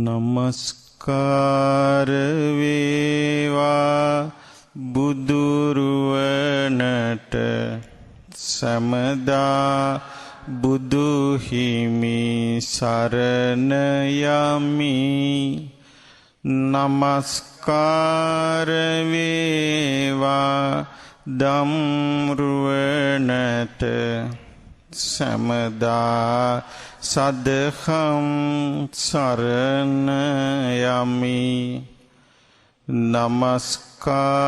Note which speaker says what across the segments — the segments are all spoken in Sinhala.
Speaker 1: නමස්කාර වේවා බුදුරුවනට සමදා බුදු හිමි සරණ යමි. නමස්කාර වේවා ධම්රුවනට සමදා සදහම් සරණ යමි. නමස්කාර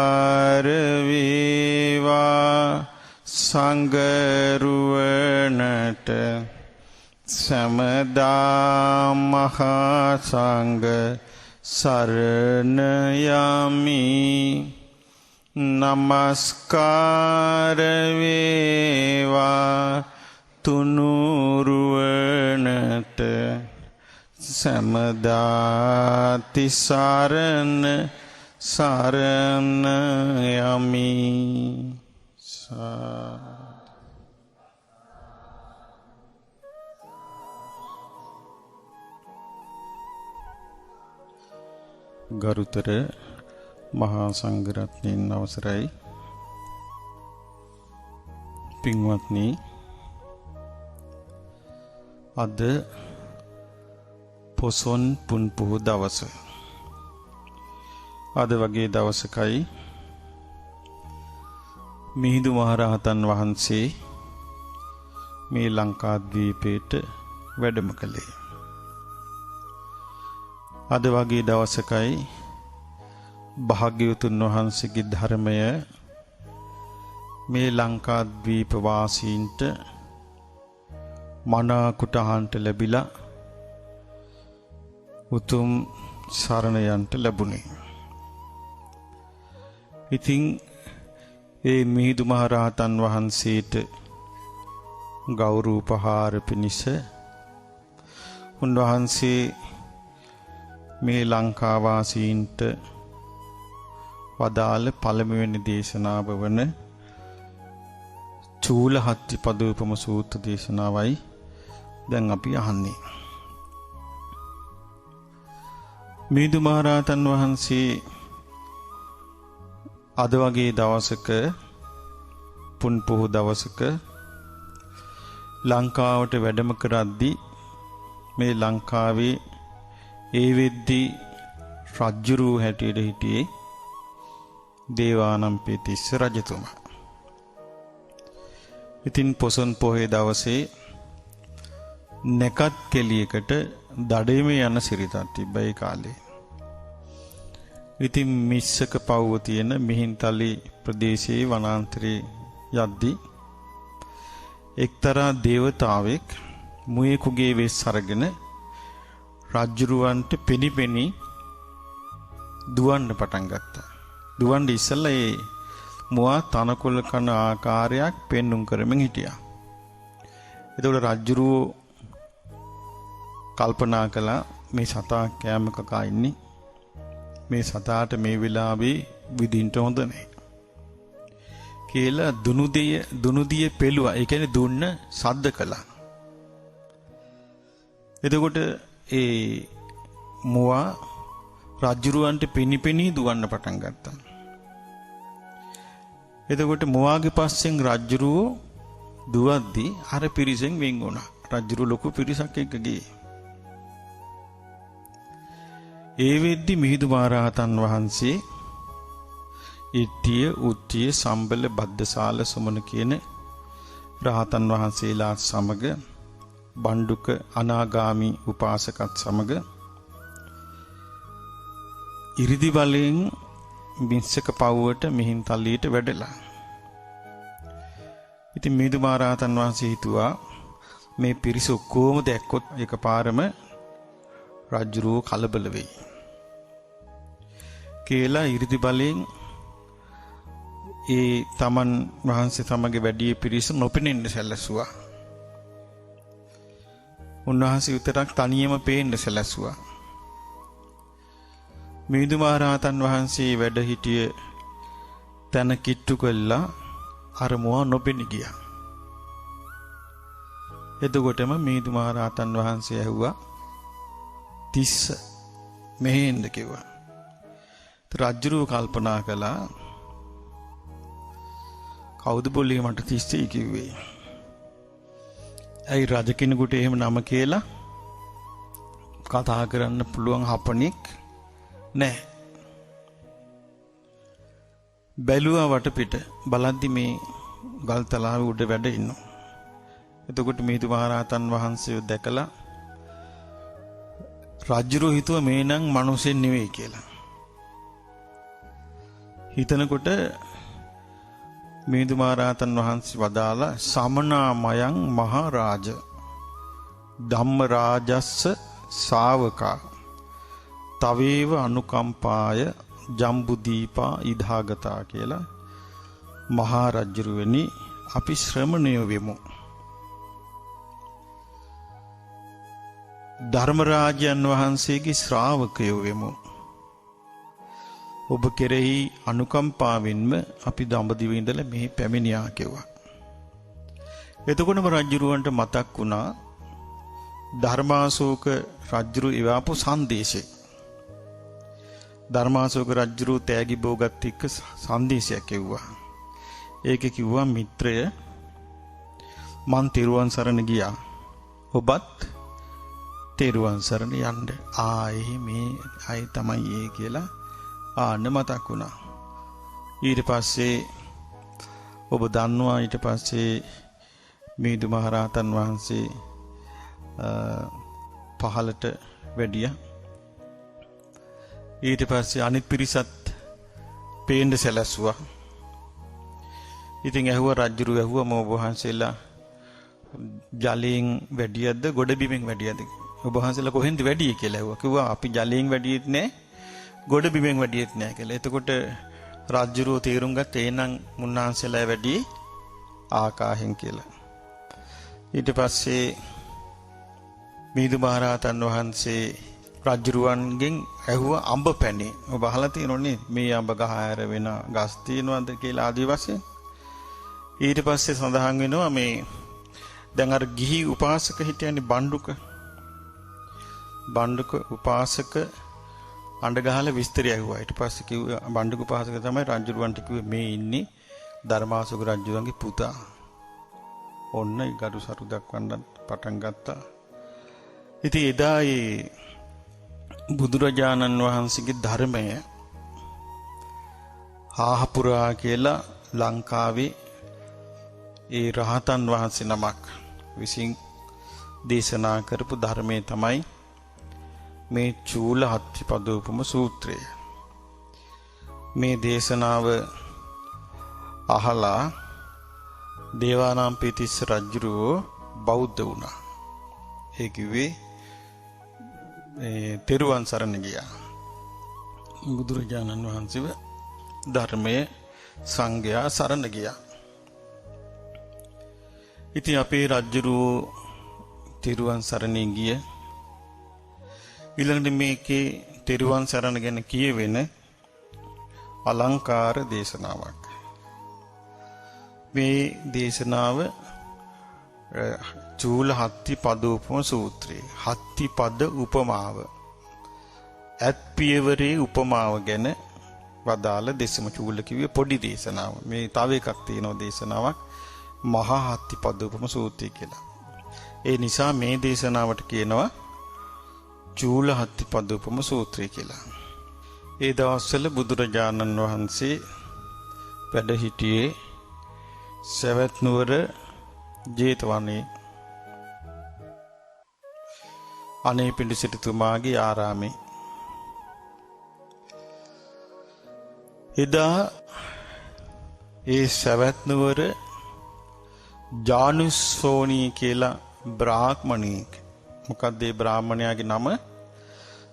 Speaker 1: වේවා සංඝරුවනට සමදා මහා සංඝ සරණ යමි. නමස්කාර වේවා තුනුරුවනට සමදා තිසරණ සරණ යමි. ගරුතර මහා සංඝරත්නයන් අවසරයි. පින්වත්නි, අද පොසොන් පුන් පොහෝ දවස. අද වගේ දවසකයි මිහිඳු මහරහතන් වහන්සේ මේ ලංකාද්වීපයට වැඩම කළේ. අද වගේ දවසකයි භාග්‍යවතුන් වහන්සේගේ ධර්මය මේ ලංකාද්වීප වාසීන්ට මනාකොට අහන්ට ලැබිලා උතුම් සරණ යන්ට ලැබුණේ. ඉතින් ඒ මිහිඳු මහරහතන් වහන්සේට ගෞරව උපහාර පිණිස උන්වහන්සේ මේ ලංකාවාසීන්ට වදාළ පළමුවෙනි දේශනාව වන චූලහත්තිපදෝපම සූත්‍ර දේශනාවයි දැන් අපි අහන්නේ. මිහිඳු මහරහතන් වහන්සේ අද වගේ දවසක පුන් පොහෝ දවසක ලංකාවට වැඩම කරද්දී මේ ලංකාවේ ඒ වෙද්දී රජ්ජුරුව හැටියට හිටියේ දේවානම්පියතිස්ස රජතුමා. ඉතින් පොසොන් පොහේ දවසේ නැකත් කෙලියකට දඩයමේ යන සිරිතක් තිබ්බයි කාලේ. ඉතින් මිස්සක පවුව තියෙන මිහින්තලි ප්‍රදේශයේ වනාන්තරයේ යද්දී එක්තරා දේවතාවෙක් මුවෙකුගේ වෙස් අරගෙන රජ්ජුරුවන්ට පෙනිපෙනි දුවන්න පටන් ගත්තා. දුවන්න ඉස්සෙල්ලා ඒ මුවා තනකොළ කන ආකාරයක් පෙන්눔 කරමින් හිටියා. එතකොට රජ්ජුරුවෝ කල්පනා කළා මේ සතා කෑම කකා ඉන්නේ. මේ සතාට මේ වෙලාවේ විදින්ට හොඳ නැහැ කියලා දුනුදිය පෙළුවා. ඒ කියන්නේ දුන්න සද්ද කළා. එතකොට ඒ මුවා රජ්ජුරුවන්ට පිනිපෙනී දුවන්න පටන් ගත්තා. එතකොට මුවාගේ පස්සෙන් රජ්ජුරුවෝ දුවද්දී අර පිරිසෙන් වෙන් වුණා. රජ්ජුරුවෝ ලොකු පිරිසක් එක්ක ගියේ. ඒ වෙද්දි මිහිඳු මහරහතන් වහන්සේ ඉට්ඨිය, උට්ඨිය, සම්බල, බද්දසාල, සුමන කියන රහතන් වහන්සේලා සමග බණ්ඩුක අනාගාමි උපාසකත් සමග ඉරිදි බලයෙන් මිස්සක පවුවට මිහින්තල්ලියට වැඩලා. ඉතින් මිහිඳු මහරහතන් වහන්සේ හිතුවා මේ පිරිස ඔක්කොම දැක්කොත් එකපාරම රජුරෝ කලබල වෙයි කියලා ඉරිදි බලයෙන් ඒ තමන් වහන්සේ සමග වැඩි පිරිස නොපෙනෙන්න සැලසුවා. උන්වහන්සේ විතරක් තනියම පේන්න සැලසුවා. මිහිඳු මහරහතන් වහන්සේ වැඩ සිටිය තන කිට්ටු කළා අර මුවා නොපෙනී ගියා. එතකොටම මිහිඳු මහරහතන් වහන්සේ ඇහුවා තිස්ස මෙහෙන්ද කිව්වා. රජුරෝ කල්පනා කළා කවුද බොල්ලේ මට තිස්සයි කිව්වේ. ඇයි රජ කෙනෙකුට එහෙම නම කියලා කතා කරන්න පුළුවන් හපණෙක් නැහැ. බැලුවා වටපිට බලද්දි මේ ගල් තලාවේ උඩ වැඩ ඉන්නවා. එතකොට මිහිඳු මහරහතන් වහන්සේ දැකලා රජුරෝ හිතුවා මේ නම් මිනිසෙන් නෙවෙයි කියලා. හිතනකොට මිහිඳු මහරහතන් වහන්සේ වදාලා සමනාමයන් මහරජ ධම්මරාජස්ස ශාවකා තවේව අනුකම්පාය ජම්බුදීපා ඉදාගතා කියලා මහා රජුරුවනි අපි ශ්‍රමණයෝ වෙමු. ධර්මරාජයන් වහන්සේගේ ශ්‍රාවකයෝ වෙමු. ඔබ කෙරෙහි අනුකම්පාවෙන්ම අපි දඹදිව ඉඳලා මෙහි පැමිණියා කිව්වා. එතකොටම රජුරුවන්ට මතක් වුණා ධර්මාශෝක රජුරු ඉවාපු සංදේශේ. ධර්මාශෝක රජුරු තෑගි බෝගත් එක්ක සංදේශයක් එව්වා. ඒකේ කිව්වා මිත්‍රය මං තෙරුවන් සරණ ගියා. ඔබත් තෙරුවන් සරණ යන්න. මේ අය තමයි ඒ කියලා ආන්න මතක් වුණා. ඊට පස්සේ ඔබ දන්නවා ඊට පස්සේ මිහිඳු මහරහතන් වහන්සේ පහලට වැඩියා. ඊට පස්සේ අනිත් පිරිසත් පේන්න සැලැස්සුවා. ඉතින් ඇහුවා රජුරු ඇහුවා මොබ වහන්සේලා ජලයෙන් වැඩියද්ද ගොඩබිමෙන් වැඩියද්ද? ඔබ වහන්සේලා කොහෙන්ද වැඩියේ කියලා ඇහුවා. කිව්වා අපි ජලයෙන් වැඩියෙත් නෑ ගොඩබිමෙන් වැඩියෙත් නෑ කියලා. එතකොට රජුරු තීරුම් ගත්තා එහෙනම් මුන්නාන්සේලා වැඩි ආකාශයෙන් කියලා. ඊට පස්සේ මිහිඳු මහරහතන් වහන්සේ රජුරුවන්ගෙන් ඇහුවා අඹ පැණි. ඔබ අහලා තියෙනෝනේ මේ අඹ ගහ ඇර වෙන ගස් තියෙනවද කියලා ආදී වශයෙන්. ඊට පස්සේ සඳහන් වෙනවා මේ දැන් අර ගිහි උපාසක හිටියන්නේ බණ්ඩුක උපාසක අඬ ගහලා විස්තරය ඇහුවා. ඊට පස්සේ කිව්වා බණ්ඩුක උපාසක තමයි රජුරුවන්ට කිව්වේ මේ ඉන්නේ ධර්මාශෝක රජුගේ පුතා. ඔන්න ඒ ගරු සරු දක්වන්න පටන් ගත්තා. ඉතින් එදා ඒ බුදුරජාණන් වහන්සේගේ ධර්මය ආහපුරා කියලා ලංකාවේ ඒ රහතන් වහන්සේ නමක් විසින් දේශනා කරපු ධර්මයේ තමයි මේ චූල හත්තිපදෝපම සූත්‍රය. මේ දේශනාව අහලා දේවානම්පියතිස්ස රජුරෝ බෞද්ධ වුණා. ඒ කිව්වේ තෙරුවන් සරණ ගියා. බුදුරජාණන් වහන්සේව ධර්මයේ සංඝයා සරණ ගියා. ඉතින් අපේ රජුරෝ තෙරුවන් සරණ ගිය ඊළඟට මේකේ තෙරුවන් සරණ ගැන කියවෙන අලංකාර දේශනාවක්. මේ දේශනාව චූල හත්ති පදෝපම සූත්‍රයේ හත්ති පද උපමාව ඇත් පියවරේ උපමාව ගැන වදාළ දෙසම චූල කිව්වේ පොඩි දේශනාව. මේ තව එකක් තියෙනවා දේශනාවක් මහා හත්ති පදෝපම සූත්‍රය කියලා. ඒ නිසා මේ දේශනාවට කියනවා චූල හත්ති පදෝපම සූත්‍රය කියලා. ඒ දවස්වල බුදුරජාණන් වහන්සේ වැඩ සිටියේ සවැත් නුවර ජේතවනයේ අනේපිඬු සිටුතුමාගේ ආරාමේ. එදා ඒ සවැත් නුවර ජානුස්සෝනී කියලා බ්‍රාහ්මණයෙක්, මොකක්ද ඒ බ්‍රාහ්මණයාගේ නම?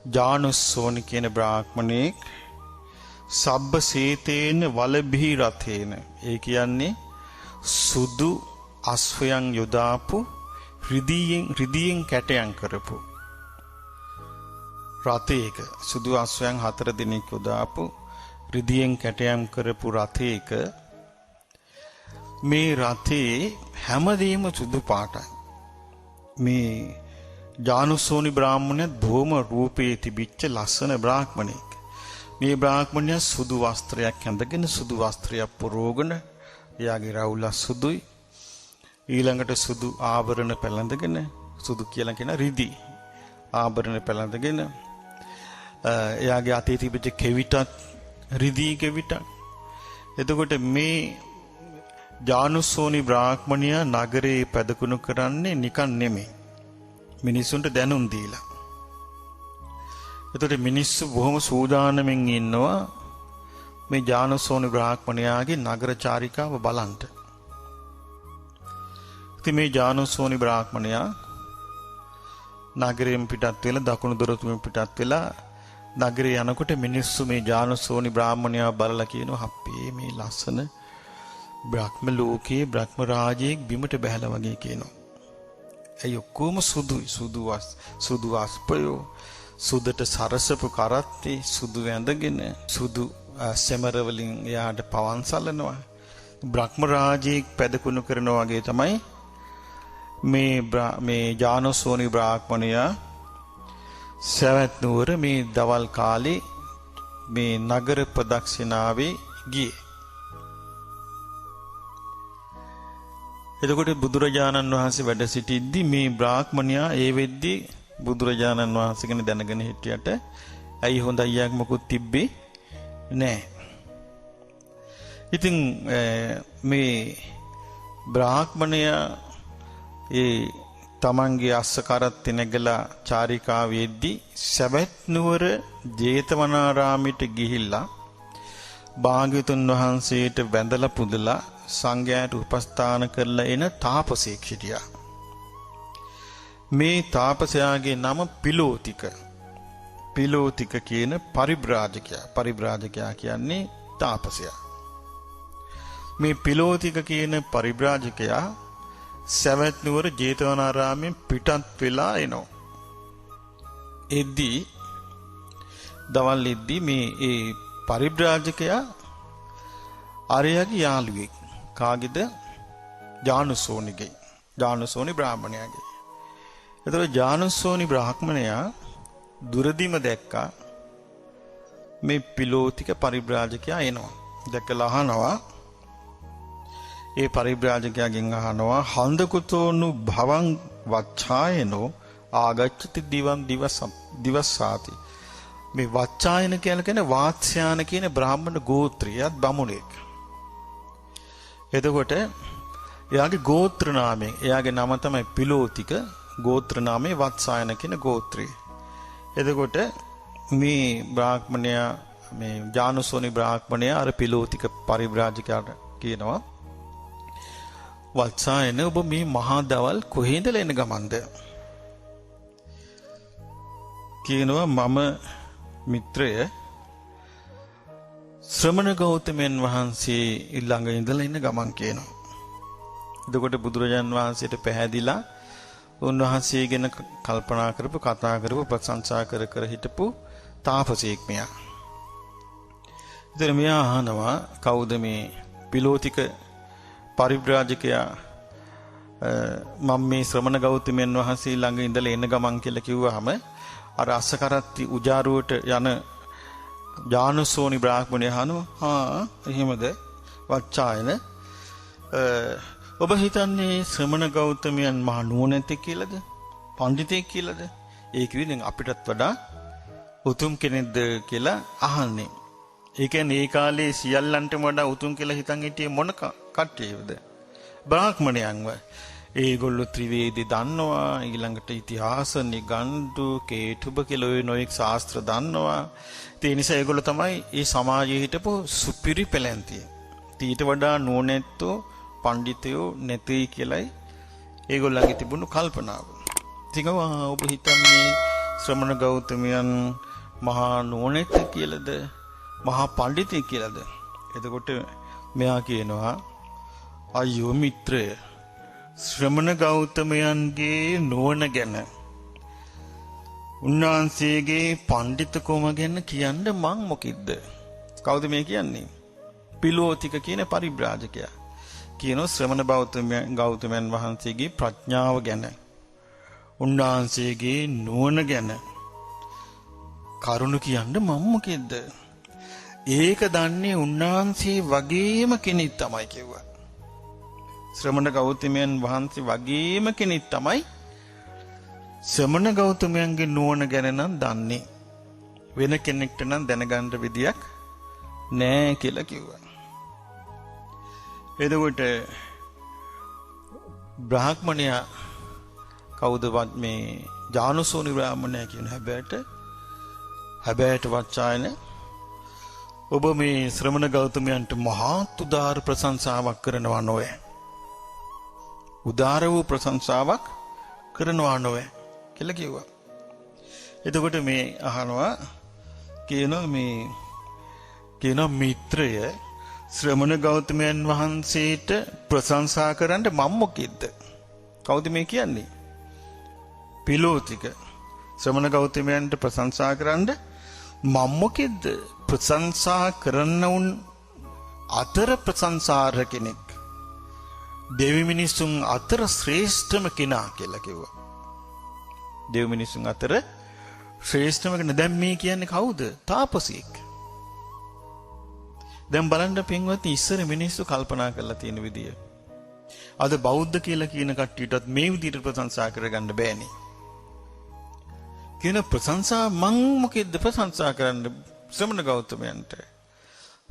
Speaker 1: ජානුස්සෝනි කියන බ්‍රාහ්මණයෙක් සබ්බ සේතේන වලභී රථේන, ඒ කියන්නේ සුදු අස්වැයන් යොදාපු රිදීයෙන් කැටයන් කරපු රථයක, සුදු අස්වැයන් 4 දිනක් යොදාපු රිදීයෙන් කැටයන් කරපු රථයක. මේ රථේ හැමදේම සුදු පාටයි. මේ ජානුස්සෝනි බ්‍රාහ්මණය බොහොම රූපේ තිබිච්ච ලස්සන බ්‍රාහ්මණයෙක්. මේ බ්‍රාහ්මණයා සුදු වස්ත්‍රයක් ඇඳගෙන සුදු වස්ත්‍රයක් පුරවගෙන එයාගේ රවුල සුදුයි. ඊළඟට සුදු ආභරණ පැළඳගෙන සුදු කියලා කියන රිදි ආභරණ පැළඳගෙන එයාගේ අතේ තිබිච්ච කෙවිතත් රිදී කෙවිතක්. එතකොට මේ ජානුස්සෝනි බ්‍රාහ්මණයා නගරේ පැදකුණු කරන්නේ නිකන් නෙමෙයි. මිනිසුන්ට දැනුම් දීලා. එතකොට මිනිස්සු බොහොම සූදානමින් ඉන්නවා මේ ජානුස්සෝනි බ්‍රාහ්මණයාගේ නගර චාරිකාව බලන්න. ඉතින් මේ ජානුස්සෝනි බ්‍රාහ්මණයා නගරයෙන් පිටත් වෙලා දකුණු දොරටුවෙන් පිටත් වෙලා නගරේ යනකොට මිනිස්සු මේ ජානුස්සෝනි බ්‍රාහ්මණයා බලලා කියනවා අපේ මේ ලස්සන බ්‍රහ්ම ලෝකයේ බ්‍රහ්ම රාජයෙක් බිමට බැහැලා වගේ කියනවා. ඇයි ඔක්කොම සුදුයි සුදු වස්පයෝ සුදට සරසපු කරත්තේ සුදු ඇඳගෙන සුදු සෙමර වලින් එයාට පවන් සලනවා. බ්‍රහ්ම රාජයෙක් පැදකුණු කරනවා වගේ තමයි මේ ජානුස්සෝනි බ්‍රාහ්මණයා සවැත් නුවර මේ දවල් කාලේ මේ නගර ප්‍රදක්ෂිනාවේ ගියේ. එතකොට බුදුරජාණන් වහන්සේ වැඩ සිටිද්දි මේ බ්‍රාහ්මණයා ඒ වෙද්දී බුදුරජාණන් වහන්සේ ගැන දැනගෙන හිටියට ඇයි හොඳ අයියක් මොකුත් තිබ්බේ නැහැ. ඉතින් මේ බ්‍රාහ්මණයා ඒ තමන්ගේ අස්ස කරත් නැගලා චාරිකාවේදී සවැත් නුවර ජේතවනාරාමයට ගිහිල්ලා භාග්‍යවතුන් වහන්සේට වැඳලා පුදලා සංඝයාට උපස්ථාන කරලා එන තාපසයෙක් හිටියා. මේ තාපසයාගේ නම පිලෝතික කියන පරිබ්‍රාජකයා කියන්නේ තාපසයා. මේ පිලෝතික කියන පරිබ්‍රාජකයා සවැත් නුවර ජේතවනාරාමයෙන් පිටත් වෙලා එනවා. එද්දී දවල් එද්දී මේ ඒ පරිබ්‍රාජකයා ආර්යයාගේ යාළුවෙක්. කාගේද? ජානුස්සෝනි බ්‍රාහ්මණයාගේ. එතකොට ජානුස්සෝනි බ්‍රාහ්මණයා දුරදිම දැක්කා මේ පිලෝතික පරිබ්‍රාජකයා එනවා. දැකලා අහනවා ඒ පරිබ්‍රාජකයාගෙන් අහනවා හන්දකුතෝනු භවං වච්ඡායනෝ ආගච්ඡති දිවස්සාති. මේ වච්ඡායන කියන්නේ වාත්ස්‍යාන කියන බ්‍රාහ්මණ ගෝත්‍රයත් බමුණෙක්. එතකොට එයාගේ ගෝත්‍ර නාමයෙන් එයාගේ නම තමයි පිලෝතික, ගෝත්‍ර නාමය වත්සායන කියන ගෝත්‍රය. එතකොට මේ බ්‍රාහ්මණයා මේ ජානුස්සෝනි බ්‍රාහ්මණයා අර පිලෝතික පරිබ්‍රාජකයාට කියනවා වත්සායන ඔබ මේ මහා දවල් කොහේ ඉඳලා එන ගමන්ද? කියනවා මම මිත්‍රය ශ්‍රමණ ගෞතමයන් වහන්සේ ළඟ ඉඳලා ඉන්න ගමන් කියනවා. එතකොට බුදුරජාන් වහන්සේට පැහැදිලා උන්වහන්සේ ගැන කල්පනා කරපු කතා කරපු ප්‍රශංසා කර හිටපු තාපසයෙක් මෙයා. ඉතින් මෙයා අහනවා කවුද මේ පිලෝතික පරිබ්‍රාජකයා මම මේ ශ්‍රමණ ගෞතමයන් වහන්සේ ළඟ ඉඳලා එන්න ගමන් කියලා කිව්වහම අර අස්සකරත්ති උජාරුවට යන ජානුස්සෝනි බ්‍රාහ්මණය අහනවා එහෙමද වච්ඡායන ඔබ හිතන්නේ ශ්‍රමණ ගෞතමයන් මහ නුවණැති කියලාද පඬිතෙක් කියලාද? ඒ කිව්වේ දැන් අපිටත් වඩා උතුම් කෙනෙක්ද කියලා අහන්නේ. ඒ කියන්නේ ඒ කාලේ සියල්ලන්ටම වඩා උතුම් කියලා හිතන් හිටියේ මොන කට්ටියද? බ්‍රාහ්මණයන්ව. ඒගොල්ලෝ ත්‍රිවේදී දන්නවා, ඊළඟට ඉතිහාස නිගණ්ඩු කේතුබ කියලා ඔය නොයෙක් ශාස්ත්‍ර දන්නවා. ඒ නිසා ඒගොල්ලෝ තමයි මේ සමාජයේ හිටපු සුපිරි පෙළැන්තිය. ඊට වඩා නුවණැත්තෝ පඬිතයෝ නැtei කියලයි ඒගොල්ලන්ගේ තිබුණු කල්පනාව. ඉතින් ඔබ හිතන්නේ ශ්‍රමණ ගෞතමයන් මහා නුවණැත්ත කියලාද මහා පඬිතෙක් කියලාද? එතකොට මෙයා කියනවා අයියෝ මිත්‍රය ශ්‍රමණ ගෞතමයන්ගේ නුවණ ගැන උන්වහන්සේගේ පඬිතුකම ගැන කියන්න මං මොකෙද්ද? කවුද මේ කියන්නේ? පිලෝතික කියන පරිබ්‍රාජකයා. කියනවා ශ්‍රමණ ගෞතමයන් වහන්සේගේ ප්‍රඥාව ගැන උන්වහන්සේගේ නුවණ ගැන කරුණ කියන්න මම මොකෙද්ද? ඒක දන්නේ උන්වහන්සේ වගේම කෙනෙක් තමයි කිව්වා. ශ්‍රමණ ගෞතමයන් වහන්සේ වගේම කෙනෙක් තමයි ශ්‍රමණ ගෞතමයන්ගේ නුවණ ගැන නම් දන්නේ. වෙන කෙනෙක්ට නම් දැනගන්න විදියක් නෑ කියලා කිව්වා. එතකොට බ්‍රාහ්මණයා කවුද මේ ජානුසෝනි බ්‍රාහ්මණයා කියන හැබෑට වච්චායන ඔබ මේ ශ්‍රමණ ගෞතමයන්ට මහා උදාර ප්‍රශංසාවක් කරනවා නොවේ. උදාර වූ ප්‍රශංසාවක් කරනවා නොවේ කියලා කිව්වා. එතකොට මේ අහනවා කියන මිත්‍රය ශ්‍රමණ ගෞතමයන් වහන්සේට ප්‍රශංසා කරන්න මම මොකෙද්ද? කවුද මේ කියන්නේ? පිලෝතික. ශ්‍රමණ ගෞතමයන්ට ප්‍රශංසා කරන්න මම මොකෙද්ද? ප්‍රශංසා කරනවුන් අතර ප්‍රශංසාර්හ කෙනෙක්. දෙවි මිනිසුන් අතර ශ්‍රේෂ්ඨම කෙනා කියලා කිව්වා. දෙවි මිනිසුන් අතර ශ්‍රේෂ්ඨම කෙනා. දැන් මේ කියන්නේ කවුද? තාපසයෙක්. දැන් බලන්න පින්වත්නි ඉස්සර මිනිස්සු කල්පනා කරලා තියෙන විදිය. අද බෞද්ධ කියලා කියන කට්ටියටත් මේ විදිහට ප්‍රශංසා කරගන්න බෑනේ. කියන ප්‍රශංසා මං මොකෙද්ද ප්‍රශංසා කරන්න ශ්‍රමණ ගෞතමයන්ට?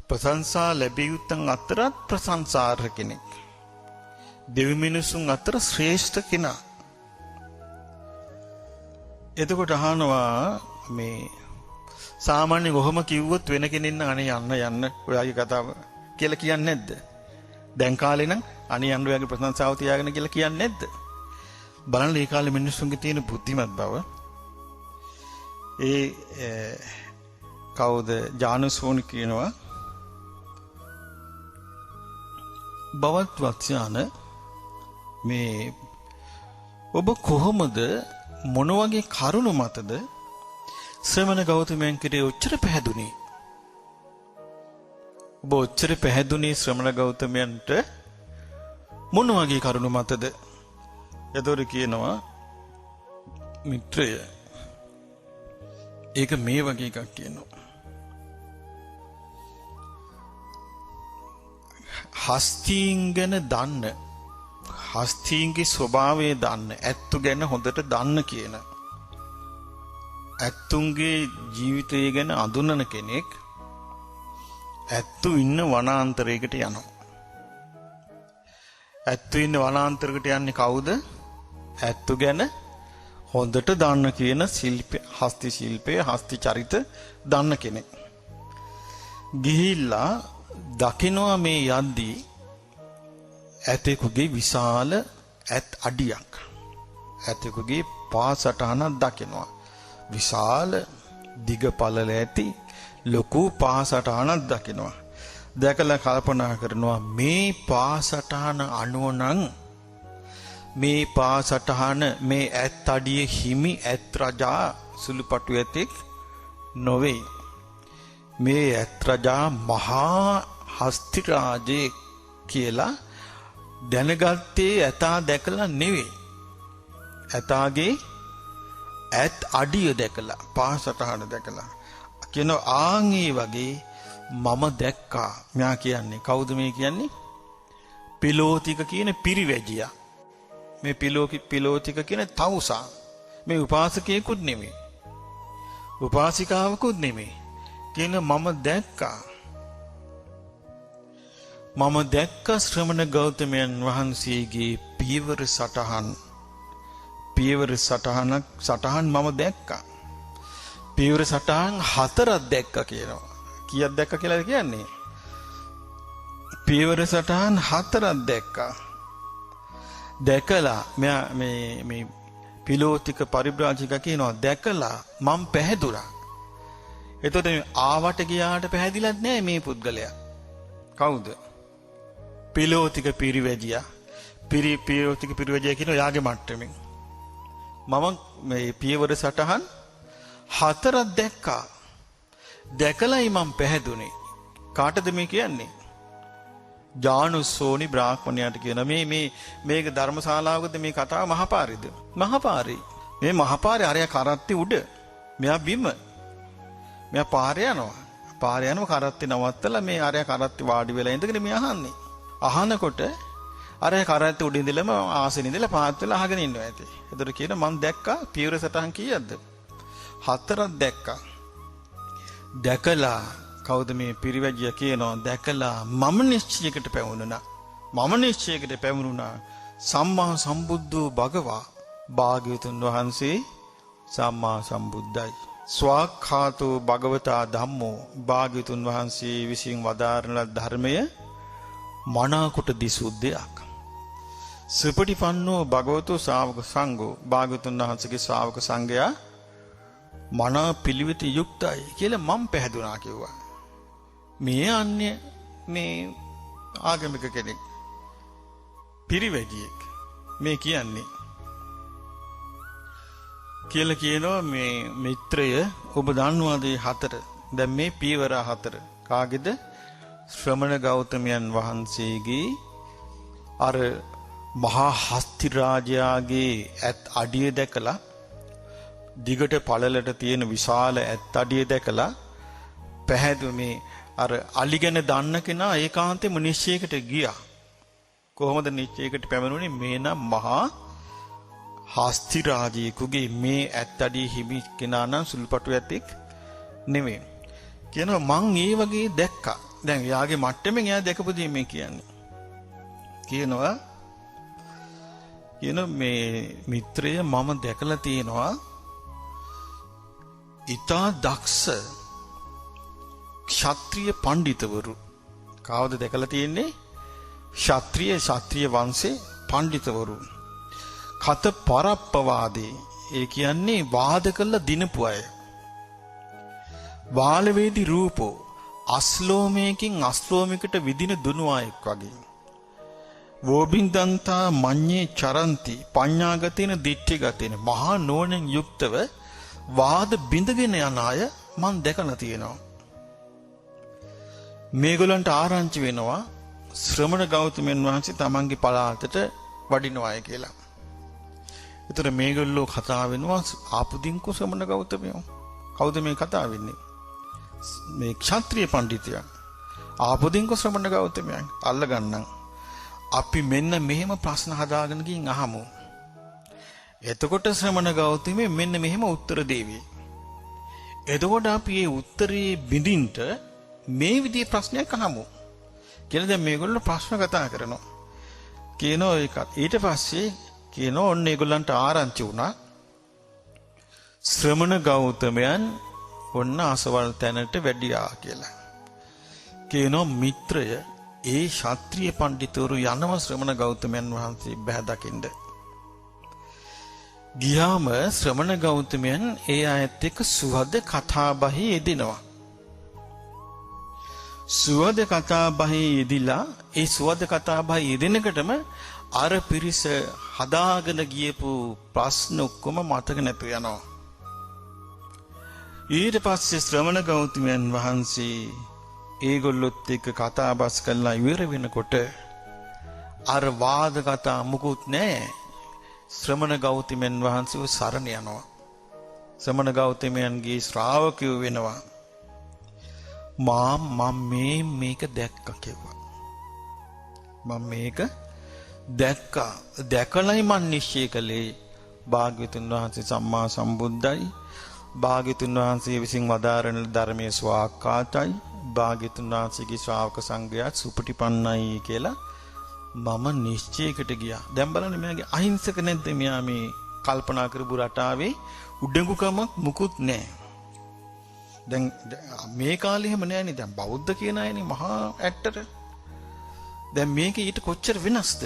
Speaker 1: ප්‍රශංසා ලැබිය යුත්තන් අතරත් ප්‍රශංසාර්හ කෙනෙක්. දෙවි මිනිසුන් අතර ශ්‍රේෂ්ඨ කෙනා. එතකොට අහනවා මේ සාමාන්‍ය කොහොම කිව්වොත් වෙන කෙනෙක් අනේ යන්න ඔයාගේ කතාව කියලා කියන්නේ නැද්ද? දැන් කාලේ නම් අනේ යන්න ඔයාගේ ප්‍රශංසාව තියාගෙන කියලා කියන්නේ නැද්ද? බලන්න මේ කාලේ මිනිස්සුන්ගේ තියෙන බුද්ධිමත් බව. කවුද ජානුසෝනි කියනවා බවත් වත්සාන මේ ඔබ කොහොමද මොන වගේ කරුණ මතද ශ්‍රමණ ගෞතමයන් කෙරේ ඔච්චර පැහැදුනේ? ඔබ ඔච්චර පැහැදුනේ ශ්‍රමණ ගෞතමයන්ට මොන වගේ කරුණ මතද? එතකොට කියනවා මිත්‍රය ඒක මේ වගේ එකක් කියනවා. හස්තීන් ගැන දන්න, හස්තීන්ගේ ස්වභාවය දන්න, ඇත්තු ගැන හොඳට දන්න කියන, ඇත්තුන්ගේ ජීවිතය ගැන අඳුනන කෙනෙක් ඇත්තු ඉන්න වනාන්තරයකට යනවා. ඇත්තු ඉන්න වනාන්තරයකට යන්නේ කවුද? ඇත්තු ගැන හොඳට දන්න කියන හස්ති ශිල්පය, හස්ති චරිත දන්න කෙනෙක්. ගිහිල්ලා දකිනවා මේ යද්දී ඇතෙකුගේ විශාල ඇත් අඩියක්. ඇතෙකුගේ පාසටහනක් දකිනවා. විශාල දිග පළල ඇති ලොකු පාසටහනක් දකිනවා. දැකලා කල්පනා කරනවා මේ පාසටහන අනුව නම් මේ පාසටහන මේ ඇත් අඩියේ හිමි ඇත් රජා සුළුපටු ඇතෙක් නොවේ. මේ ඇත් රජා මහා හස්ති රාජේ කියලා දැනගත්තේ ඇතා දැකලා නෙවෙයි. ඇතාගේ ඇත් අඩිය දැකලා, පාසටහන දැකලා. කියන ආන්ගේ වගේ මම දැක්කා. මෙයා කියන්නේ කවුද මේ කියන්නේ? පිලෝතික කියන පිරිවැජියා. මේ පිලෝතික කියන තවුසා. මේ උපාසකයෙකුත් නෙමෙයි. උපාසිකාවකුත් නෙමෙයි. කියන මම දැක්කා. මම දැක්ක ශ්‍රමණ ගෞතමයන් වහන්සේගේ පියවර සටහන් මම දැක්කා. පියවර සටහන් 4ක් දැක්කා කියනවා. කීයක් දැක්කා කියලා කියන්නේ? පියවර සටහන් 4ක් දැක්කා. දැකලා මේ පිලෝතික පරිබ්‍රාජික කියනවා දැකලා මම පැහැදුනා. එතකොට ආවට ගියාට පැහැදිලත් නෑ මේ පුද්ගලයා. කවුද? පිලෝතික පිරිවැජියා. පිලෝතික පිරිවැජියා කියන යාගේ මට්ටමින්. මම මේ පියවර සටහන් 4ක් දැක්කා. දැකලායි මම පැහැදුනේ. කාටද මේ කියන්නේ? ජානුසෝනි බ්‍රාහ්මණයාට කියන මේක ධර්මශාලාවකද මේ කතාව? මහපාරේද? මහපාරේ. මේ මහපාරේ අරයා කරත්තේ උඩ. මෙයා බිම. මෙයා පාරේ යනවා. පාරේ යනවා කරත්තේ නවත්තලා මේ අරයා කරත්තේ වාඩි වෙලා ඉඳගෙන මෙයා අහන්නේ. අහනකොට අරයා කරත්තේ උඩ ඉඳලම ආසනෙ ඉඳලා පාත් වෙලා අහගෙන ඉන්නවා ඇති. ඒතර කියන මං දැක්කා පියවර සටහන් කීයක්ද? 4ක් දැක්කා. දැකලා කවුද මේ පිරිවැජිය කියනවා දැකලා මම නිශ්චයකට පැමුණුණා. මම නිශ්චයකට පැමුණුණා. සම්මා සම්බුද්ධෝ භගවා භාග්‍යවතුන් වහන්සේ සම්මා සම්බුද්ධයි. ස්වාක්ඛාතෝ භගවතා ධම්මෝ භාග්‍යවතුන් වහන්සේ විසින් වදාරන ධර්මය මනාකොට දිසු දෙයක්. සුපටිපන්නෝ භගවතෝ ශාවක සංඝෝ භාග්‍යවතුන් වහන්සේගේ ශ්‍රාවක සංඝයා මනා පිළිවෙත යුක්තයි කියලා මම පැහැදුනා කිව්වා. මේ අන්‍ය මේ ආගමික කෙනෙක් පිරිවැජියෙක් මේ කියන්නේ කියලා කියනවා මේ මිත්‍රය ඔබ දන්නවාද මේ 4 දැන් මේ පීවර 4 කාගේද ශ්‍රමණ ගෞතමයන් වහන්සේගේ අර මහා හස්ති රාජයාගේ ඇත් අඩිය දැකලා දිගට පළලට තියෙන විශාල ඇත් අඩිය දැකලා පැහැදුනේ අර අලිගෙන දන්න කෙනා ඒකාන්තෙම නිශ්චයකට ගියා. කොහොමද නිශ්චයකට පැමිණුනේ? මේ නම් මහා හස්ති රාජයෙකුගේ මේ ඇත් අඩිය හිමි කෙනා නම් සුළුපටු ඇතෙක් නෙමෙයි. කියනවා මං ඒ වගේ දැක්කා. දැන් යාගේ මට්ටමින් එයා දැකපු දේ මේ කියන්නේ. කියනවා මේ මිත්‍රය මම දැකලා තියෙනවා ඊතා දක්ෂ ක්ෂත්‍රීය පඬිතවරු. කවුද දැකලා තියෙන්නේ? ක්ෂත්‍රීය වංශේ පඬිතවරු. කත පරප්පවාදී ඒ කියන්නේ වාද කළ දිනපු අය. බාලවේදී රූපෝ අස්ලෝමයකින් අස්ලෝමයකට විදින දුනු අයෙක් වගේ. වෝබින්දන්තා මඤ්ඤේ චරಂತಿ පඤ්ඤාගතේන දිට්ඨිගතේන මහා නෝනෙන් යුක්තව වාද බිඳගෙන යන අය මම දැකලා තියෙනවා. මේගොල්ලන්ට ආරංචි වෙනවා ශ්‍රමණ ගෞතමයන් වහන්සේ තමන්ගේ පළාතට වඩිනවායි කියලා. ඒතර මේගොල්ලෝ කතා වෙනවා ආපුදින්කෝ ශ්‍රමණ ගෞතමයෝ. කවුද මේ කතා වෙන්නේ? මේ ක්ෂත්‍රීය පඬිතුයා. ආපුදින්කෝ ශ්‍රමණ ගෞතමයන් අල්ල ගන්නම්. අපි මෙන්න මෙහෙම ප්‍රශ්න හදාගෙන ගින් අහමු. එතකොට ශ්‍රමණ ගෞතමී මෙන්න මෙහෙම උත්තර දෙවි. එතකොට අපි මේ උත්තරේ බිඳින්ට මේ විදිහේ ප්‍රශ්නයක් අහමු. කියලා දැන් මේගොල්ලෝ ප්‍රශ්න කතා කරනවා. කියනවා ඒක. ඊට පස්සේ කියනවා ඔන්න ඒගොල්ලන්ට ආරංචි වුණා ශ්‍රමණ ගෞතමයන් ඔන්න අසවල් තැනට වැඩියා කියලා. කියනවා මිත්‍රය ඒ ශාත්‍රීය පඬිතුරු යනම ශ්‍රමණ ගෞතමයන් වහන්සේ බැහැ දකින්න. ගියාම ශ්‍රමණ ගෞතමයන් ඒ අයත් එක්ක සුවද කතා බහේ යෙදෙනවා. සුවද කතා බහේ යෙදිලා ඒ සුවද කතා බහේ යෙදෙනකොටම අර පිරිස හදාගෙන ගියපු ප්‍රශ්න ඔක්කොම මතක නැතු යනවා. ඊට පස්සේ ශ්‍රමණ ගෞතමයන් වහන්සේ ඒගොල්ලොත් එක්ක කතා බස් කරලා ඉවර වෙනකොට අර වාද කතා මුකුත් නැහැ. ශ්‍රමණ ගෞතමයන් වහන්සේව සරණ යනවා. ශ්‍රමණ ගෞතමයන්ගේ ශ්‍රාවකයෝ වෙනවා. මම මේක දැක්කා කිව්වා. මම මේක දැක්කා. දැකලයි මන් නිශ්චය කළේ භාග්‍යවතුන් වහන්සේ සම්මා සම්බුද්ධයි. භාග්‍යවතුන් වහන්සේ විසින් වදාරන ධර්මයේ ස්වාක්ඛාතයි. භාග්‍යවතුන් වහන්සේගේ ශ්‍රාවක සංඝයා සුපටිපන්නයි කියලා මම නිශ්චයකට ගියා. දැන් බලන්න මෙයාගේ අහිංසක නැද්ද? මෙයා මේ කල්පනා කරපු රටාවේ උඩඟුකමක් මුකුත් නැහැ. දැන් මේ කාලේ එහෙම නෑනේ. දැන් බෞද්ධ කියන අයනේ මහා ඇට්ටර. දැන් මේක ඊට කොච්චර වෙනස්ද?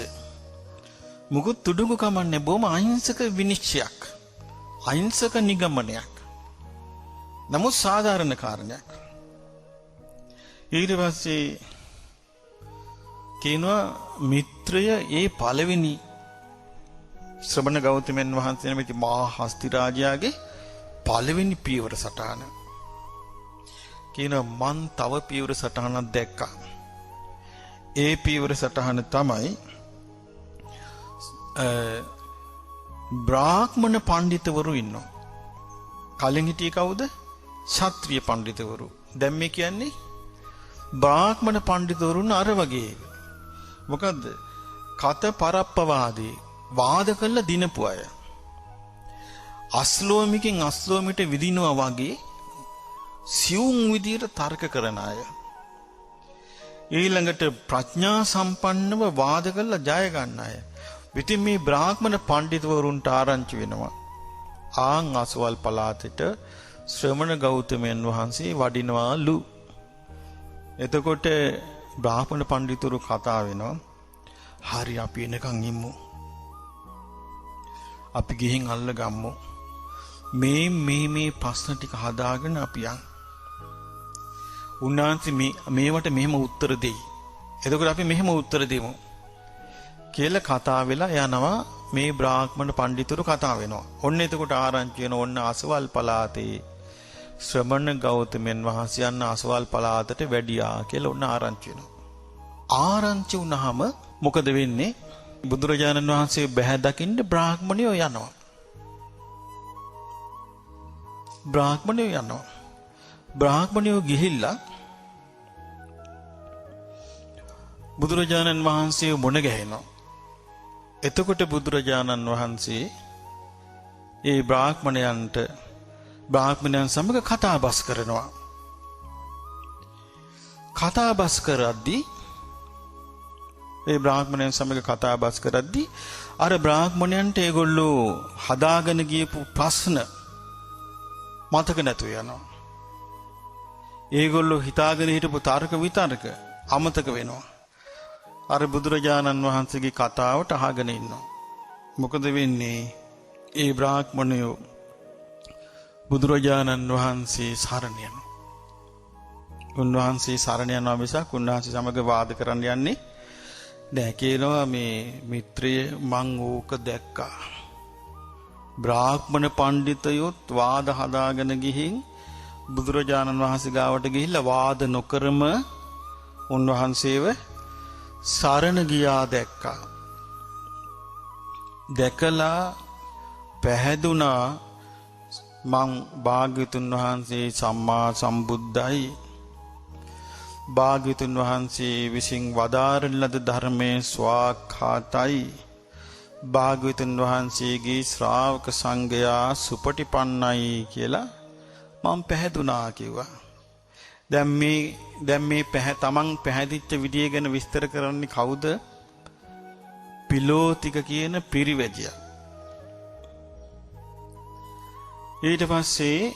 Speaker 1: මුකුත් උඩඟුකමක් නැහැ. බොහොම අහිංසක විනිශ්චයක්. අහිංසක නිගමනයක්. නමුත් සාධාරණ කාරණයක්. ඊට පස්සේ කියනවා මිත්‍රය ඒ පළවෙනි ශ්‍රමණ ගෞතමයන් වහන්සේ නැමැති මහා හස්ති රාජයාගේ පළවෙනි පියවර සටහන. කියනවා මන් තව පියවර සටහනක් දැක්කා. ඒ පියවර සටහන තමයි බ්‍රාහ්මණ පඬිතුවරු ඉන්නවා. කලින් හිටියේ කවුද? ක්ෂත්‍රීය පඬිතුවරු. දැන් මේ කියන්නේ බ්‍රාහ්මණ පඬිතුවරුන් අර වගේ. මොකද්ද? කත පරප්පවාදී වාද කළ දිනපු අය. අස්ලෝමිකෙන් අස්ලෝමිට විදිනවා වගේ සියුම් විදියට තර්ක කරන අය. ඊළඟට ප්‍රඥා සම්පන්නව වාද කරලා ජය ගන්න අය. ඉතින් මේ බ්‍රාහ්මණ පඬිතුවරුන්ට ආරංචි වෙනවා. ආන් අසවල් පළාතට ශ්‍රමණ ගෞතමයන් වහන්සේ වඩිනවාලු. එතකොට බ්‍රාහ්මණ පඬිතුරු කතා වෙනවා. හරි අපි එනකන් ඉමු. අපි ගිහින් අල්ලගම්මු. මේ ප්‍රශ්න ටික හදාගෙන අපි යන්. උන්වහන්සේ මේවට මෙහෙම උත්තර දෙයි. එතකොට අපි මෙහෙම උත්තර දෙමු. කියලා කතා වෙලා යනවා. මේ බ්‍රාහ්මණ පඬිතුරු කතා වෙනවා. ඔන්න එතකොට ආරංචි වෙන ඔන්න අසවල් පළාතේ ශ්‍රමණ ගෞතමයන් වහන්සේ යන අසවල් පළාතට වැඩියා කියලා ඔන්න ආරංචි වෙනවා. ආරංචි වුණාම මොකද වෙන්නේ? බුදුරජාණන් වහන්සේ බැහැ දකින්න බ්‍රාහ්මණයෝ යනවා. බ්‍රාහ්මණයෝ ගිහිල්ලා බුදුරජාණන් වහන්සේ මුණ ගැහෙනවා. එතකොට බුදුරජාණන් වහන්සේ ඒ බ්‍රාහ්මණයන් සමග කතාබස් කරනවා. කතාබස් කරද්දී ඒ බ්‍රාහ්මණයන් සමග කතාබස් කරද්දී අර බ්‍රාහ්මණයන්ට ඒගොල්ලෝ හදාගෙන ගියපු ප්‍රශ්න මතක නැතුව යනවා. ඒගොල්ලෝ හිතාගෙන හිටපු තර්ක විතර්ක අමතක වෙනවා. අර බුදුරජාණන් වහන්සේගේ කතාවට අහගෙන ඉන්නවා. මොකද වෙන්නේ? ඒ බ්‍රාහ්මණයෝ බුදුරජාණන් වහන්සේ සරණ යනවා. උන්වහන්සේ සරණ යනවා මිසක් උන්වහන්සේ සමග වාද කරන්න යන්නේ නැහැ. කියනවා මේ මිත්‍රය මං ඕක දැක්කා. බ්‍රාහ්මණ පඬිතයොත් වාද හදාගෙන ගිහින් බුදුරජාණන් වහන්සේ ගාවට ගිහිල්ලා වාද නොකරම උන්වහන්සේව සරණ ගියා දැක්කා. දැකලා පැහැදුනා මං භාග්‍යවතුන් වහන්සේ සම්මා සම්බුද්ධයි. භාග්‍යවතුන් වහන්සේ විසින් වදාරන ලද ධර්මයේ ස්වාක්ඛාතයි. භාග්‍යවතුන් වහන්සේගේ ශ්‍රාවක සංඝයා සුපටිපන්නයි කියලා මම පැහැදුනා කිව්වා. දැන් මේ තමන් පැහැදිච්ච විදිය ගැන විස්තර කරන්නේ කවුද? පිලෝතික කියන පිරිවැජියා. ඊට පස්සේ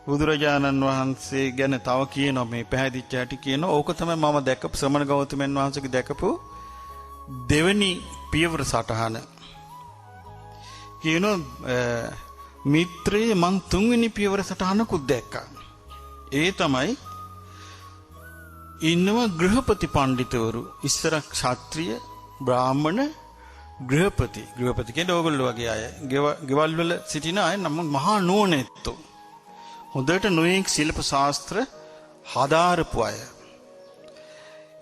Speaker 1: බුදුරජාණන් වහන්සේ ගැන තව කියනවා මේ පැහැදිච්ච හැටි කියනවා. ඕක තමයි මම දැකපු ශ්‍රමණ ගෞතමයන් වහන්සේගේ දැකපු දෙවෙනි පියවර සටහන. කියනවා මිත්‍රයේ මං තුන්වෙනි පියවර සටහනකුත් දැක්කා. ඒ තමයි ඉන්නවා ගෘහපති පඬිතුවරු. ඉස්සර ක්ෂත්‍රීය බ්‍රාහ්මණ ගෘහපති කියන්නේ ඕගොල්ලෝ වගේ අය. ගෙවල් වල සිටින අය නම් මහා නුවණැත්තෝ. හොඳට නොයෙක් ශිල්ප ශාස්ත්‍ර හදාරපු අය.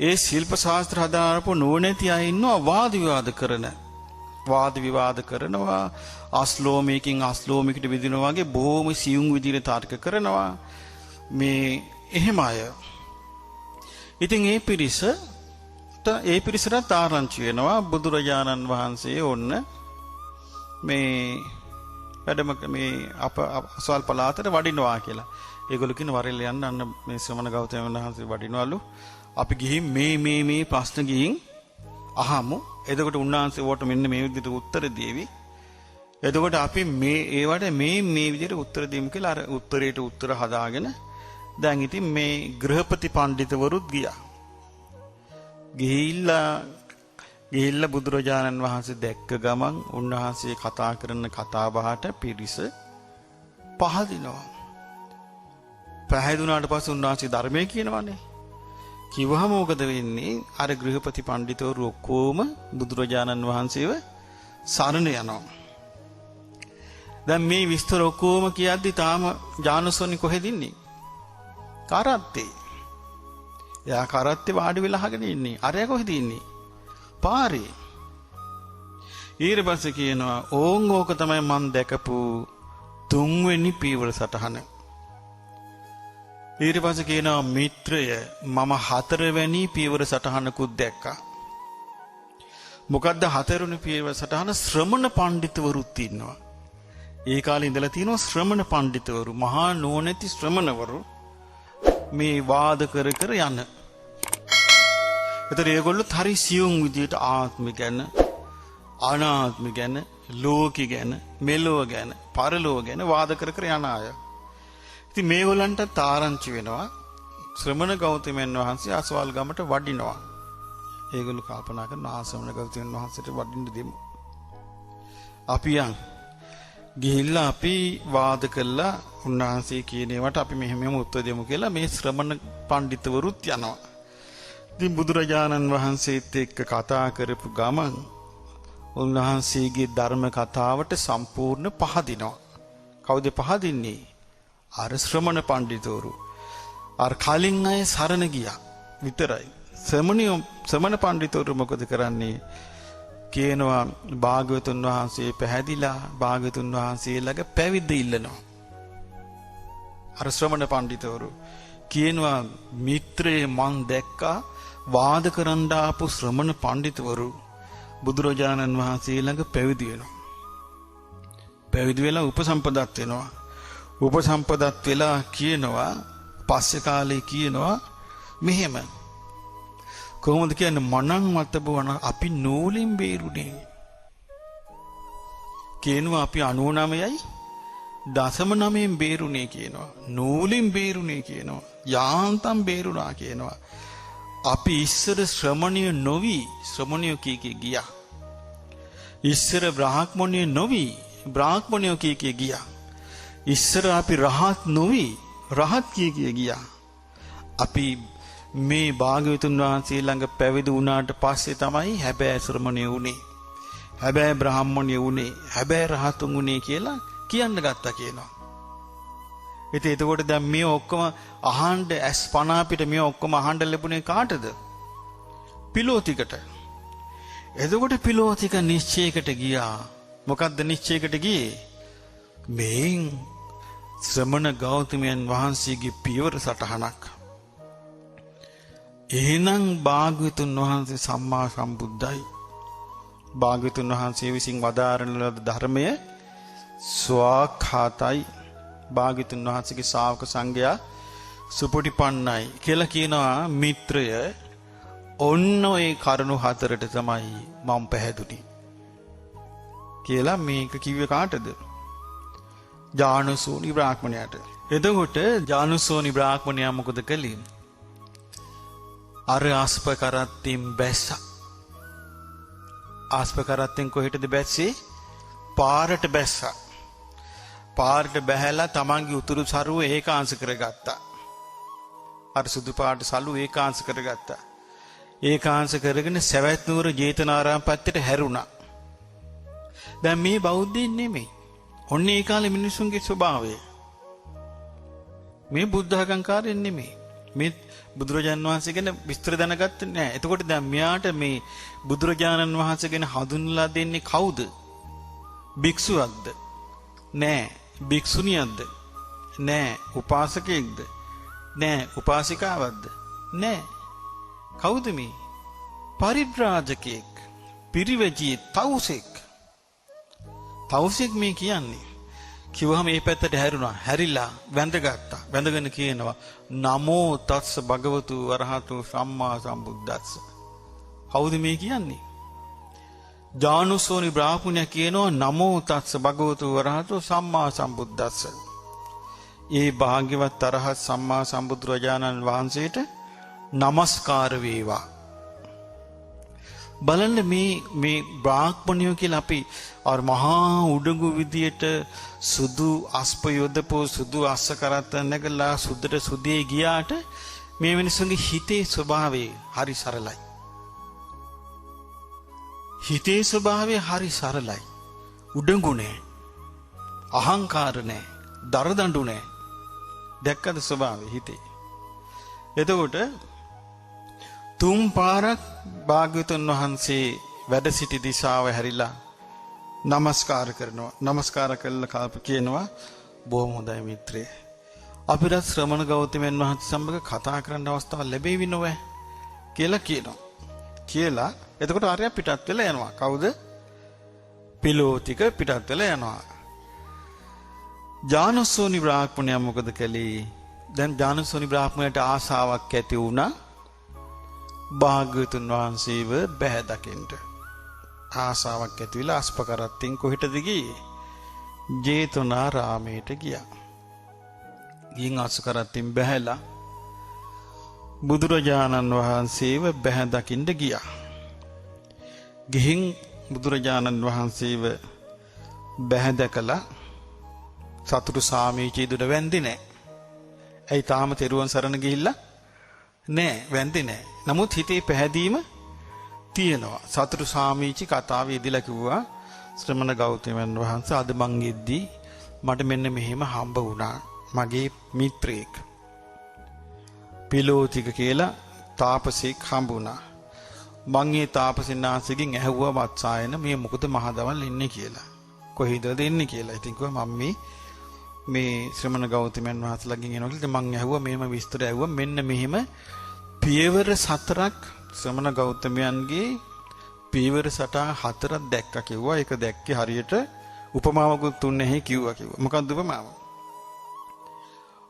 Speaker 1: ඒ ශිල්ප ශාස්ත්‍ර හදාරපු නුවණැති අය ඉන්නවා වාද විවාද කරනවා. අස්ලෝමයකින් අස්ලෝමිකට විදිනවා වගේ බොහොම සියුම් විදිහට තර්ක කරනවා. මේ එහෙම අය. ඉතින් ඒ පිරිසට ආරංචි වෙනවා බුදුරජාණන් වහන්සේ ඔන්න මේ වැඩම මේ අසවල් පළාතට වඩිනවා කියලා. ඒගොල්ලෝ කියන වරෙල්ල යන්න අන්න මේ ශ්‍රමණ ගෞතමයන් වහන්සේ වඩිනවලු. අපි ගිහින් මේ ප්‍රශ්න ගිහින් අහමු. එතකොට උන්වහන්සේ වට මෙන්න මේ විදිහට උත්තර දෙවි. එතකොට අපි ඒවට මේ විදිහට උත්තර දෙමු කියලා අර උත්තරේට උත්තර හදාගෙන දැන් ඉතින් මේ ගෘහපති පඬිතුවරුත් ගියා. ගිහිල්ලා බුදුරජාණන් වහන්සේ දැක්ක ගමන් උන්වහන්සේ කතා කරන කතා බහට පිරිස පහදිනවා. පැහැදුනාට පස්සේ උන්වහන්සේ ධර්මයේ කියනවානේ. කිව්වහම මොකද වෙන්නේ? අර ගෘහපති පඬිතුවරු ඔක්කොම බුදුරජාණන් වහන්සේව සරණ යනවා. දැන් මේ විස්තර ඔක්කොම කියද්දි තාම ජානසෝනි කොහෙද ඉන්නේ? කරත්තේ. එයා කරත්තේ වාඩි වෙලා අහගෙන ඉන්නේ. අරයා කොහෙද ඉන්නේ? පාරේ. ඊට පස්සේ කියනවා ඕන් ඕක තමයි මම දැකපු තුන්වෙනි පීවර සටහන. ඊට පස්සේ කියනවා මිත්‍රය මම හතරවෙනි පීවර සටහනකුත් දැක්කා. මොකද්ද හතරවෙනි පීවර සටහන? ශ්‍රමණ පඬිතුවරුත් ඉන්නවා. ඒ කාලේ ඉඳලා තියෙනවා ශ්‍රමණ පඬිතුවරු, මහා නුවණැති ශ්‍රමණවරු මේ වාද කර කර යන. ඒතර ඒගොල්ලොත් හරි සියුම් විදියට ආත්ම ගැන, අනාත්ම ගැන, ලෝකي ගැන, මෙලොව ගැන, පරලොව ගැන වාද කර කර යන අය. ඉතින් මේගොල්ලන්ට තාරංචි වෙනවා ශ්‍රමණ ගෞතමයන් වහන්සේ අසවල් ගමට වඩිනවා. ඒගොල්ලෝ කල්පනා කරනවා ශ්‍රමණ ගෞතමයන් වහන්සේට වඩින්න දෙමු. අපි ගිහිල්ලා අපි වාද කළා උන්වහන්සේ කියන ඒවාට අපි මෙහෙම උත්තර දෙමු කියලා මේ ශ්‍රමණ පඬිතුවරුත් යනවා. ඉතින් බුදුරජාණන් වහන්සේත් එක්ක කතා කරපු ගමන් උන්වහන්සේගේ ධර්ම කතාවට සම්පූර්ණ පහදිනවා. කවුද පහදින්නේ? අර ශ්‍රමණ පඬිතුවරු. අර කලින් අය සරණ ගියා විතරයි. ශ්‍රමණ පඬිතුවරු මොකද කරන්නේ? කියනවා භාග්‍යවතුන් වහන්සේ පැහැදිලා භාග්‍යවතුන් වහන්සේ ළඟ පැවිද්ද ඉල්ලනවා. අර ශ්‍රමණ පඬිතුවරු කියනවා මිත්‍රේ මං දැක්කා වාද කරන්න ආපු ශ්‍රමණ පඬිතුවරු බුදුරජාණන් වහන්සේ ළඟ පැවිදි වෙනවා. පැවිදි වෙලා උපසම්පදත් වෙනවා. උපසම්පදත් වෙලා කියනවා පස්සේ කාලේ කියනවා මෙහෙම කොහොමද කියන්නේ මනං මතබවන අපි නූලින් බේරුනේ. කියනවා අපි 99යි 0.9න් බේරුනේ කියනවා. නූලින් බේරුනේ කියනවා. යාන්තම් බේරුණා කියනවා. අපි ඉස්සර ශ්‍රමණිය නොවි ශ්‍රමණිය කීකේ ගියා. ඉස්සර බ්‍රාහ්මණිය නොවි බ්‍රාහ්මණිය කීකේ ගියා. ඉස්සර අපි රහත් නොවි රහත් කීකේ ගියා. අපි මේ භාග්‍යවතුන් වහන්සේ ළඟ පැවිදි වුණාට පස්සේ තමයි හැබෑ ශ්‍රමණය වුණේ. හැබෑ බ්‍රාහ්මණය වුණේ. හැබෑ රහතුන් වුණේ කියලා කියන්න ගත්තා කියනවා. ඉතින් එතකොට දැන් මේ ඔක්කොම අහන්න ඇස් පන අපිට මේ ඔක්කොම අහන්න ලැබුණේ කාටද? පිලෝතිකට. එතකොට පිලෝතික නිශ්චයකට ගියා. මොකද්ද නිශ්චයකට ගියේ? මේ ශ්‍රමණ ගෞතමයන් වහන්සේගේ පියවර සටහනක්. එහෙනම් භාග්‍යවතුන් වහන්සේ සම්මා සම්බුද්ධයි. භාග්‍යවතුන් වහන්සේ විසින් වදාරන ලද ධර්මය ස්වාඛාතයි. භාග්‍යවතුන් වහන්සේගේ ශ්‍රාවක සංඝයා සුපටිපන්නයි කියලා කියනවා මිත්‍රය. ඔන්න ඔය කරුණු හතරට තමයි මම පැහැදුනේ කියලා මේක කිව්වේ කාටද? ජානුසෝනි බ්‍රාහ්මණයාට. එතකොට ජානුසෝනි බ්‍රාහ්මණයා මොකද කළේ? අර ආස්ප කරත්තෙන් බැස්ස. ආස්ප කරත්තෙන් කොහෙටද බැස්සේ? පාරට බැස්සා. පාරට බැහැලා තමන්ගේ උතුරු සරුව ඒකාංශ කරගත්තා. අර සුදු පාට සලු ඒකාංශ කරගත්තා. ඒකාංශ කරගෙන සවැත් නුවර ජේතවනාරාම පැත්තට හැරුණා. දැන් මේ බෞද්ධයින් නෙමෙයි. ඔන්න ඒ කාලේ මිනිසුන්ගේ ස්වභාවය. මේ බුද්ධඝංකාරයෙන් නෙමෙයි. මේ බුදුරජාණන් වහන්සේ ගැන විස්තර දැනගත්තේ නැහැ. එතකොට දැන් මෙයාට මේ බුදුරජාණන් වහන්සේ ගැන හඳුන්වලා දෙන්නේ කවුද? භික්ෂුවක්ද? නෑ. භික්ෂුණියක්ද? නෑ. උපාසකයෙක්ද? නෑ. උපාසිකාවක්ද? නෑ. කවුද මේ? පරිබ්‍රාජකයෙක්. පිරිවැජියෙක්. තවුසෙක්. තවුසෙක් මේ කියන්නේ. කිව්වහම මේ පැත්තට හැරුණා. හැරිලා වැඳගත්තා. වැඳගෙන කියනවා නමෝ තස්ස භගවතු වරහතු සම්මා සම්බුද්දස්ස. කවුද මේ කියන්නේ? ජානුසෝනි බ්‍රාහ්මණයා කියනවා නමෝ තස්ස භගවතු වරහතු සම්මා සම්බුද්දස්ස. ඒ භාග්‍යවත් අරහත් සම්මා සම්බුදුරජාණන් වහන්සේට নমස්කාර වේවා. බලන්න මේ බ්‍රාහ්මණයෝ කියලා අපි අර මහා උඩඟු විදියට සුදු අස්ප යොදපෝ සුදු අස්ස කරත් නැගලා සුදට සුදේ ගියාට මේ මිනිස්සුන්ගේ හිතේ ස්වභාවය හරි සරලයි. හිතේ ස්වභාවය හරි සරලයි. උඩඟු නෑ. අහංකාර නෑ. දරදඬු නෑ. දැක්කද ස්වභාවය හිතේ? එතකොට තුන් පාරක් භාග්‍යවතුන් වහන්සේ වැඩ සිටි දිශාව හැරිලා නමස්කාර කරනවා. නමස්කාර කළා කියනවා බොහොම හොඳයි මිත්‍රේ. අපිට ශ්‍රමණ ගෞතමයන් වහන්සේ සමග කතා කරන්න අවස්ථාවක් ලැබෙවි නොවේ කියලා කියනවා. කියලා එතකොට ආර්ය පිටත් වෙලා යනවා. කවුද? පිලෝතික පිටත් වෙලා යනවා. ජානසෝනි බ්‍රාහ්මණයා මොකද කළේ? දැන් ජානසෝනි බ්‍රාහ්මණයට ආසාවක් ඇති වුණා භාග්‍යවතුන් වහන්සේව බැහැ දකින්න. ආසාවක් ඇති වෙලා අස්පකරත්තින් කොහෙටද ගියේ? ජේතවනාරාමයට ගියා. ගින් අස්පකරත්තින් බැහැලා බුදුරජාණන් වහන්සේව බැහැ දකින්න ගියා. ගිහින් බුදුරජාණන් වහන්සේව බැහැ දැකලා සතුටු සාමීචී දුර වැන්දි නෑ. ඇයි තාම තෙරුවන් සරණ ගිහිල්ලා නෑ, වැන්දි නෑ. නමුත් හිතේ පැහැදීම තියෙනවා. සතුටු සාමීචි කතාවේ ඉදලා කිව්වා ශ්‍රමණ ගෞතමයන් වහන්සේ අද මං එද්දී මට මෙන්න මෙහෙම හම්බ වුණා මගේ මිත්‍රයෙක්. පිලෝතික කියලා තාපසෙක් හම්බ වුණා. මං ඒ තාපසින්නාසගෙන් ඇහුවා වත්සායන මේ මොකද මහදවල් ඉන්නේ කියලා. කොහෙද දෙන්නේ කියලා. ඉතින් කිව්වා මම මේ ශ්‍රමණ ගෞතමයන් වහන්සේලාගෙන් එනවා කියලා මං ඇහුවා මේම විස්තර ඇහුවා මෙන්න මෙහෙම පියවර 4ක් ශ්‍රමණ ගෞතමයන්ගේ පියවර 4ක් දැක්කා කිව්වා. ඒක දැක්කේ හරියට උපමාවකුත් තුන්නේ කිව්වා කිව්වා. මොකක්ද උපමාව?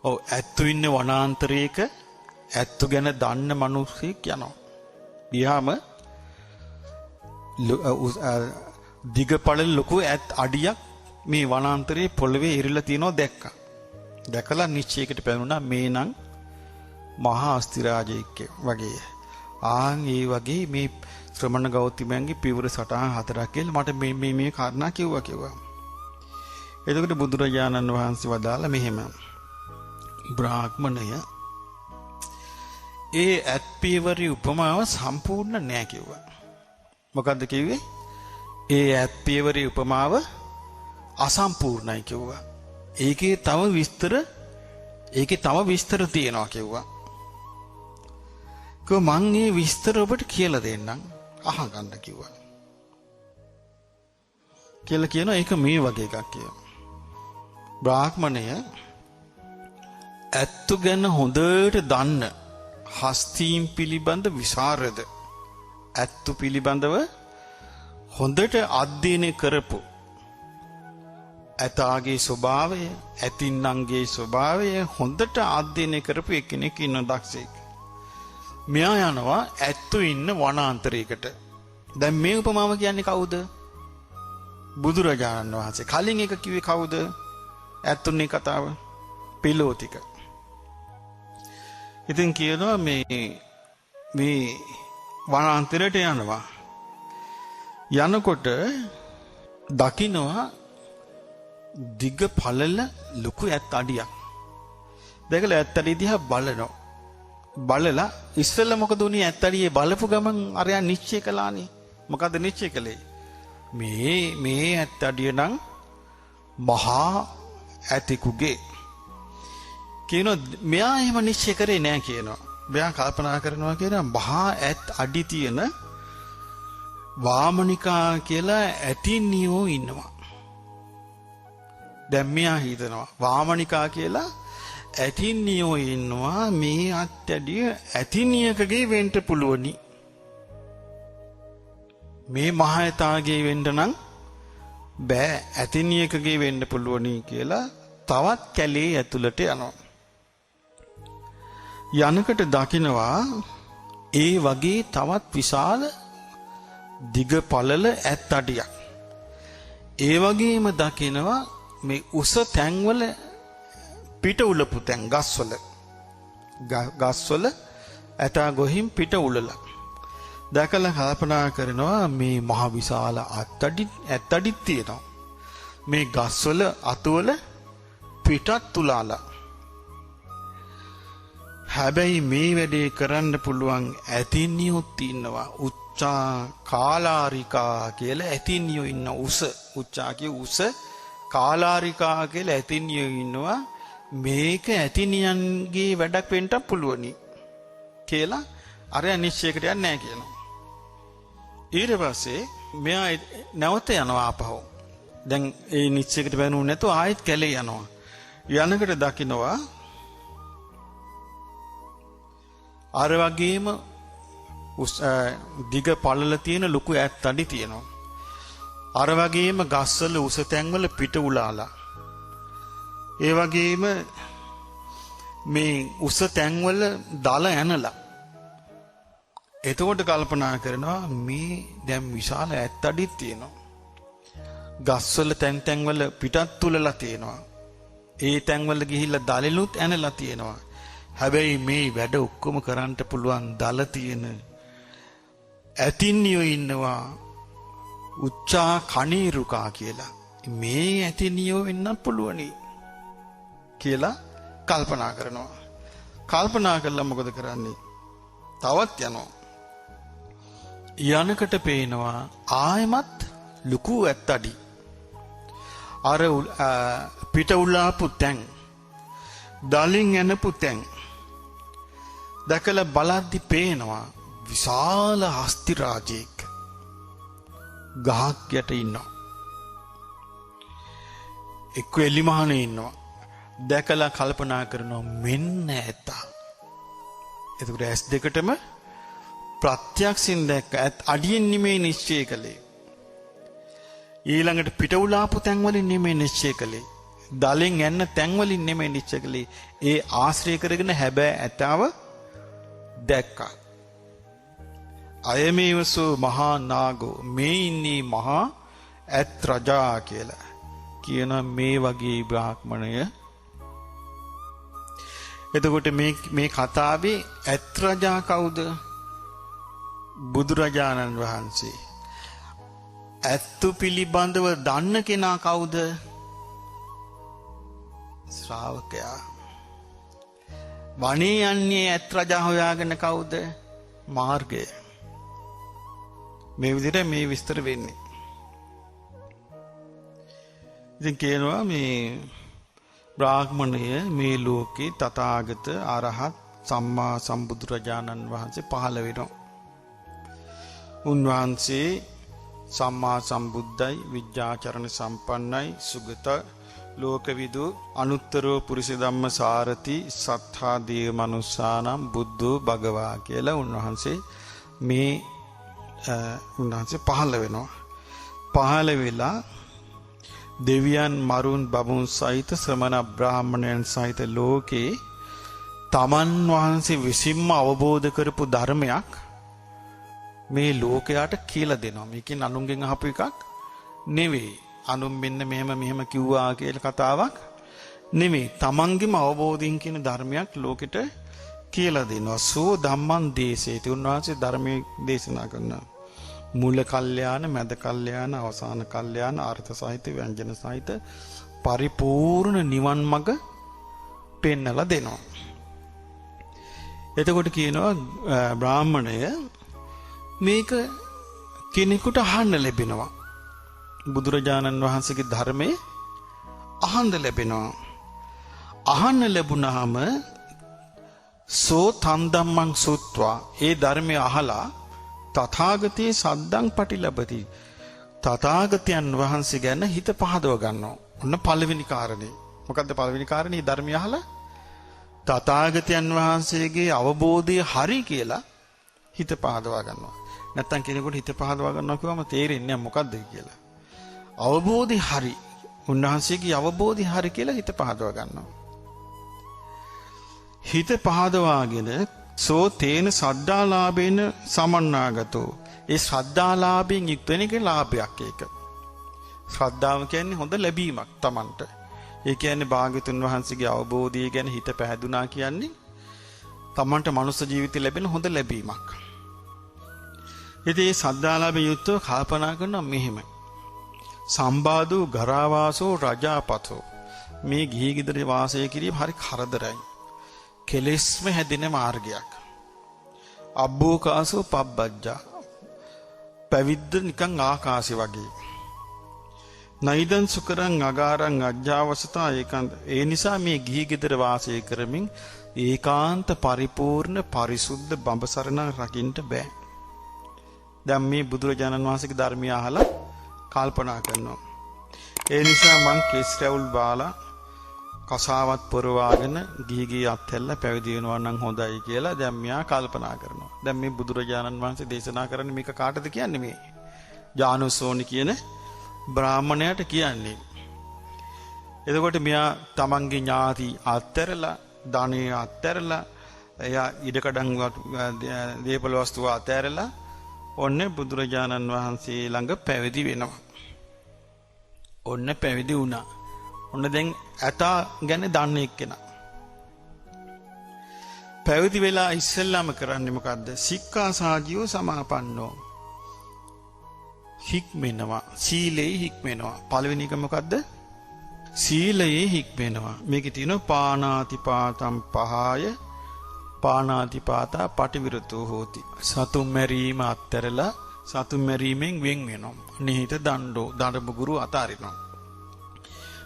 Speaker 1: ඔව් ඇත්තු ඉන්න වනාන්තරයක ඇත්තු ගැන දන්න මිනිස්සෙක් යනවා. ගියාම දිගපළල ලොකු ඇත් අඩියක් මේ වනාන්තරයේ පොළවේ ඉරිලා තියෙනවා දැක්කා. දැකලා නිශ්චයකට පැනුණා මේ නම් මහා අස්තිරාජයෙක් වගේ. ආන් ඒ වගේ මේ ශ්‍රමණ ගෞතමයන්ගේ පියවර 4ක් කියලා මට මේ කාරණා කිව්වා. එතකොට බුදුරජාණන් වහන්සේ වදාලා මෙහෙම බ්‍රාහ්මණය ඒ ඇත් පියවරේ උපමාව සම්පූර්ණ නෑ කිව්වා. මොකද්ද කිව්වේ? ඒ ඇත් පියවරේ උපමාව අසම්පූර්ණයි කිව්වා. ඒකේ තව විස්තර තියෙනවා කිව්වා. මං මේ විස්තර ඔබට කියලා දෙන්නම් අහගන්න කිව්වා. කියලා කියනවා ඒක මේ වගේ එකක් කියලා. බ්‍රාහ්මණය ඇත්තු ගැන හොඳට දන්න හස්තීන් පිළිබඳ විසරද ඇත්තු පිළිබඳව හොඳට අධ්‍යයනය කරපු ඇතාගේ ස්වභාවය ඇතින්නන්ගේ ස්වභාවය හොඳට අධ්‍යයනය කරපු එක්කෙනෙක් ඉන්න දක්ෂයෙක්. මෙයා යනවා ඇත්තු ඉන්න වනාන්තරයකට. දැන් මේ උපමාව කියන්නේ කවුද? බුදුරජාණන් වහන්සේ. කලින් එක කිව්වේ කවුද? ඇත්තුන්ගේ කතාව පිලෝතික. ඉතින් කියනවා මේ වනාන්තරයට යනවා. යනකොට දකින්නවා දිග පළල ලොකු ඇත් අඩියක්. දැකලා ඇත් අඩිය දිහා බලනවා. බලලා ඉස්සෙල්ලා මොකද උනේ? ඇත් අඩියේ බලපු ගමන් අරයා නිශ්චය කළානේ. මොකද නිශ්චය කළේ? මේ ඇත් අඩිය නම් මහා ඇතෙකුගේ කියනවා. මෙයා එහෙම නිශ්චය කරේ නෑ කියනවා. මෙයා කල්පනා කරනවා කියනවා මහා ඇත් අඩි තියෙන වාමනිකා කියලා ඇතිනියෝ ඉන්නවා. දැන් මෙයා හිතනවා වාමනිකා කියලා ඇතිනියෝ ඉන්නවා. මේ අත්‍යඩිය ඇතිනියකගේ වෙන්න පුළුවනි. මේ මහා ඇතාගේ වෙන්න නම් බෑ, ඇතිනියකගේ වෙන්න පුළුවනි කියලා තවත් කැලේ ඇතුළට යනවා. යනකට දකින්නවා ඒ වගේ තවත් විශාල දිග පළල ඇත් අඩියක්. ඒ වගේම දකින්නවා මේ උස තැන්වල පිට උලපු තැන් ගස්වල ඇතා ගොහින් පිට උලලා දැකලා කල්පනා කරනවා මේ මහ විශාල ඇත් අඩිත් තියෙනවා. මේ ගස්වල අතුවල පිටත් තුලාලා. හැබැයි මේ වැඩේ කරන්න පුළුවන් ඇතිනියොත් ඉන්නවා. උච්චා කාලාරිකා කියලා ඇතිනියෝ ඉන්න උච්චා කිය උස කාලාරිකා කියලා ඇතිනියෝ ඉන්නවා. මේක ඇතිනියන්ගේ වැඩක් වෙන්න පුළුවනි කියලා අරයා නිශ්චයකට යන්නේ නැහැ කියනවා. ඊට පස්සේ මෙයා නැවත යනවා ආපහු. දැන් ඒ නිශ්චයකට බැනුනේ නැතුව ආයෙත් කැලේ යනවා. යනකට දකින්නවා අර වගේම දිග පළල තියෙන ලොකු ඈත් අඩි තියෙනවා. අර වගේම ගස්වල උස තැන්වල පිට උලාලා. ඒ වගේම මේ උස තැන්වල දල ඇනලා. එතකොට කල්පනා කරනවා මේ දැන් විශාල ඈත් අඩියක් තියෙනවා. ගස්වල තැන්වල පිටත් තුලලා තියෙනවා. ඒ තැන්වල ගිහිල්ලා දලෙලුත් ඇනලා තියෙනවා. හැබැයි මේ වැඩ ඔක්කොම කරන්න පුළුවන් දල තියෙන ඇතින්නියෝ ඉන්නවා උච්චා කණීරුකා කියලා. මේ ඇතින්නියෝ වෙන්න පුළුවනි කියලා කල්පනා කරනවා. කල්පනා කළා මොකද කරන්නේ? තවත් යනවා. යනකට පේනවා ආයමත් ලুকু ඇත්තඩි. අර පිට උලාපු තැන් දලින් එනපු තැන් දැකලා බලද්දි පේනවා විශාල හස්ති රාජෙක් ගහක් යට ඉන්නවා. එක්ක එලිමහනේ ඉන්නවා. දැකලා කල්පනා කරනවා මෙන්න ඇත්ත. එතකොට ඇස් දෙකටම ප්‍රත්‍යක්ෂින් දැක්ක අඩියෙන් නෙමෙයි නිශ්චය කළේ. ඊළඟට පිට උලාපු තැන් වලින් නෙමෙයි නිශ්චය කළේ. දලෙන් යන්න තැන් වලින් නෙමෙයි නිශ්චය කළේ. ඒ ආශ්‍රය කරගෙන හැබැයි ඇතාව දැක්කා. අයමේවසෝ මහා නාගෝ මේ ඉන්නේ මහා ඇත් රජා කියලා කියන මේ වගේ බ්‍රාහ්මණය. එතකොට මේ කතාවේ ඇත් රජා කවුද? බුදුරජාණන් වහන්සේ. ඇත්තු පිළිබඳව දන්න කෙනා කවුද? ශ්‍රාවකයා. වනේ යන්නේ ඇත් රජා හොයාගෙන කවුද? මාර්ගය. මේ විදිහට මේ විස්තර වෙන්නේ. ඉතින් කියනවා මේ බ්‍රාහ්මණය මේ ලෝකේ තථාගත අරහත් සම්මා සම්බුදුරජාණන් වහන්සේ පහළ වෙනවා. උන්වහන්සේ සම්මා සම්බුද්ධයි විද්‍යාචරණ සම්පන්නයි සුගත ලෝකවිදු අනුත්තරෝ පුරිස ධම්ම සාරති සත්තා දේව මනුස්සානම් බුද්ධෝ භගවා කියලා උන්වහන්සේ පහළ වෙනවා. පහළ වෙලා දෙවියන් මරුන් බඹුන් සහිත ශ්‍රමණ බ්‍රාහ්මණයන් සහිත ලෝකේ තමන් වහන්සේ විසින්ම අවබෝධ කරපු ධර්මයක් මේ ලෝකයට කියලා දෙනවා. මේකෙන් අනුන්ගෙන් අහපු එකක් නෙවෙයි. අනුන් මෙන්න මෙහෙම කිව්වා කියලා කතාවක් නෙවෙයි. තමන්ගේම අවබෝධයෙන් කියන ධර්මයක් ලෝකෙට කියලා දෙනවා. සෝ ධම්මං දේශේති. උන්වහන්සේ ධර්මයේ දේශනා කරනවා. මූල කල්යාණ, මැද කල්යාණ, අවසාන කල්යාණ, අර්ථ සහිත, ව්‍යංජන සහිත පරිපූර්ණ නිවන් මඟ පෙන්නලා දෙනවා. එතකොට කියනවා බ්‍රාහ්මණය මේක කෙනෙකුට අහන්න ලැබෙනවා. බුදුරජාණන් වහන්සේගේ ධර්මයේ අහන්න ලැබෙනවා. අහන්න ලැබුණාම සෝ තන් ධම්මං සුත්වා ඒ ධර්මය අහලා තථාගතේ සද්දං පටිලබති. තථාගතයන් වහන්සේ ගැන හිත පහදව ගන්නවා. ඔන්න පළවෙනි කාරණේ. මොකද්ද පළවෙනි කාරණේ? ධර්මය අහලා තථාගතයන් වහන්සේගේ අවබෝධය හරි කියලා හිත පහදවා ගන්නවා. නැත්තම් කෙනෙකුට හිත පහදවා ගන්නවා කියවම තේරෙන්නේ නැහැ මොකද්ද කියලා. අවබෝධය හරි. උන්වහන්සේගේ අවබෝධය හරි කියලා හිත පහදවා ගන්නවා. හිත පහදවාගෙන සෝ තේන සද්ධාලාභේන සමන්නාගතෝ. ඒ ශ්‍රද්ධාලාභයෙන් යුක්ත වෙන එක ලාභයක් ඒක. ශ්‍රද්ධාව කියන්නේ හොඳ ලැබීමක් Tamanට. ඒ කියන්නේ භාග්‍යතුන් වහන්සේගේ අවබෝධය ගැන හිත පැහැදුනා කියන්නේ Tamanට මනුස්ස ජීවිතය ලැබෙන හොඳ ලැබීමක්. ඉතින් මේ ශ්‍රද්ධාලාභයෙන් යුක්තව කල්පනා කරනවා මෙහෙම. සම්බාධු ගරාවාසෝ රජාපතෝ. මේ ගිහි ගෙදර වාසය කිරීම හරි කරදරයි. කෙලෙස්ම හැදෙන මාර්ගයක්. අබ්බෝකාසෝ පබ්බජ්ජා. පැවිද්ද නිකන් ආකාශය වගේ. නයිදන් සුකරං අගාරං අජ්ජාවසතා ඒකාන්ත. ඒ නිසා මේ ගිහි ගෙදර වාසය කරමින් ඒකාන්ත පරිපූර්ණ පරිසුද්ධ බඹසරණ රකින්න බෑ. දැන් මේ බුදුරජාණන් වහන්සේගේ ධර්මය අහලා කල්පනා කරනවා. ඒ නිසා මං කෙස් රැවුල් බාලා කසාවත් පොරවාගෙන ගිහි අත්හැල්ල පැවිදි වෙනවා නම් හොඳයි කියලා දැන් මෙයා කල්පනා කරනවා. දැන් මේ බුදුරජාණන් වහන්සේ දේශනා කරන්නේ මේක කාටද කියන්නේ මේ? ජානුසෝනි කියන බ්‍රාහමණයාට කියන්නේ. එතකොට මෙයා තමන්ගේ ඥාති අත්හැරලා, ධනෙ අත්හැරලා, එයා ඉඩකඩම් දීපල වස්තුව අත්හැරලා ඔන්න බුදුරජාණන් වහන්සේ ළඟ පැවිදි වෙනවා. ඔන්න පැවිදි වුණා. ඔන්න දැන් ඇතා ගැන දන්නේ එක්කෙනා. පැවිදි වෙලා ඉස්සෙල්ලාම කරන්නේ මොකද්ද? සික්ඛාසාජියෝ සමාපන්නෝ. හික්මෙනවා. සීලේ හික්මෙනවා. පළවෙනි එක මොකද්ද? සීලයේ හික්මෙනවා. මේකේ තියෙනවා පාණාතිපාතම් පහය පාණාතිපාතා පටිවිරතෝ හෝති. සතුම් මැරීම අත්හැරලා සතුම් මැරීමෙන් වෙන් වෙනවා. නිහිත දණ්ඩෝ දඬුමුගුරු අතාරිනවා.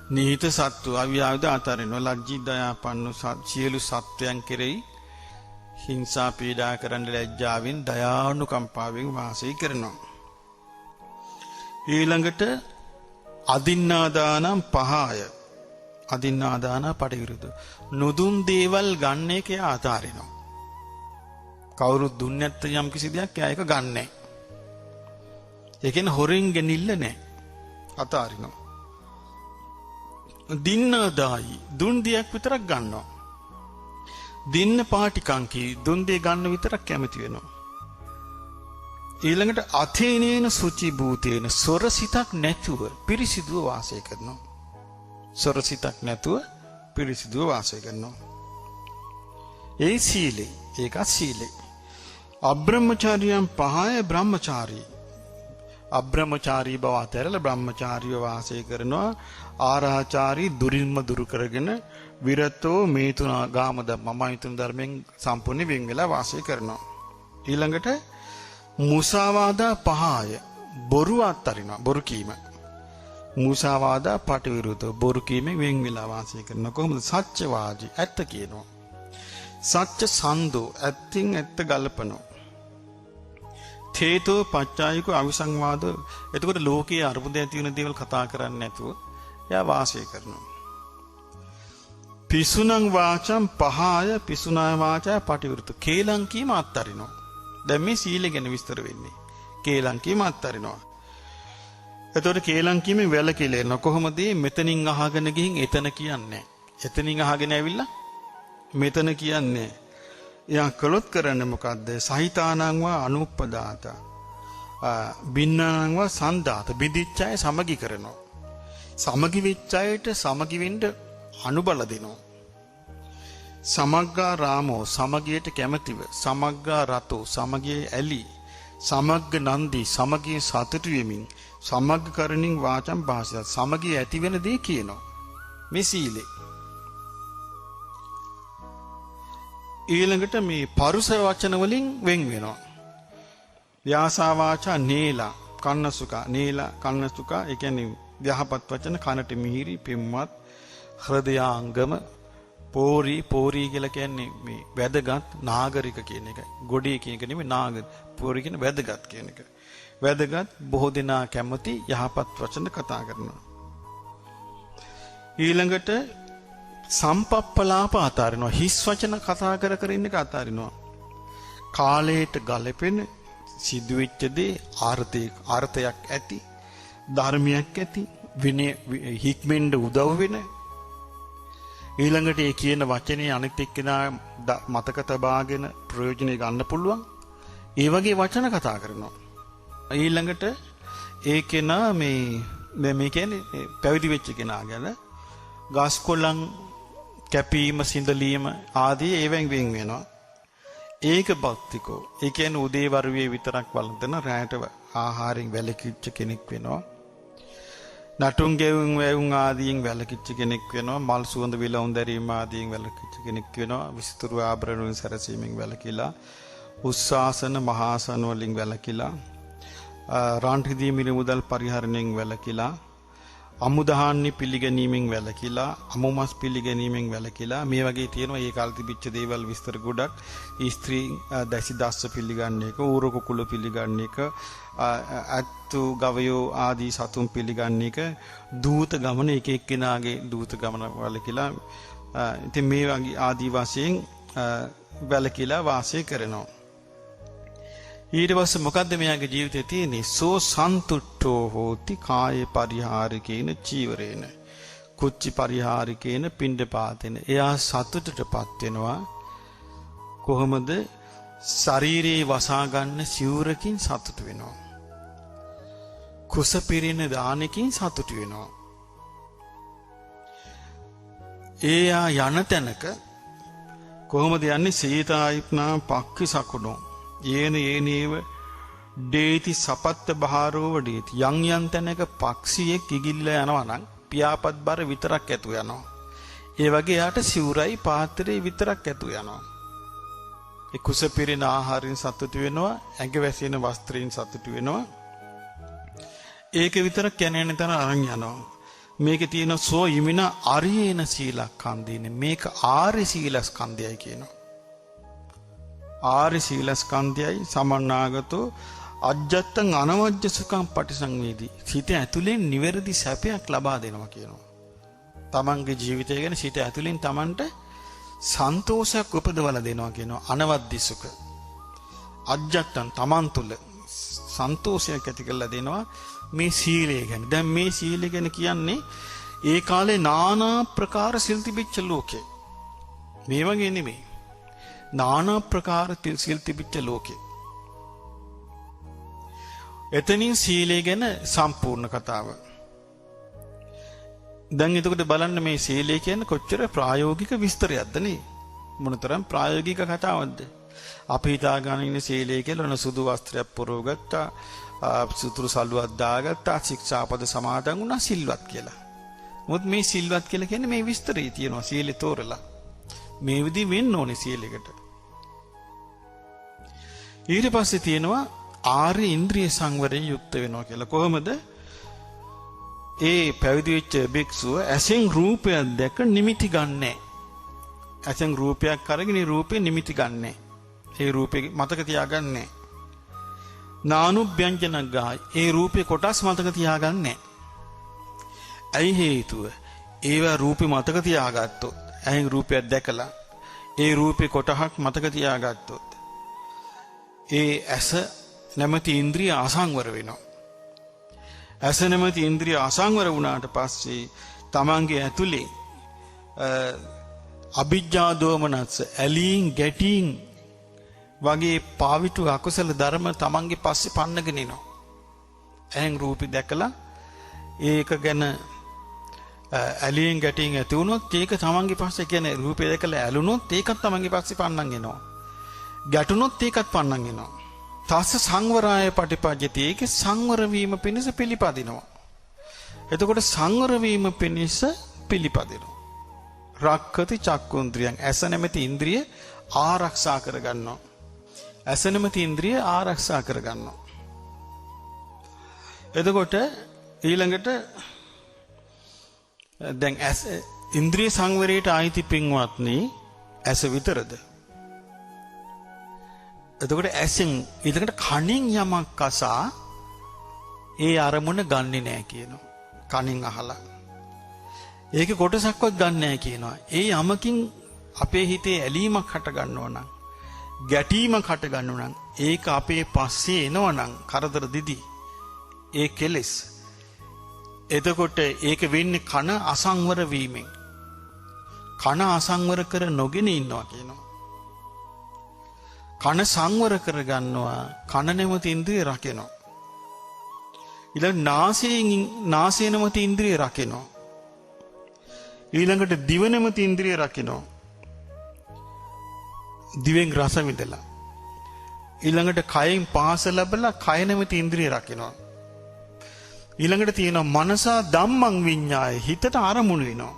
Speaker 1: නිහිත සත්තු අවියාවද අතාරිනවා. ලජ්ජී දයාපන්නු සියලු සත්වයන් කෙරෙහි හිංසා පීඩා කරන්න ලැජ්ජාවෙන් දයානුකම්පාවෙන් වාසය කරනවා. ඊළඟට අදින්නාදානම් පහය අදින්නාදාන පටිවිරුද්ධ නොදුන් දේවල් ගන්න එක අතාරිනවා. කවුරුත් දුන්නේ නැත්නම් යම් කිසි දෙයක් එයා ඒක ගන්නෑ. ඒ කියන්නේ හොරෙන් ගෙනිල්ල නැහැ. අතාරිනවා. දින්නාදායි දුන් දෙයක් විතරක් ගන්නවා. දින්න පාටිකංකී දුන් දෙය ගන්න විතරක් කැමති වෙනවා. ඊළඟට අතේනේන සුචි භූතේන සොරසිතක් නැතුව පිරිසිදුව වාසය කරනවා. සොරසිතක් නැතුව පිරිසිදුව වාසය කරනවා. ඒ සීලේ. ඒක සීලේ. අබ්‍රහ්මචාරියන් පහය බ්‍රහ්මචාරී. අබ්‍රහ්මචාරී බව අතරල බ්‍රහ්මචාරීව වාසය කරනවා. ආරාචාරී දුරින්ම දුරු කරගෙන විරතෝ මේතුනා ගාම මමයිතුන් ධර්මයෙන් සම්පූර්ණ වෙන් වෙලා වාසය කරනවා. ඊළඟට මුසාවාදා පහය බොරු අත්තරිනවා. බොරු කීම. මුසාවාදා පටිවිරුද්ධ බොරු කීමෙන් වෙන් වෙලා වාසය කරනවා. කොහොමද? සත්‍යවාදී ඇත්ත කියනවා. සත්‍ය සන්දෝ ඇත්තින් ඇත්ත ගලපනවා. තේතෝ පච්චායිකෝ අවිසංවාද. එතකොට ලෝකයේ අරුබුද ඇති වෙන දේවල් කතා කරන්නේ නැතුව එයා වාසය කරනවා. පිසුනං වාචම් පහය පිසුනා වාචා පටිවිරුද්ධ කේලං කීම අත්තරිනවා. දැන් මේ සීල ගැන විස්තර වෙන්නේ. කේලං කීම අත්තරිනවා. එතකොට කේලං කීමෙන් වැළකීලා කොහොමද? මෙතනින් අහගෙන ගිහින් එතන කියන්නේ. එතනින් අහගෙන ඇවිල්ලා මෙතන කියන්නේ. එයා කළොත් කරන්නේ මොකද්ද? සහිතානං වා අනුප්පදාත. බින්නානං වා සන්දාත. බිදිච්ඡය සමගි කරනවා. සමගි වෙච්චයට සමගි වෙන්න අනුබල දෙනවා. සමග්ගා රාමෝ සමගියට කැමැතිව. සමග්ගා රතෝ සමගියේ ඇලි. සමග්ග නන්දි සමගියේ සතුටු වෙමින්. සමග්ග කරණින් වාචම් භාෂිත සමගිය ඇති වෙන දේ කියනවා. මේ සීලේ. ඊළඟට මේ පරුස වචන වලින් වෙන් වෙනවා. ව්‍යාසා වාචා නේලා කන්නසුකා නේලා කන්නසුකා ඒ කියන්නේ යහපත් වචන කනට මිහිරි පිම්වත් හෘදයාංගම පෝරි කියලා කියන්නේ මේ වැදගත් නාගරික කියන එක. ගොඩේ කියන එක නෙමෙයි නාග පෝරි කියන වැදගත් කියන එක. වැදගත් බොහෝ දෙනා කැමති යහපත් වචන කතා කරනවා. ඊළඟට සම්පප්පලාප අතාරිනවා. හිස් වචන කතා කර ඉන්න එක අතාරිනවා. කාලයට ගලපෙන සිදුවෙච්ච දේ අර්ථයක් ඇති ධර්මයක් ඇති විනය හික්මෙන්ද උදව් වෙන ඊළඟට ඒ කියන වචනේ අනිත් එක්කෙනා මතක තබාගෙන ප්‍රයෝජනෙ ගන්න පුළුවන් ඒ වගේ වචන කතා කරනවා. ඊළඟට ඒ කෙනා මේ කියන්නේ පැවිදි වෙච්ච කෙනා ගැන ගස්කොළන් කැපීම සිඳලීම ආදී ඒවෙන් වෙන් වෙනවා. ඒක භක්තිකෝ. ඒ කියන්නේ උදේ වරුවේ විතරක් වළඳන රැයට ආහාරයෙන් වැළකීච්ච කෙනෙක් වෙනවා. නටුන් ගෙවුම් වැවුම් ආදීන් වැළකීච්ච කෙනෙක් වෙනවා. මල් සුවඳ විලවුන් දැරීම ආදීන් වැළකීච්ච කෙනෙක් වෙනවා. විසිතුරු ආභරණ සැරසීමෙන් වැළකීලා, උස්සාසන මහාසන වලින් වැළකීලා, රාන්ටි දී මිල මුදල් පරිහරණයෙන් වැළකීලා, අමුදහාන්නේ පිළිගැනීමෙන් වැළකීලා, අමුමස් පිළිගැනීමෙන් වැළකීලා මේ වගේ තියෙනවා ඒ කාලේ තිබිච්ච දේවල් විස්තර ගොඩක්. ස්ත්‍රී දැසි දස්ස පිළිගන්න එක, ඌර කුකුල පිළිගන්න එක, අත්තු ගවයෝ ආදී සතුන් පිළිගන්න එක, දූත ගමන එක එක්කෙනාගේ දූත ගමන වැළකීලා ඉතින් මේ වගේ ආදී වශයෙන් වැළකීලා වාසය කරනවා. ඊට පස්සේ මොකද්ද මෙයාගේ ජීවිතේ තියෙන්නේ? සෝ සන්තුට්ඨෝ හෝති කාය පරිහාරිකේන චීවරේන කුච්චි පරිහාරිකේන පිණ්ඩපාතේන. එයා සතුටටපත් වෙනවා. කොහොමද? ශරීරේ වසා ගන්න සිවුරකින් සතුට වෙනවා. කුස පිරින දානකින් සතුට වෙනවා. එයා යන තැනක කොහොමද යන්නේ? සීතායිප්නා පක්ඛි සකුණෝ යේනේව ඩේති සපත්ත බහාරෝව ඩේති. යම් යම් තැනක පක්ෂියෙක් කිගිල්ලා යනවා නම් පියාපත් බර විතරක් ඇතු යනවා. ඒ වගේ යාට සිවුරයි පාත්‍රේ විතරක් ඇතු යනවා. ඒ කුස පිරෙන ආහාරයෙන් සතුටු වෙනවා, ඇඟ වැසෙන වස්ත්‍රයෙන් සතුටු වෙනවා. ඒක විතරක් කැණෙන තැන අරන් යනවා. මේකේ තියෙන සෝ යමින අරියේන සීලස්කන්ධයනේ. මේක ආර්ය සීලස්කන්ධයයි කියනවා. ආර්ය සීලස්කන්ධයයි සමන්නාගතෝ අජ්ජත්තං අනවජ්ජ සුඛං පටිසංවේදී. සිත ඇතුලෙන් නිවැරදි සැපයක් ලබා දෙනවා කියනවා. තමන්ගේ ජීවිතය ගැන සිත ඇතුලෙන් තමන්ට සන්තෝෂයක් උපදවලා දෙනවා කියනවා. අනවද්දි සුඛ. අජ්ජත්තං තමන් තුළ සන්තෝෂයක් ඇති කරලා දෙනවා මේ සීලය ගැන. දැන් මේ සීලය ගැන කියන්නේ ඒ කාලේ নানা ප්‍රකාර සිල් තිබිච්ච ලෝකේ. මේ වගේ නෙමෙයි. নানা ප්‍රකාර සිල් තිබිච්ච ලෝකේ. එතනින් සීලය ගැන සම්පූර්ණ කතාව. දැන් එතකොට බලන්න මේ සීලය කියන්නේ කොච්චර ප්‍රායෝගික විස්තරයක්ද නේ? මොනතරම් ප්‍රායෝගික කතාවක්ද? අපි හිතා ගන්න ඉන්නේ සීලය කියලා නේද? සුදු වස්ත්‍රයක් පුරවගත්තා, සුතුරු සල්ුවක් දාගත්තා, ශික්ෂාපද සමාදන් වුණා, සිල්වත් කියලා. මොකද මේ සිල්වත් කියලා කියන්නේ මේ විස්තරය තියෙනවා සීලේ තෝරලා. මේ විදි වෙන්න ඕනේ සීලයකට. ඊට පස්සේ තියෙනවා ආර්ය ඉන්ද්‍රිය සංවරයෙන් යුක්ත වෙනවා කියලා. කොහොමද? ඒ පැවිදි වෙච්ච භික්ෂුව ඇසෙන් රූපයක් දැක නිමිති ගන්නෑ. ඇසෙන් රූපයක් අරගෙන රූපේ නිමිති ගන්නෑ. ඒ රූපේ මතක තියාගන්නේ. නානුභ්‍යංජනක් ගායි. ඒ රූපේ කොටස් මතක තියාගන්නේ. ඇයි හේතුව? ඒවා රූපේ මතක තියාගත්තොත්, ඇහෙන් රූපයක් දැකලා ඒ රූපේ කොටහක් මතක තියාගත්තොත් ඒ ඇස නැමැති ඉන්ද්‍රිය අසංවර වෙනවා. ඇස නැමැති ඉන්ද්‍රිය අසංවර වුණාට පස්සේ තමන්ගේ ඇතුලේ අභිජ්ජා දෝමනස්ස ඇලීම් ගැටීම් වගේ පාවිතු අකුසල ධර්ම තමන්ගේ පස්සේ පන්නගෙන එනවා. ඇහෙන් රූපي දැකලා ඒක ගැන ඇලීම් ගැටීම් ඇති වුණොත් ඒක තමන්ගේ පස්සේ කියන්නේ රූපේ දැකලා ඇලුනොත් ඒකත් තමන්ගේ පස්සේ පන්නන් එනවා. ගැටුනොත් ඒකත් පන්නන් එනවා. තස්ස සංවරාය පටිපජ්ජති. ඒකේ සංවර වීම පිණිස පිළිපදිනවා. එතකොට සංවර වීම පිණිස පිළිපදිනවා. රක්ඛති චක්කුන්ද්‍රියං. ඇස නැමැති ඉන්ද්‍රිය ආරක්ෂා කරගන්නවා. ඇස නැමැති ඉන්ද්‍රිය ආරක්ෂා කරගන්නවා. එතකොට ඊළඟට දැන් ඇස ඉන්ද්‍රිය සංවරයට ආйти පින්වත්නි ඇස විතරද? එතකොට ඇසෙන් ඊළඟට කණෙන් යමක් අසා ඒ අරමුණ ගන්නෙ නෑ කියනවා. කණෙන් අහලා ඒක කොටසක්වත් ගන්න නෑ කියනවා. ඒ යමකින් අපේ හිතේ ඇලීමක් හට ගන්නවා නම්, ගැටීමක් හට ගන්නවා නම්, ඒක අපේ පස්සේ එනවා නම් කරදර දිදි ඒ කෙලෙස්. එතකොට ඒක වෙන්නේ කන අසංවර වීමෙන්. කන අසංවර කර නොගෙන ඉන්නවා කියනවා. කන සංවර කර ගන්නවා. කන නැමැති ඉන්ද්‍රිය රකිනවා. ඊළඟ නාසය නැමැති ඉන්ද්‍රිය රකිනවා. ඊළඟට දිව නැමැති ඉන්ද්‍රිය රකිනවා. දිවෙන් රස විඳලා. ඊළඟට කයෙන් පහස ලැබලා කය නැමැති ඉන්ද්‍රිය රකිනවා. ඊළඟට තියෙනවා මනසා ධම්මං විඤ්ඤාය. හිතට අරමුණු වෙනවා.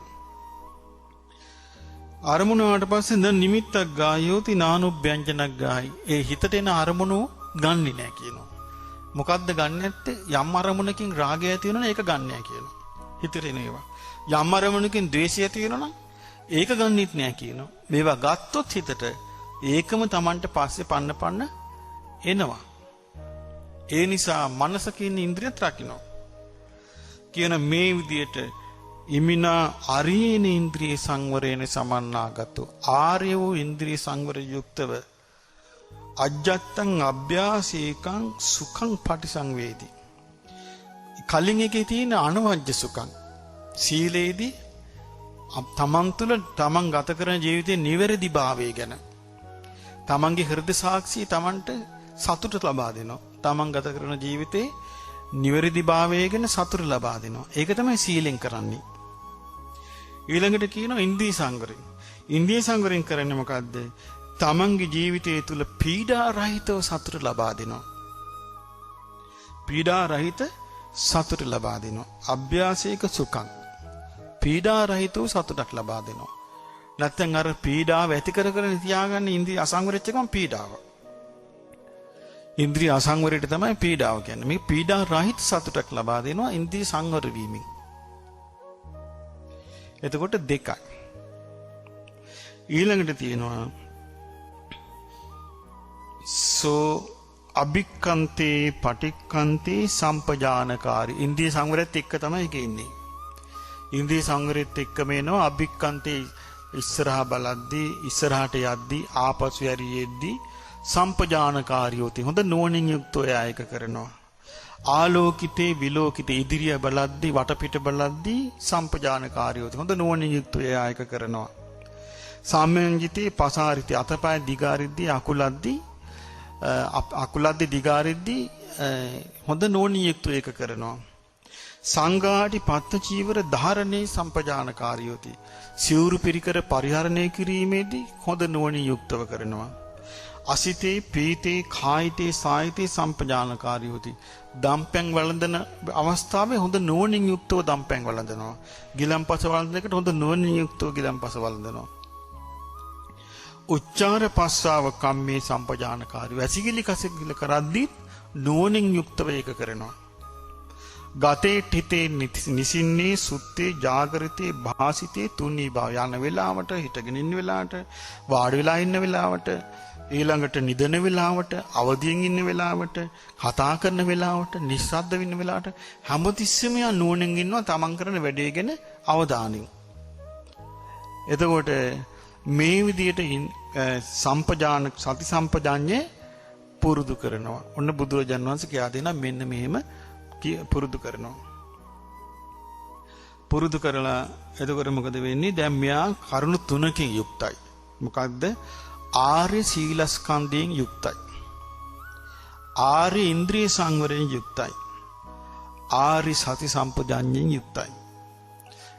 Speaker 1: අරමුණ වලට පස්සේ දැන් නිමිත්තක් ගායෝති නානුභ්‍යංජනක් ගායි. ඒ හිතට එන අරමුණු ගන්නෙ නෑ කියනවා. මොකද්ද ගන්න නැත්තේ? යම් අරමුණකින් රාගය ඇති වෙනවනේ ඒක ගන්න නෑ කියනවා.
Speaker 2: හිතට එන ඒවා. යම් අරමුණකින් ද්වේෂය තියෙනවා නම් ඒක ගන්නෙත් නෑ කියනවා. මේවා ගත්තොත් හිතට ඒකම Tamanට පස්සේ පන්න එනවා. ඒ නිසා මනස කියන ඉන්ද්‍රියත් රකින්න. කියන මේ විදියට ඉමිනා අරියේන ඉන්ද්‍රිය සංවරේන සමන්නාගතෝ ආර්ය වූ ඉන්ද්‍රිය සංවර යුක්තව අජ්ජත්තං අභ්‍යාසේකං සුඛං පටිසංවේදී. කලින් එකේ තියෙන අනවජ්‍ය සුඛං සීලේදී තමන් තුළ තමන් ගත කරන ජීවිතයේ නිවැරදි භාවය ගැන තමන්ගේ හෘද සාක්ෂිය තමන්ට සතුට ලබා දෙනවා. තමන් ගත කරන ජීවිතේ නිවැරදි භාවය ගැන සතුට ලබා දෙනවා. ඒක තමයි සීලෙන් කරන්නේ. ඊළඟට කියනවා ඉන්ද්‍රිය සංවරය. ඉන්ද්‍රිය සංවරයෙන් කරන්නේ මොකද්ද? තමන්ගේ ජීවිතය තුළ පීඩා රහිතව සතුට ලබා දෙනවා. පීඩා රහිත සතුට ලබා දෙනවා. අභ්‍යාසයක සුඛං. පීඩා රහිතව සතුටක් ලබා දෙනවා. නැත්නම් අර පීඩාව ඇති කර තියාගන්න ඉන්ද්‍රිය අසංවරෙච්ච එකම පීඩාව. ඉන්ද්‍රිය අසංවරයට තමයි පීඩාව කියන්නේ. මේ පීඩා රහිත සතුටක් ලබා දෙනවා ඉන්ද්‍රිය සංවර වීමෙන්. එතකොට දෙකයි. ඊළඟට තියෙනවා සෝ අභික්ඛන්තේ පටික්ඛන්තේ සම්පජානකාරී. ඉන්ද්‍රිය සංවරයත් එක්ක තමයි ඒක ඉන්නේ. ඉන්ද්‍රිය සංවරයත් එක්කම එනවා අභික්ඛන්තේ ඉස්සරහා බලද්දී ඉස්සරහට යද්දී ආපසු යරියෙද්දී සම්පජානකාරියෝති. හොඳ නුවණින් යුක්තව ඒක කරනවා. ආලෝකිතේ විලෝකිතේ ඉදිරිය බලද්දී වටපිට බලද්දී සම්පජානකාරියෝති. හොඳ නුවණින් යුක්තව ඒක කරනවා. සම්මෙන්ජිතේ පසාරිතේ අතපය දිගාරිද්දී අකුලද්දී දිගාරිද්දී හොඳ නුවණින් යුක්තව ඒක කරනවා. සංඝාටි පත්ත චීවර ධාරණේ සම්පජානකාරියෝති. සිවුරු පිරිකර පරිහරණය කිරීමේදී හොඳ නුවණින් යුක්තව කරනවා. අසිතේ පීතේ කායිතේ සායිතේ සම්පජානකාරියෝති. දම්පැන් වළඳන අවස්ථාවේ හොඳ නුවණින් යුක්තව දම්පැන් වළඳනවා. ගිලම්පස වළඳනකට හොඳ නුවණින් යුක්තව ගිලම්පස වළඳනවා. උච්චාර පස්සාව කම්මේ සම්පජානකාරියෝ. වැසිකිලි කසිකිලි කරද්දී නුවණින් යුක්තව ඒක කරනවා. ගතේ ඨිතේ නිසින්නේ සුත්තේ ජාගරිතේ භාසිතේ තුනී භාව. යන වෙලාවට හිටගෙන ඉන්න වෙලාවට වාඩි වෙලා ඉන්න වෙලාවට ඊළඟට නිදන වෙලාවට අවදියෙන් ඉන්න වෙලාවට කතා කරන වෙලාවට නිස්සද්ද වෙන්න වෙලාවට හැමතිස්සෙම යා නුවණින් ඉන්නවා තමන් කරන වැඩේ ගැන අවධානයෙන්. එතකොට මේ විදියට සති සම්පජාඤ්ඤේ පුරුදු කරනවා. ඔන්න බුදුරජාණන් වහන්සේ කියා දෙනා මෙන්න මෙහෙම පුරුදු කරනවා. පුරුදු කරලා එතකොට මොකද වෙන්නේ? දැන් මෙයා කරුණු තුනකින් යුක්තයි. මොකක්ද? ආර්ය සීලස්කන්ධයෙන් යුක්තයි. ආර්ය ඉන්ද්‍රිය සංවරයෙන් යුක්තයි. ආර්ය සති සම්පජාඤ්ඤයෙන් යුක්තයි.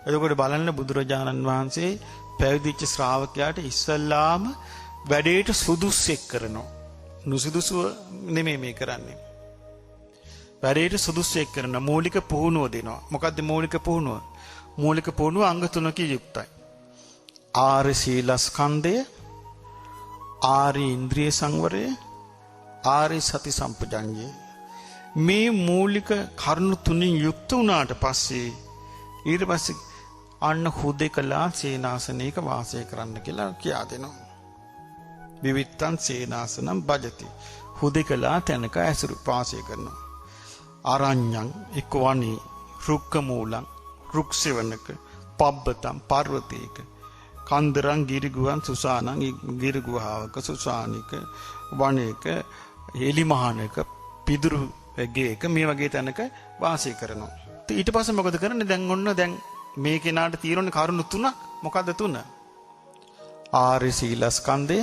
Speaker 2: එතකොට බලන්න බුදුරජාණන් වහන්සේ පැවිදිච්ච ශ්‍රාවකයාට ඉස්සල්ලාම වැඩේට සුදුස්සෙක් කරනවා. නුසුදුසුව නෙමෙයි මේ කරන්නේ. වැඩේට සුදුස්සෙක් කරන මූලික පුහුණුව දෙනවා. මොකද්ද මූලික පුහුණුව? මූලික පුහුණුව අංග තුනකින් යුක්තයි. ආර්ය සීලස්කන්ධය, ආර්ය ඉන්ද්‍රිය සංවරය, ආර්ය සති සම්පජාඤ්ඤය. මේ මූලික කරුණු තුنين යුක්ත වුණාට පස්සේ ඊට පස්සේ අන්න හුදෙකලා සේනාසනයක වාසය කරන්න කියලා කියා දෙනවා. විවිත්තං සේනාසනම් භජති. හුදෙකලා තැනක ඇසුරු වාසය කරනවා. අරඤ්ඤං එක්ක වනේ රුක්ක මූලං රුක් සෙවණක පබ්බතං පර්වතේක කන්දරං ගිරිගුවන් සුසානං ගිරිගුහාවක සුසානික වනේක එලිමහනක පිදුරු ගෙයක මේ වගේ තැනක වාසය කරනවා. ඊට පස්සේ මොකද කරන්නේ? දැන් මේ කෙනාට తీරොනේ කරුණු තුනක්. මොකද්ද තුන? ආර්ය සීලස්කන්ධය,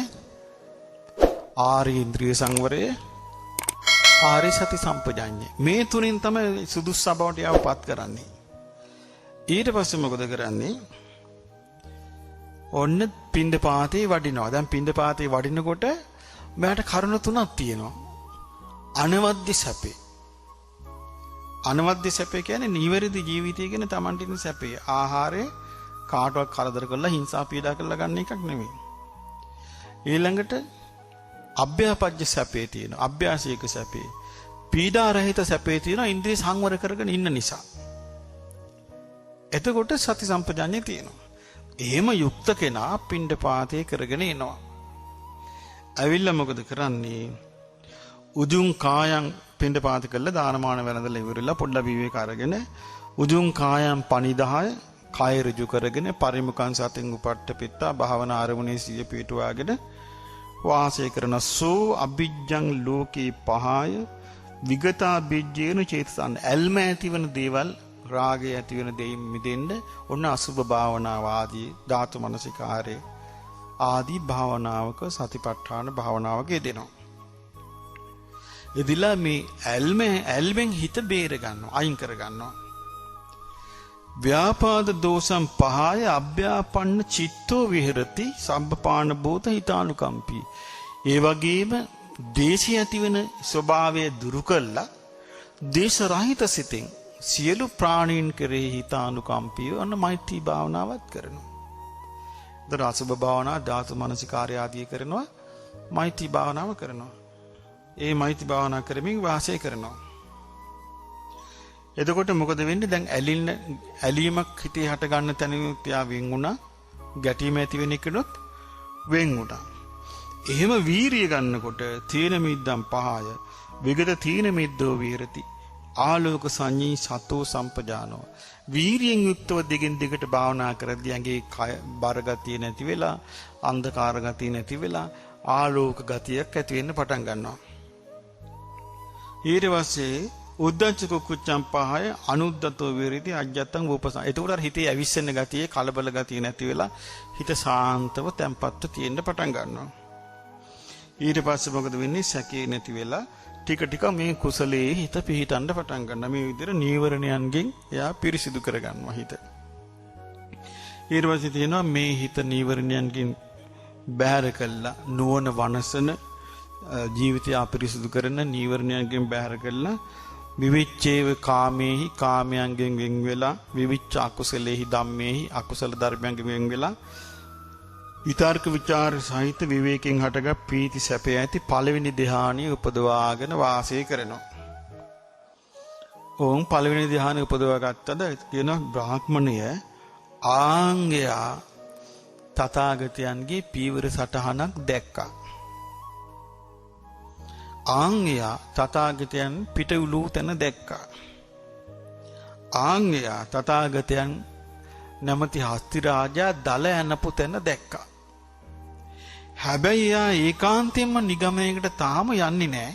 Speaker 2: ආර්ය ඉන්ද්‍රිය සංවරය, ආර්ය සති සම්පජාඤ්ඤය. මේ තුنين තමයි සුදුස්ස බවට යවපත් කරන්නේ. ඊට පස්සේ මොකද කරන්නේ? ඔන්න පින්දපාතේ වඩිනවා. දැන් පින්දපාතේ වඩිනකොට මට කරුණු තුනක් තියෙනවා. අනවද්‍ය සැපේ. අනවද්‍ය සැපේ කියන්නේ නිවැරදි ජීවිතය ගැන Tamanට ඉන්න සැපේ. ආහාරය කාටවත් කරදර කරලා හිංසා පීඩා කරලා ගන්න එකක් නෙමෙයි. ඊළඟට අභ්‍යාපජ්‍ය සැපේ තියෙනවා. අභ්‍යාසයක සැපේ. පීඩා රහිත සැපේ තියෙනවා. ඉන්ද්‍රිය සංවර කරගෙන ඉන්න නිසා. එතකොට සති සම්පජාඤ්ඤය තියෙනවා. එහෙම යුක්ත කෙනා පිණ්ඩපාතේ කරගෙන එනවා. ඇවිල්ලා මොකද කරන්නේ? උජුං කායං පිණ්ඩපාත කළා දානමාන වැළඳලා ඉවරලා පොඩ්ඩක් විවේක අරගෙන උජුං කායං පනිදාය කය ඍජු කරගෙන පරිමුඛං සතින් උපට්ඨපිත්තා භාවනා ආරමුණේ සිය පිටුවාගෙන වාසය කරන සෝ අභිජ්ජං ලෝකේ පහය විගතා බිජ්ජේන චේතසන් ඇල්ම ඇතිවන දේවල් රාගය ඇතිවන දෙයින් මිදෙන්න ඔන්න අසුභ භාවනාව ආදී ධාතු මනසිකාරේ ආදී භාවනාවක සතිපට්ඨාන භාවනාවක යෙදෙනවා. එදිලා මේ ඇල්මෙන් හිත බේර ගන්නවා, අයින් කර ගන්නවා. ව්‍යාපාද දෝෂම් පහය අභ්‍යාපන්න චිත්තෝ විහෙරති සම්පපාන භූත හිතානුකම්පී. ඒ වගේම දේශය ඇතිවෙන ස්වභාවය දුරු කළා දේශ රහිත සිතින් සියලු ප්‍රාණීන් කෙරෙහි හිතානුකම්පීව අන්න මෛත්‍රී භාවනාවත් කරනවා. දර අසුභ භාවනා ධාතු මනසිකාර්ය ආදී කරනවා, මෛත්‍රී භාවනාව කරනවා. ඒ මෛත්‍රී භාවනා කරමින් වාසය කරනවා. එතකොට මොකද වෙන්නේ? දැන් ඇලීමක් හිතේ හට ගන්න තැනින් තියා වෙන් වුණා. ගැටීම ඇති වෙන එකනොත් වෙන් වුණා. එහෙම වීරිය ගන්නකොට තීන මිද්දම් පහය විගත තීන මිද්දෝ විහෙරති ආලෝක සංඤී සතෝ සම්පජානෝ. වීරියෙන් යුක්තව දිගින් දිගට භාවනා කරද්දී ඇඟේ කය බර ගතිය නැති වෙලා, අන්ධකාර ගතිය නැති වෙලා ආලෝක ගතියක් ඇති වෙන්න පටන් ගන්නවා. ඊට පස්සේ උද්දච්ච කුච්චම් පහය අනුද්දතෝ විරති අජ්ජත්තං වූපසං. එතකොට අර හිතේ ඇවිස්සෙන ගතිය, කලබල ගතිය නැති වෙලා හිත සාන්තව තැම්පත්ව තියෙන්න පටන් ගන්නවා. ඊට පස්සේ මොකද වෙන්නේ? සැකේ නැති වෙලා ටික ටික මේ කුසලයේ හිත පිහිටන්න පටන් ගන්නවා. මේ විදිහට නීවරණයන්ගෙන් එයා පිරිසිදු කර ගන්නවා හිත. ඊට පස්සේ තියෙනවා මේ හිත නීවරණයන්ගෙන් බැහැර කළා නුවණ වනසන ජීවිතය අපිරිසිදු කරන නීවරණයන්ගෙන් බැහැර කළා විවිච්ඡේව කාමේහි කාමයන්ගෙන් වෙන් වෙලා විවිච්ඡ අකුසලේහි ධම්මේහි අකුසල ධර්මයන්ගෙන් වෙන් වෙලා විතර්ක ਵਿਚාර සහිත විවේකයෙන් හටගත් ප්‍රීති සැපය ඇති පළවෙනි ධ්‍යානිය උපදවාගෙන වාසය කරනවා. ඕන් පළවෙනි ධ්‍යානිය උපදවා ගත්තද කියන බ්‍රාහ්මණය ආංගයා තථාගතයන්ගේ පීවර සටහනක් දැක්කා. ආංගයා තථාගතයන් පිට උළු තැන දැක්කා. ආංගයා තථාගතයන් නැමැති හස්ති රාජා දල යනපු තැන දැක්කා. හැබැයි යා ඒකාන්තයෙන්ම නිගමනයකට තාම යන්නේ නැහැ.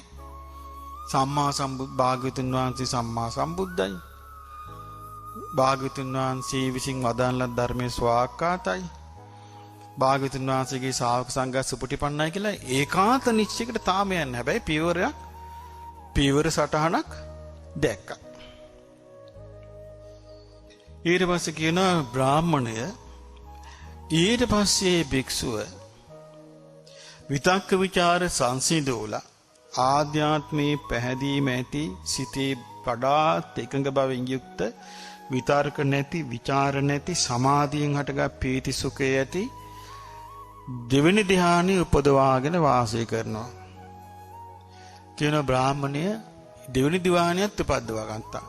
Speaker 2: සම්මා සම්බුද් භාග්‍යවතුන් වහන්සේ සම්මා සම්බුද්දයි. භාග්‍යවතුන් වහන්සේ විසින් වදාළ ධර්මයේ ස්වාක්කාතයි. භාග්‍යවතුන් වහන්සේගේ ශ්‍රාවක සංඝයා සුපටිපන්නයි කියලා ඒකාන්ත නිශ්චයකට තාම යන්නේ. හැබැයි පීවර සටහනක් දැක්කා. ඊට පස්සේ කියන බ්‍රාහ්මණය ඊට පස්සේ භික්ෂුව විතක්ක ਵਿਚාර සංසිඳෝලා ආධ්‍යාත්මේ පැහැදීම ඇති සිතේ වඩාත් එකඟ බවින් යුක්ත විතර්ක නැති විචාර නැති සමාධියෙන් හටගත් ප්‍රීති සුඛය ඇති දෙවෙනි ධ්‍යානෙ උපදවාගෙන වාසය කරනවා. කියන බ්‍රාහ්මණය දෙවෙනි ධ්‍යානියත් උපදවා ගත්තා.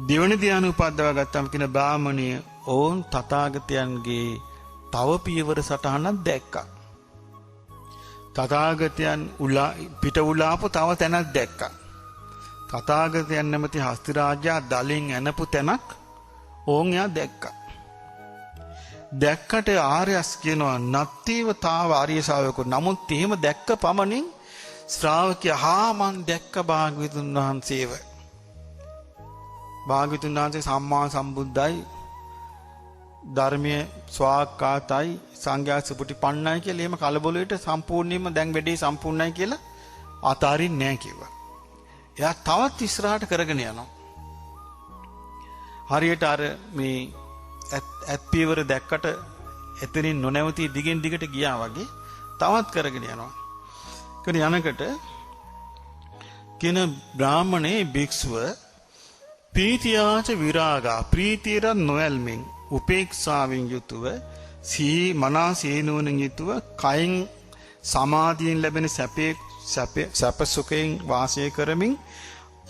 Speaker 2: දෙවෙනි ධ්‍යාන උපදවා ගත්තාම කියන බ්‍රාහ්මණය ඕන් තථාගතයන්ගේ තව පියවර සටහනක් දැක්කා. තථාගතයන් පිට උලාපු තව තැනක් දැක්කා. තථාගතයන් නැමැති හස්ති රාජයා දලින් ඇනපු තැනක් ඕන් එයා දැක්කා. දැක්කට ආර්යස් කියනවා නත්තේව තාව ආර්ය ශාවකෝ. නමුත් එහෙම දැක්ක පමණින් ශ්‍රාවකයා මන් දැක්ක භාග්‍යවතුන් වහන්සේව. භාග්‍යවතුන් වහන්සේ සම්මා සම්බුද්දයි, ධර්මයේ ස්වාක්කාතයි, සංඝයා සුපටිපන්නයි කියලා එහෙම කලබලෙට සම්පූර්ණයෙන්ම දැන් වැඩේ සම්පූර්ණයි කියලා අතාරින්නේ නැහැ කිව්වා. එයා තවත් ඉස්සරහට කරගෙන යනවා. හරියට අර මේ ඇත්පීවර දැක්කට එතනින් නොනැවතී දිගින් දිගට ගියා වගේ තවත් කරගෙන යනවා. කරගෙන යනකොට කියන බ්‍රාහ්මණේ භික්ෂුව පීතියාච විරාගා ප්‍රීතියට නොයල්මින් උපේක්ෂාවෙන් යුතුව මනසේනුවණින් යුතුව කයින් සමාධියෙන් ලැබෙන සැප සුඛයෙන් වාසය කරමින්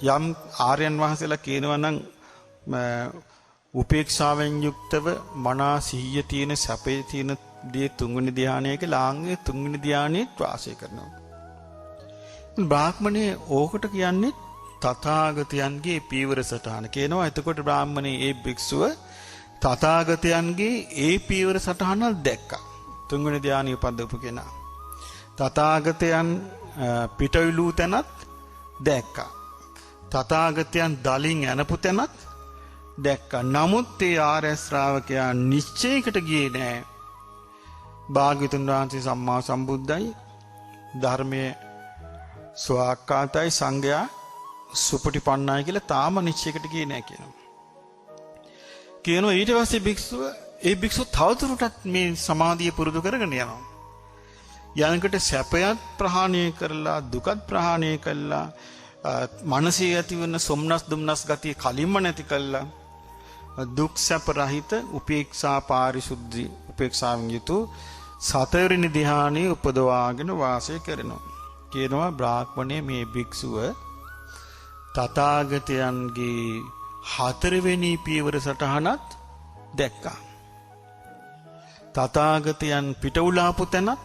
Speaker 2: යම් ආර්යයන් වහන්සේලා කියනවා නම් උපේක්ෂාවෙන් යුක්තව මනා සිහිය තියෙන සැපේ තියෙන දේ තුන්වෙනි ධානයක ලාංගයේ තුන්වෙනි ධානයේ වාසය කරනවා. බ්‍රාහ්මණේ ඕකට කියන්නේ තථාගතයන්ගේ පීවර සටහන කියනවා. එතකොට බ්‍රාහ්මණේ ඒ භික්ෂුව තථාගතයන්ගේ ඒ පීවර සටහන දැක්කා. තුන්වෙනි ධානය උපදවපු කෙනා. තථාගතයන් පිටවිලූ තැනත් දැක්කා. තථාගතයන් දලින් යනපු තැනත් දැක්කා. නමුත් ඒ ආර්ය ශ්‍රාවකයා නිශ්චයකට ගියේ නෑ. භාග්‍යවතුන් වහන්සේ සම්මා සම්බුද්දයි ධර්මයේ ස්වාක්කාතයි සංඝයා සුපටිපන්නයි කියලා තාම නිශ්චයකට ගියේ නෑ කියනවා. ඊට පස්සේ භික්ෂුව තවදුරටත් මේ සමාධිය පුරුදු කරගෙන යනවා. යනකට සැපයත් ප්‍රහාණය කරලා දුකත් ප්‍රහාණය කරලා මනසේ ඇතිවන සොම්නස් දුම්නස් ගතිය කලින්ම නැති කළා. දුක් සැප රහිත උපේක්ෂා පාරිශුද්ධි උපේක්ෂාවෙන් යුතු සතරවෙනි ධ්‍යානෙ උපදවාගෙන වාසය කරනවා. කියනවා බ්‍රාහ්මණය මේ භික්ෂුව තථාගතයන්ගේ හතරවෙනි පියවර සටහනත් දැක්කා. තථාගතයන් පිටුලාපු තැනත්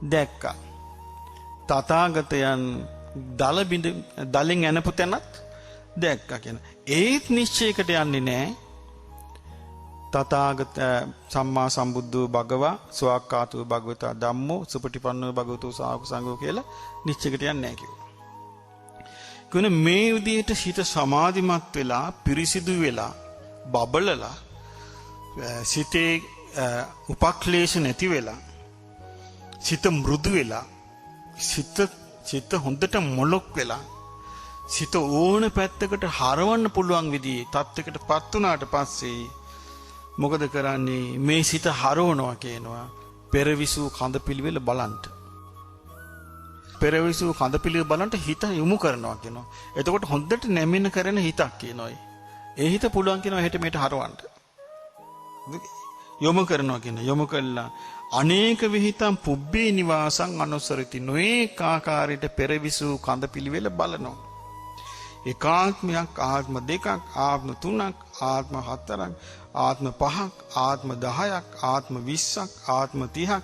Speaker 2: දැක්කා. තථාගතයන් දලින් යනපු තැනත් දැක්කා කියන. ඒත් නිශ්චයකට යන්නේ නැහැ. තථාගත සම්මා සම්බුද්ධෝ භගවා ස්වාක්ඛාතෝ භගවතා ධම්මෝ සුපටිපන්නෝ භගවතෝ සාවක සංඝෝ කියලා නිශ්චයකට යන්නේ නැහැ කිව්වා. කියන මේ විදිහට සිත සමාධිමත් වෙලා පිරිසිදු වෙලා බබලලා සිතේ උපක්ලේශ නැති වෙලා සිත මෘදු වෙලා සිත හොඳට මොලොක් වෙලා සිත ඕන පැත්තකට හරවන්න පුළුවන් විදිහේ තත්යකටපත් වුණාට පස්සේ මොකද කරන්නේ? මේ සිත හරවනවා කියනවා පෙරවිසු කඳපිලිවෙල බලන්ට. පෙරවිසු කඳපිලිවෙල බලන්ට හිත යොමු කරනවා කියනවා. එතකොට හොඳට නැමෙන කරන හිතක් කියනවා. ඒ හිත පුළුවන් කියනවා හෙට මෙට හරවන්න. යොමු කරනවා කියන යොමු කළා අනේක විහිතම් පුබ්බේ නිවාසං අනුසරති නොඒක ආකාරයට පෙරවිසු කඳපිලිවෙල බලනවා. එකාත්මයක් ආත්ම දෙකක් ආත්ම තුනක් ආත්ම හතරක් ආත්ම පහක් ආත්ම 10ක් ආත්ම 20ක් ආත්ම 30ක්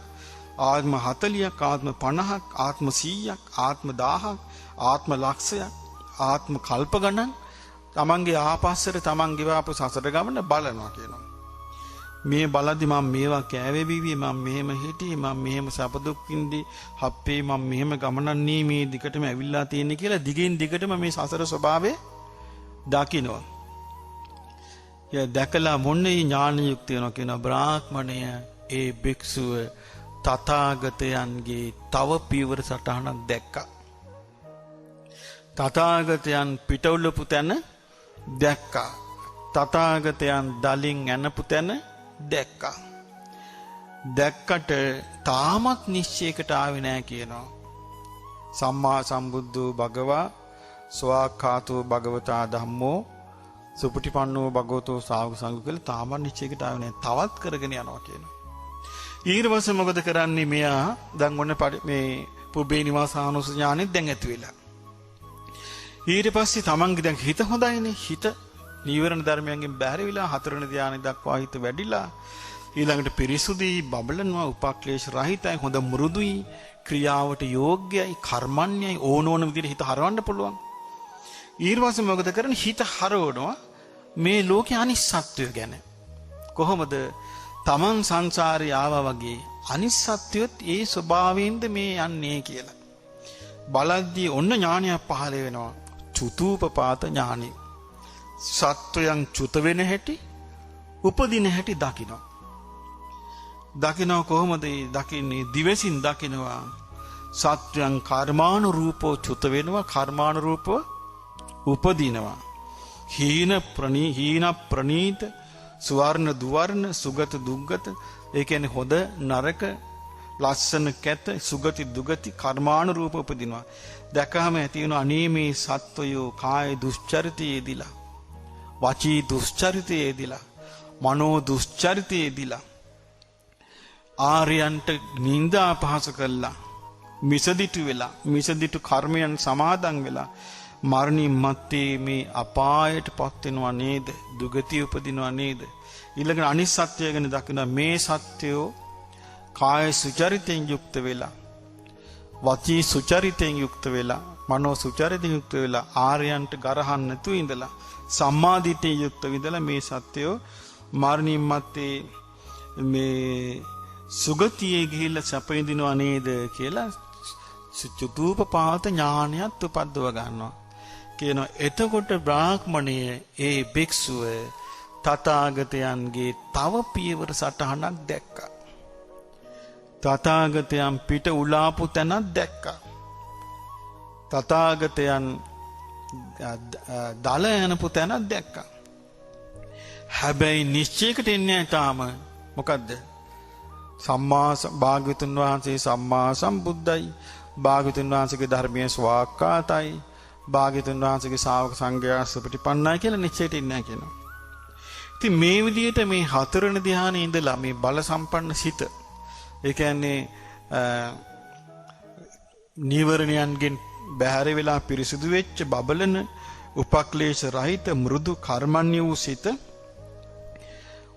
Speaker 2: ආත්ම 40ක් ආත්ම 50ක් ආත්ම 100ක් ආත්ම 1000ක් ආත්ම ලක්ෂයක් ආත්ම කල්ප ගණන් තමන්ගේ ආපස්සට තමන් ගෙවාපු සසර ගමන බලනවා කියනවා. මේ බලද්දි මම මේවා කෑවේ බීවි මම මෙහෙම හිටියේ මම මෙහෙම සැප දුක් විඳි හප්පේ මම මෙහෙම ගමනන්නේ මේ දිගටම ඇවිල්ලා තියෙන්නේ කියලා දිගින් දිගටම මේ සසර ස්වභාවය දකිනවා. දැකලා මොන්නේ ඥාන යුක්ත වෙනවා කියන බ්‍රාහ්මණය ඒ භික්ෂුව තථාගතයන්ගේ තව පීවර සටහනක් දැක්කා. තථාගතයන් පිටුලපු තැන දැක්කා. තථාගතයන් දලින් යනපු තැන දැක්කා. දැක්කට තාමත් නිශ්චයකට ආවේ නැහැ කියනවා. සම්මා සම්බුද්ධෝ භගවා ස්වාක්ඛාතෝ භගවතා ධම්මෝ සුපටිපන්නෝ භගවතෝ සාවක සංඝ කියලා තාමත් නිශ්චයකට ආවේ නැහැ. තවත් කරගෙන යනවා කියනවා. ඊට පස්සේ මොකද කරන්නේ? මෙයා දැන් ඔන්න මේ පුබ්බේ නිවාසානුස ඥානෙත් දැන් ඇති වෙලා. ඊට පස්සේ තමන්ගේ දැන් හිත හොඳයිනේ. හිත නීවරණ ධර්මයන්ගෙන් බැහැර වෙලා හතරවෙනි ධානය දක්වා හිත වැඩිලා ඊළඟට පිරිසුදුයි බබලනවා උපක්ලේශ රහිතයි හොඳ මෘදුයි ක්‍රියාවට යෝග්‍යයි කර්මන්‍යයි ඕන විදිහට හිත හරවන්න පුළුවන්. ඊට පස්සේ මොකද කරන්නේ? හිත හරවනවා මේ ලෝකේ අනිස්සත්වය ගැන. කොහොමද? තමන් සංසාරේ ආවා වගේ අනිස්සත්වයත් ඒ ස්වභාවයෙන්ද මේ යන්නේ කියලා. බලද්දී ඔන්න ඥානයක් පහළ වෙනවා. චුතූපපාත ඥානෙ. සත්වයන් චුත වෙන හැටි උපදින හැටි දකිනවා. දකිනවා කොහොමද දකින්නේ? දිවසින් දකිනවා. සත්වයන් කර්මානුරූපව චුත වෙනවා කර්මානුරූපව උපදිනවා. හීන ප්‍රනීත සුවර්ණ දුවර්ණ සුගත දුග්ගත ඒ කියන්නේ හොඳ නරක ලස්සන කැත සුගති දුගති කර්මානුරූපව උපදිනවා. දැකහම ඇති වෙන අනේ මේ සත්වයෝ කාය දුස්චරිතයේදීලා වචී දුස්චරිතයේදීලා මනෝ දුස්චරිතයේදීලා ආර්යයන්ට නිඳා අපහාස කළා මිසදිටු වෙලා මිසදිටු කර්මයන් සමාදන් වෙලා මරණින් මත්තේ මේ අපායට පත් වෙනවා නේද? දුගතිය උපදිනවා නේද? ඊළඟට අනිත් සත්‍යය ගැන දකින මේ සත්‍යෝ කාය සුචරිතෙන් යුක්ත වෙලා, වචී සුචරිතෙන් යුක්ත වෙලා, මනෝ සුචරිතෙන් යුක්ත වෙලා, ආර්යයන්ට ගරහන්න නැතුව ඉඳලා, සම්මාදිට්ඨියෙන් යුක්ත විඳලා මේ සත්‍යෝ මරණින් මත්තේ මේ සුගතියේ ගිහිල්ලා සැප විඳිනවා නේද කියලා චතුූපපාත ඥානයත් උපද්දව ගන්නවා. කියනවා එතකොට බ්‍රාහ්මණය ඒ භික්ෂුව තථාගතයන්ගේ තව පියවර සටහනක් දැක්කා. තථාගතයන් පිට උලාපු තැනක් දැක්කා. තථාගතයන් දල යනපු තැනක් දැක්කා. හැබැයි නිශ්චයකට එන්නේ තාම මොකද්ද? භාග්‍යවතුන් වහන්සේ සම්මා සම්බුද්ධයි. භාග්‍යවතුන් වහන්සේගේ ධර්මයේ ස්වාක්ඛාතයි. භාග්‍යවතුන් වහන්සේගේ ශ්‍රාවක සංඝයා සුපටිපන්නයි කියලා නිශ්චයට ඉන්නේ කියනවා. ඉතින් මේ විදිහට මේ හතරවෙනි ධ්‍යානයේ ඉඳලා මේ බල සම්පන්න සිත, ඒ කියන්නේ නීවරණයන්ගෙන් බැහැර වෙලා පිරිසුදු වෙච්ච බබලන උපක්ලේශ රහිත මෘදු කර්මණ්‍ය වූ සිත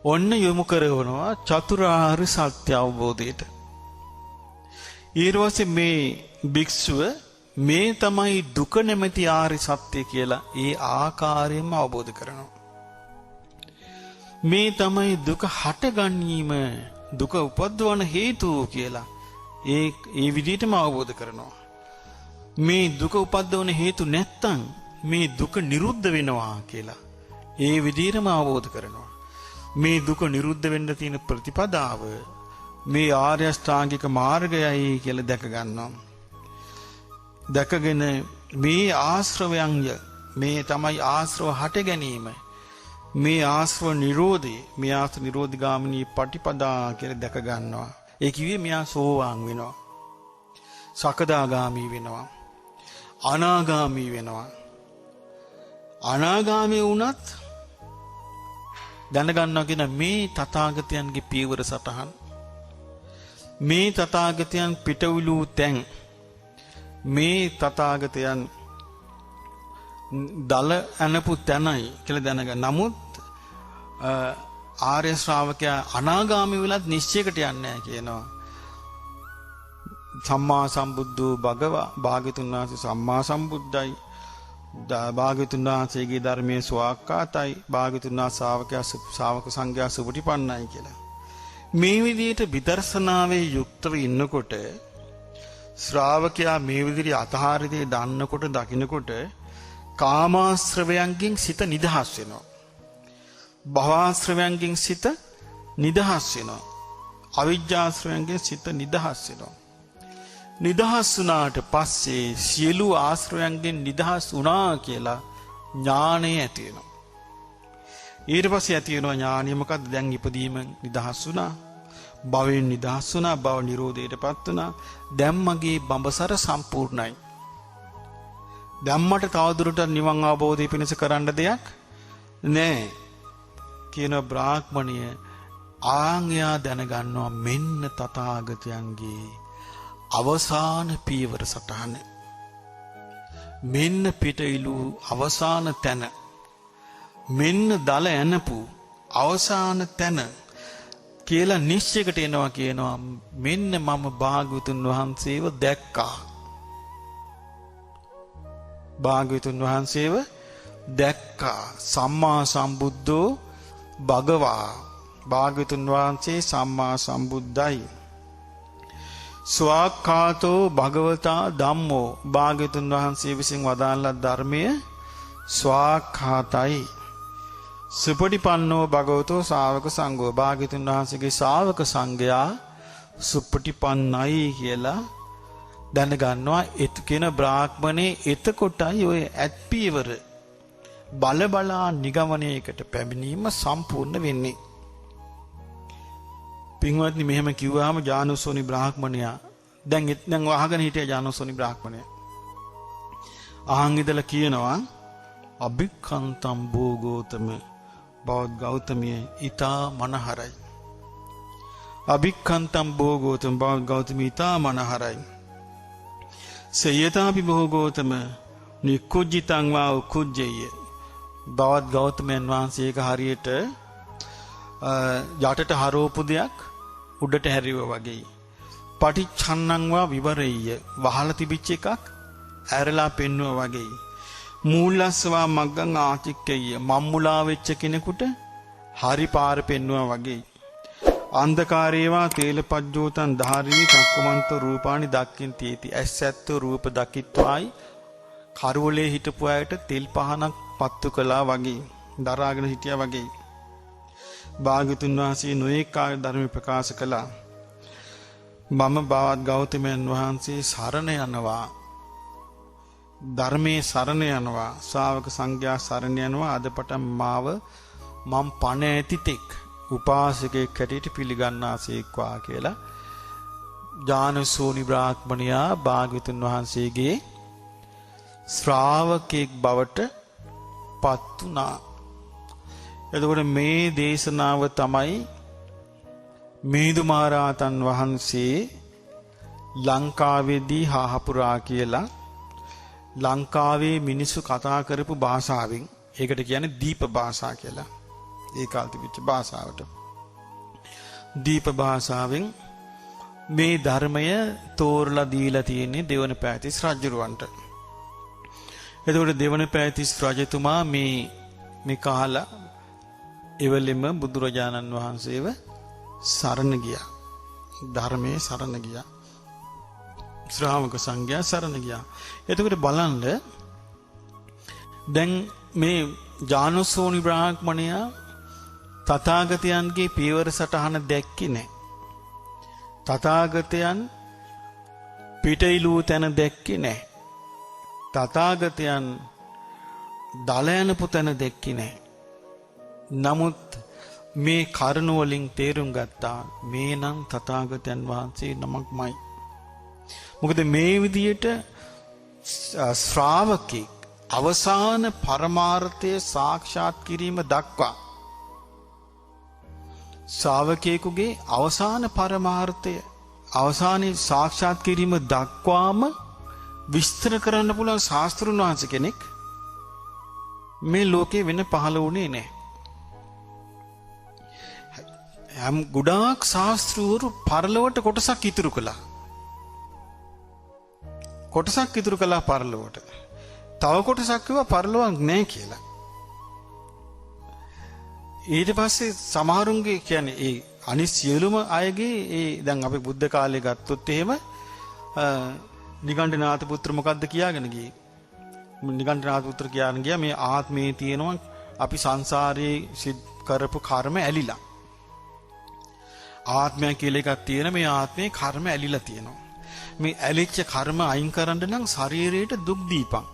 Speaker 2: ඔන්න යොමු කරනවා චතුරාර්ය සත්‍ය අවබෝධයට. ඊට මේ භික්ෂුව මේ තමයි දුක නැමැති ආර්ය සත්‍ය කියලා ඒ ආකාරයෙන්ම අවබෝධ කරනවා. මේ තමයි දුක හටගැනීම, දුක උපද්දවන හේතුව කියලා ඒ විදිහටම අවබෝධ කරනවා. මේ දුක උපද්දවන හේතු නැත්තම් මේ දුක නිරුද්ධ වෙනවා කියලා ඒ විදිහටම අවබෝධ කරනවා. මේ දුක නිරුද්ධ වෙන්න තියෙන ප්‍රතිපදාව මේ ආර්ය අෂ්ටාංගික මාර්ගයයි කියලා දැක ගන්නවා. දැකගෙන මේ ආශ්‍රවයන්ය, මේ තමයි ආශ්‍රව හට ගැනීම, මේ ආශ්‍රව නිරෝධය, මේ ආශ්‍රව නිරෝධ ගාමිනී පටිපදා කියලා දැක ගන්නවා. ඒ කිව්වේ මෙයා සෝවාන් වෙනවා, සකදාගාමි වෙනවා, අනාගාමි වෙනවා. අනාගාමී වුණත් දැනගන්නවා කියන මේ තථාගතයන්ගේ පියවර සටහන්, මේ තථාගතයන් පිටවිලු තැන්, මේ තථාගතයන් දල අනපු තැනයි කියලා දැනගන්න. නමුත් ආර්ය ශ්‍රාවකයා අනාගාමී වෙලත් නිශ්චයකට යන්නේ නැහැ කියනවා. සම්මා සම්බුද්ධෝ භගවා, භාග්‍යවතුන් වහන්සේ සම්මා සම්බුද්ධයි. භාග්‍යවතුන් වහන්සේගේ ධර්මයේ ස්වාක්ඛාතයි. භාග්‍යවතුන් වහන්සේ ශ්‍රාවක සංඝයා සුපටිපන්නයි කියලා. මේ විදිහට විදර්ශනාවේ යුක්තව ඉන්නකොට ශ්‍රාවකයා මේ විදිහට අතහරිතේ දන්නකොට දකින්නකොට කාමාශ්‍රවයන්ගෙන් සිත නිදහස් වෙනවා. භවආශ්‍රවයන්ගෙන් සිත නිදහස් වෙනවා. අවිජ්ජාශ්‍රවයන්ගෙන් සිත නිදහස් වෙනවා. නිදහස් වුණාට පස්සේ සියලු ආශ්‍රවයන්ගෙන් නිදහස් වුණා කියලා ඥාණය ඇති වෙනවා. ඊට පස්සේ ඇති වෙනවා ඥාණය මොකද්ද? දැන් ඉපදීමෙන් නිදහස් වුණා, භවයෙන් නිදහස් වුණා, භව නිරෝධයටපත් වුණා. දැන් මගේ බඹසර සම්පූර්ණයි. දැන් මට තවදුරටත් නිවන් අවබෝධය පිණිස කරන්න දෙයක් නැහැ කියන බ්‍රාහ්මණය ආන්‍යා දැනගන්නවා මෙන්න තථාගතයන්ගේ අවසාන පීවර සටහන, මෙන්න පිටයිලු අවසාන තැන, මෙන්න දල ඇනපු අවසාන තැන කියලා නිශ්චයකට එනවා කියනවා. මෙන්න මම භාග්‍යවතුන් වහන්සේව දැක්කා. භාග්‍යවතුන් වහන්සේව දැක්කා. සම්මා සම්බුද්ධෝ භගවා, භාග්‍යවතුන් වහන්සේ සම්මා සම්බුද්ධයි. ස්වාක්ඛාතෝ භගවතා ධම්මෝ, භාග්‍යවතුන් වහන්සේ විසින් වදාළා ධර්මය ස්වාක්ඛාතයි. සුපටිපන්නෝ භගවතෝ ශ්‍රාවක සංඝෝ, භාග්‍යවතුන් වහන්සේගේ ශ්‍රාවක සංඝයා සුපටිපන්නයි කියලා දැනගන්නවා. කියන බ්‍රාහ්මණේ එතකොටයි ඔය ඇත්පීවර බලබලා නිගමනයකට පැමිණීම සම්පූර්ණ වෙන්නේ. පින්වත්නි මෙහෙම කිව්වහම ජානුසෝනි බ්‍රාහ්මණයා දැන් අහගෙන හිටිය ජානුසෝනි බ්‍රාහ්මණයා අහන් ඉඳලා කියනවා අභික්ඛන්තම් භෝගෝතම, බෞද්ධ ගෞතමිය ඊතා මනහරයි. අභික්ඛන්තම් භෝගෝතම, බෞද්ධ ගෞතමිය ඊතා මනහරයි. සයතාපි භෝගෝතම, නිකුජ්ජිතං වා උකුජ්ජේය. බවත් ගෞතමයන් වහන්සේ ඒක හරියට යටට හරවපු දෙයක් උඩට හැරියුවා වගේ. පටිච්චන්නං වා විවරෙය්‍ය. වහලා තිබිච්ච එකක් ඇරලා පෙන්නුවා වගේ. මූලස්සවා මග්ගං ආචික්කෙය්‍ය. මම්මුලා වෙච්ච කෙනෙකුට හරි පාර පෙන්නුවා වගේ. අන්ධකාරේවා තේලපජ්ජෝතං ධාරී කක්කමන්ත රූපානි දක්ඛින්තිති. ඇස්සැත්තු රූප දකිත්වායි කරවලේ හිටපු අයට තෙල් පහනක් පත්තු කළා වගේ. දරාගෙන හිටියා වගේ. භාග්‍යතුන් වහන්සේ නොඑක ධර්ම ප්‍රකාශ කළා. මම බවත් ගෞතමයන් වහන්සේ සරණ යනවා. ධර්මයේ සරණ යනවා. ශ්‍රාවක සංඝයා සරණ යනවා. අදපටන් මාව මම් පණ ඇති තෙක් උපාසකෙක් හැටියට පිළිගන්නාසේක්වා කියලා ඥානසෝනි බ්‍රාහ්මණයා භාග්‍යවතුන් වහන්සේගේ ශ්‍රාවකෙක් බවට පත් වුණා. එතකොට මේ දේශනාව තමයි මිහිඳු මහරහතන් වහන්සේ ලංකාවේදී හාහපුරා කියලා ලංකාවේ මිනිස්සු කතා කරපු භාෂාවෙන්, ඒකට කියන්නේ දීප භාෂා කියලා. ඒ කාලේ තිබිච්ච භාෂාවට. දීප භාෂාවෙන් මේ ධර්මය තෝරලා දීලා තියෙන්නේ දෙවන පෑතිස් රජුරවන්ට. එතකොට දෙවන පෑතිස් රජතුමා මේ කාලා එවලෙම බුදුරජාණන් වහන්සේව සරණ ගියා. ධර්මයේ සරණ ගියා. ශ්‍රාවක සංඝයා සරණ ගියා. එතකොට බලන්න දැන් මේ ඥානසෝනි බ්‍රාහ්මණයා තථාගතයන්ගේ පියවර සටහන දැක්කේ නැහැ. තථාගතයන් පිටයිලූ තැන දැක්කේ නැහැ. තථාගතයන් දලයන්පු තැන දැක්කේ නැහැ. නමුත් මේ කරුණ වලින් තේරුම් ගත්තා මේ නම් තථාගතයන් වහන්සේ නමක්මයි. මොකද මේ විදියට ශ්‍රාවකෙක් අවසාන පරමාර්ථය සාක්ෂාත් කිරීම දක්වා ශ්‍රාවකයෙකුගේ අවසාන පරමාර්ථය අවසානයේ සාක්ෂාත් කිරීම දක්වාම විස්තර කරන්න පුළුවන් ශාස්ත්‍රුන් වහන්සේ කෙනෙක් මේ ලෝකේ වෙන පහළ වුණේ නැහැ. ගොඩාක් ශාස්ත්‍රවරු පරලොවට කොටසක් ඉතුරු කළා. පරලොවට. තව කොටසක් කිව්වා පරලොවක් නැහැ කියලා. ඊට පස්සේ සමහරුන්ගේ කියන්නේ ඒ අනිත් සියලුම අයගේ ඒ දැන් අපි බුද්ධ කාලේ ගත්තොත් එහෙම නිගණ්ඨනාථ පුත්‍ර මොකද්ද කියාගෙන ගියේ? නිගණ්ඨනාථ පුත්‍ර කියාගෙන ගියා මේ ආත්මේ තියෙනවා අපි සංසාරේ සිද් කරපු කර්ම ඇලිලා. ආත්මය කියලා එකක් තියෙන මේ ආත්මේ කර්ම ඇලිලා තියෙනවා. මේ ඇලිච්ච කර්ම අයින් කරන්න නම් ශරීරයට දුක් දීපන්.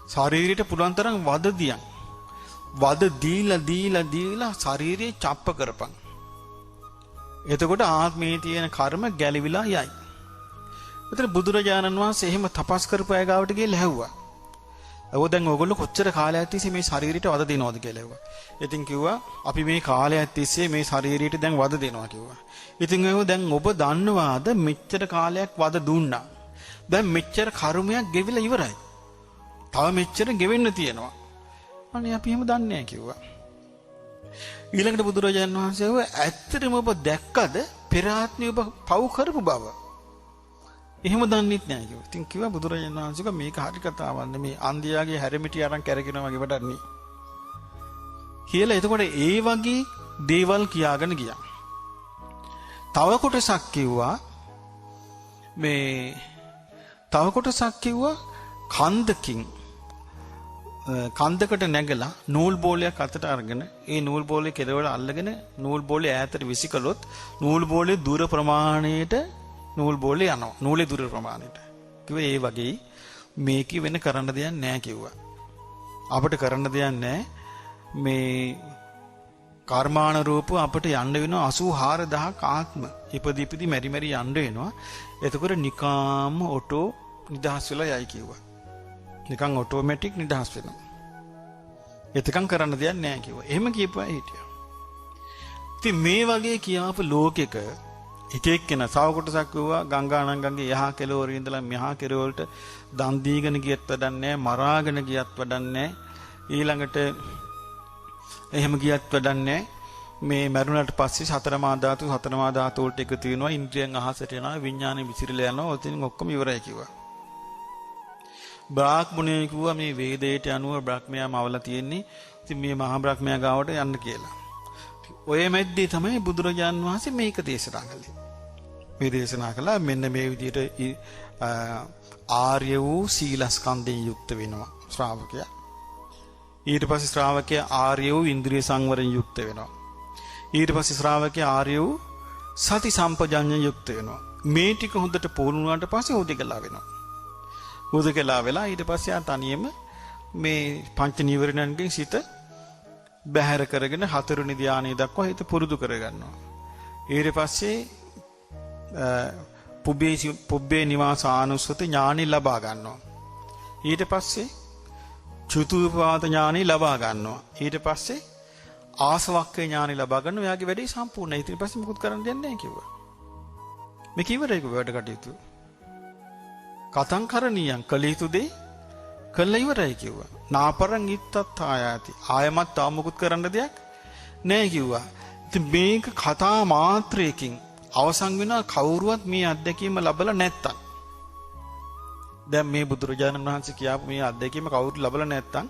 Speaker 2: ශරීරයට පුළුවන් තරම් වද දියන්. වද දීලා ශරීරය චප්ප කරපන්. එතකොට ආත්මයේ තියෙන කර්ම ගැලවිලා යයි. ඒතර බුදුරජාණන් වහන්සේ එහෙම තපස් කරපු අය ගාවට ගිහලා ඇහුවා. දැන් ඕගොල්ලෝ කොච්චර කාලයක් තිස්සේ මේ ශරීරයට වද දෙනවද කියලා ඇහුවා. ඉතින් කිව්වා අපි මේ කාලයක් තිස්සේ මේ ශරීරයට දැන් වද දෙනවා කිව්වා. ඉතින් දැන් ඔබ දන්නවාද මෙච්චර කාලයක් වද දුන්නා. දැන් මෙච්චර කර්මයක් ගෙවිලා ඉවරයි. තව මෙච්චර ගෙවෙන්න තියෙනවා. අනේ අපි එහෙම දන්නේ නැහැ කිව්වා. ඊළඟට බුදුරජාණන් වහන්සේ ඇත්තටම ඔබ දැක්කද පෙර ආත්මේ ඔබ පව් කරපු බව? එහෙම දන්නෙත් නැහැ කිව්වා. ඉතින් කිව්වා බුදුරජාණන් වහන්සේ මේක හරි කතාවක් නෙමේ. අන්ධයාගේ හැරමිටි අරන් කැරකිනවා වගේ වැඩක් නෙමේ. කියලා එතකොට ඒ වගේ දේවල් කියාගෙන ගියා. තව කොටසක් කිව්වා කන්දකින් කන්දකට නැගලා නූල් බෝලයක් අතට අරගෙන ඒ නූල් බෝලේ කෙරවල අල්ලගෙන නූල් බෝලේ ඈතට විසිකලොත් නූල් බෝලේ දුර ප්‍රමාණයට නූල් බෝලේ යනවා. නූලේ දුර ප්‍රමාණයට. කිව්වා ඒ වගේ මේක වෙන කරන්න දෙයක් නැහැ කිව්වා. අපිට කරන්න දෙයක් නැහැ. මේ කර්මාන රූප අපිට යන්න වෙනවා 84000ක් ආත්ම. ඉපදීපදි මෙරි මෙරි යන්න වෙනවා. එතකොට නිකාම් ඔටෝ නිදහස් වෙලා යයි කිව්වා. නිකන් ඔටෝමැටික් නිදහස් වෙනවා. එතකන් කරන්න දෙයක් නැහැ කිව්වා. එහෙම කියපුවා හිටියා. ඉතින් මේ වගේ කියාපු ලෝකෙක එක එක්කෙනා සාව කොටසක් කිව්වා ගංගානංගගේ යහ කෙළවර ඉඳලා මෙහා කෙළවරට දන් දීගෙන ගියත් වැඩක් නැහැ, මරාගෙන ගියත් වැඩක් නැහැ. ඊළඟට එහෙම ගියත් වැඩක් නැහැ. මේ මරුණට පස්සේ සතරමා ධාතු වලට එකතු වෙනවා, ඉන්ද්‍රියන් අහසට යනවා, විඥානෙ විසිරලා යනවා. ඔතනින් ඔක්කොම ඉවරයි කිව්වා. බ්‍රාහ්මණය කිව්වා මේ වේදයට අනුව බ්‍රහ්මයාම අවලා තියෙන්නේ. ඉතින් මේ මහා බ්‍රහ්මයා ගාවට යන්න කියලා. ඔය මැද්දේ තමයි බුදුරජාන් වහන්සේ මේක දේශනා කළේ. මේ දේශනා කළා මෙන්න මේ විදිහට ආර්ය වූ සීලස්කන්ධයෙන් යුක්ත වෙනවා ශ්‍රාවකයා. ඊට පස්සේ ශ්‍රාවකයා ආර්ය වූ ඉන්ද්‍රිය සංවරයෙන් යුක්ත වෙනවා. ඊට පස්සේ ශ්‍රාවකයා ආර්ය වූ සති සම්පජඤ්ඤයෙන් යුක්ත වෙනවා. මේ ටික හොඳට පුහුණු වුණාට පස්සේ උදේකලා වෙනවා. උදේකලා වෙලා ඊට පස්සේ ආ තනියම මේ පංච නීවරණයන්ගෙන් සිත බැහැර කරගෙන හතරවෙනි ධානය දක්වා හිත පුරුදු කරගන්නවා. ඊට පස්සේ පුබ්බේ නිවාසානුස්සති ඥානෙ ලබා ගන්නවා. ඊට පස්සේ චතුප්පාද ඥානෙ ලබා ගන්නවා. ඊට පස්සේ ආසවක්ඛේ ඥානෙ ලබා ගන්නවා. එයාගේ වැඩේ සම්පූර්ණයි. ඊට පස්සේ මොකුත් කරන්න දෙන්නේ නැහැ කිව්වා. මේ කිවරේ වැඩ කටයුතු. කතං කරණීයං කළ යුතු දේ කළා ඉවරයි කිව්වා. නාපරං ඉත්තත් ආයාති. ආයමත් තාම මොකුත් කරන්න දෙයක් නැහැ කිව්වා. ඉතින් මේක කතා මාත්‍රයකින් අවසන් වෙනවා කවුරුවත් මේ අත්දැකීම ලැබලා නැත්තම්. දැන් මේ බුදුරජාණන් වහන්සේ කියාපු මේ අත්දැකීම කවුරුත් ලැබලා නැත්තම්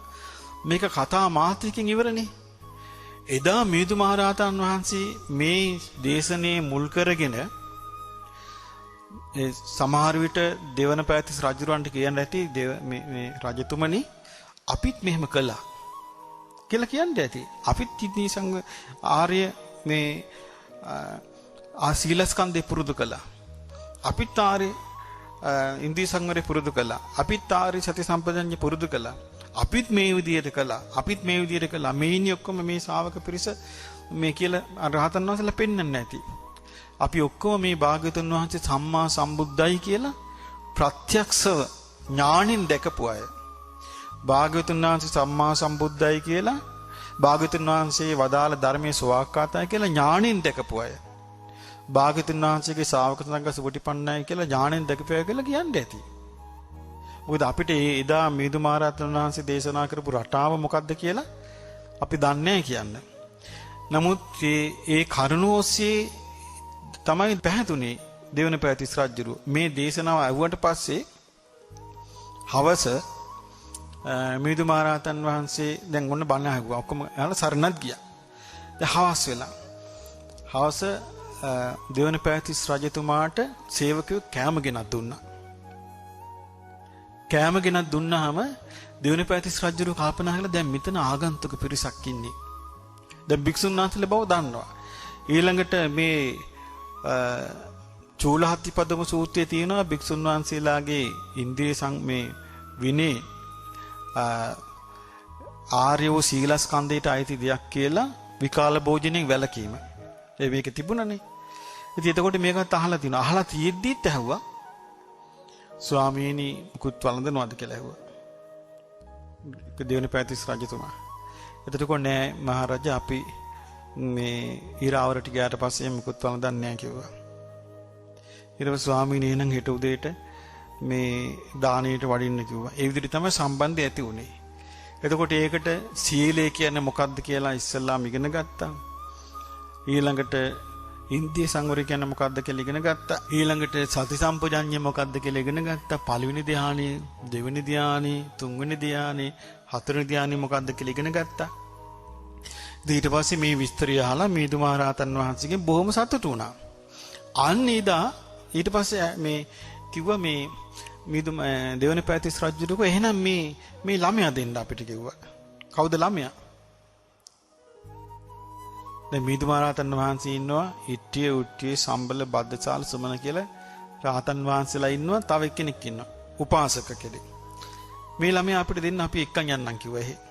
Speaker 2: මේක කතා මාත්‍රයකින් ඉවරනේ. එදා මිහිඳු මහරහතන් වහන්සේ මේ දේශනේ මුල් කරගෙන සමහර විට දෙවන පැතිස් රජුරවන්ට කියන්න ඇති මේ රජතුමනි අපිත් මෙහෙම කළා කියලා කියන්න ඇති. අපිත් ඉතින් සංඝ ආර්ය මේ සීලස්කන්ධේ පුරුදු කළා. අපිත් ආර්ය ඉන්ද්‍රිය සංවරේ පුරුදු කළා. අපිත් ආර්ය සති සම්පජඤ්ඤ පුරුදු කළා. අපිත් මේ විදියට කළා. අපිත් මේ විදියට කළා. මේ ඉන්නේ ඔක්කොම මේ ශාවක පිරිස මේ කියලා රහතන් වහන්සේලා පෙන්වන්නේ නැති. අපි ඔක්කොම මේ භාග්‍යවතුන් වහන්සේ සම්මා සම්බුද්දයි කියලා ප්‍රත්‍යක්ෂව ඥාණින් දැකපු අය. භාග්‍යවතුන් වහන්සේ සම්මා සම්බුද්දයි කියලා භාග්‍යවතුන් වහන්සේ වදාළ ධර්මයේ සෝවාක්කාතයි කියලා ඥාණින් දැකපු අය. භාග්‍යවතුන් වහන්සේගේ ශ්‍රාවක සංඝ සුපටිපන්නයි කියලා ඥාණින් දැකපු අය කියලා කියන්නේ ඇති. මොකද අපිට එදා මිහිඳු මහරහතන් වහන්සේ දේශනා කරපු රටාව මොකක්ද කියලා අපි දන්නේ නැහැ කියන්න. නමුත් ඒ කරුණ ඔස්සේ තමයි පැහැදුනේ දෙවන පැතිස් රජුරු මේ දේශනාව ඇහුවට පස්සේ හවස මිහිඳු මහරහතන් වහන්සේ දැන් ඔන්න බණ අහුවා ඔක්කොම එහලා සරණත් ගියා. දැන් හවස් වෙලා හවස දෙවන පැතිස් රජතුමාට සේවකයෝ කෑම ගෙනත් දුන්නා. කෑම ගෙනත් දුන්නාම දෙවන පැතිස් රජුරු කල්පනා කළා දැන් මෙතන ආගන්තුක පිරිසක් ඉන්නේ. දැන් භික්ෂුන් වහන්සේලා බව දන්නවා. ඊළඟට මේ චූලහත්තිපදම සූත්‍රයේ තියෙනවා භික්ෂුන් වහන්සේලාගේ ඉන්ද්‍රිය මේ විනේ ආර්ය වූ සීලස්කන්ධයට අයිති දෙයක් කියලා විකාල භෝජනයෙන් වැළකීම. මේක තිබුණනේ. ඉතින් එතකොට මේකත් අහලා තිනවා. අහලා තියෙද්දිත් ඇහුවා ස්වාමීනි මුකුත් වළඳනවද කියලා ඇහුවා. දෙවන පැතිස් රජතුමා. එතකොට නෑ මහරජා අපි මේ ඊරාවරට ගියාට පස්සේ මුකුත් වළඳන්නේ නැහැ කිව්වා. ඊට පස්සේ ස්වාමීනි එහෙනම් හෙට උදේට මේ දානෙට වඩින්න කිව්වා. ඒ විදිහට තමයි සම්බන්ධය ඇති වුනේ. එතකොට ඒකට සීලය කියන්නේ මොකක්ද කියලා ඉස්සෙල්ලාම ඉගෙන ගත්තා. ඊළඟට ඉන්ද්‍රිය සංවරය කියන්නේ මොකක්ද කියලා ඉගෙන ගත්තා. ඊළඟට සති සම්පජඤ්ඤය මොකක්ද කියලා ඉගෙන ගත්තා. පළවෙනි ධානය, දෙවෙනි ධානය, තුන්වෙනි ධානය, හතරවෙනි ධානය මොකක්ද කියලා ඉගෙන ගත්තා. ඊට පස්සේ මේ විස්තරය අහලා මිහිඳු මහරහතන් වහන්සේගෙන් බොහොම සතුටු වුණා. අන්න එදා ඊට පස්සේ මේ කිව්වා මේ මිහිඳු දෙවන පැතිස් රජුට එහෙනම් මේ ළමයා දෙන්න අපිට කිව්වා. කවුද ළමයා? දැන් මිහිඳු මහරහතන් වහන්සේ ඉන්නවා ඉට්ටිය උට්ටිය සම්බල බද්දසාල සමන කියලා රහතන් වහන්සේලා ඉන්නවා. තව එක්කෙනෙක් ඉන්නවා උපාසක කෙනෙක්. මේ ළමයා අපිට දෙන්න අපි එක්කන් යන්නම් කිව්වා.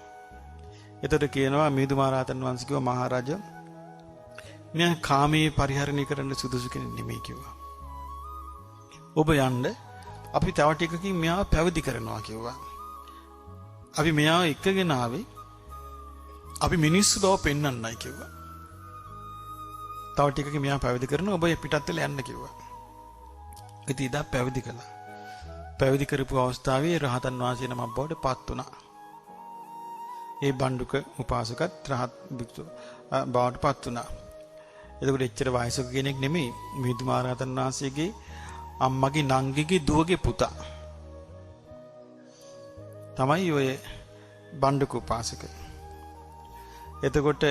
Speaker 2: එතකොට කියනවා මිහිඳු මහරහතන් වහන්සේ කිව්වා මහරජා මෙයා කාමයේ පරිහරණය කරන්න සුදුසු කෙනෙක් නෙමෙයි කිව්වා. ඔබ යන්න අපි තව ටිකකින් මෙයාව පැවිදි කරනවා කිව්වා. අපි මෙයාව එක්කගෙන ආවේ අපි මිනිස්සු බව පෙන්වන්නයි කිව්වා. තව ටිකකින් මෙයා පැවිදි කරන ඔබ පිටත් වෙලා යන්න කිව්වා. ඉතින් ඉදා පැවිදි කළා. පැවිදි කරපු අවස්ථාවේ රහතන් වහන්සේ නමක් බවට පත් වුණා. ඒ බණ්ඩුක උපාසකත් රහත් භික්ෂු බවට පත් වුණා. එතකොට එච්චර වයසක කෙනෙක් නෙමෙයි. මිහිඳු මහරහතන් වහන්සේගේ අම්මගේ නංගිගේ දුවගේ පුතා. තමයි ඔය බණ්ඩුක උපාසක. එතකොට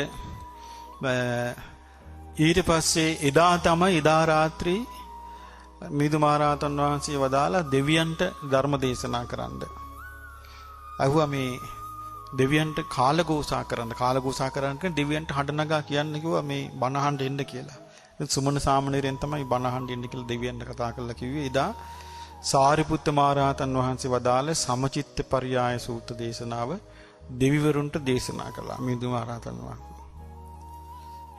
Speaker 2: ඊට පස්සේ එදා රාත්‍රී මිහිඳු මහරහතන් වහන්සේ වදාලා දෙවියන්ට ධර්ම දේශනා කරන්න. අහුවා මේ දෙවියන්ට කාලഘോഷා කරන්න දෙවියන්ට හඬ නගා කියන්න කිව්වා මේ බණ අහන්න එන්න කියලා. සුමන සාමණේරයන් තමයි බණ අහන්න එන්න කියලා දෙවියන්ට කතා කරලා කිව්වේ. එදා සාරිපුත්ත මහරහතන් වහන්සේ වදාළ සමචිත්ත පරියාය සූත්‍ර දේශනාව දෙවිවරුන්ට දේශනා කළා මිහිඳු මහරහතන් වහන්සේ.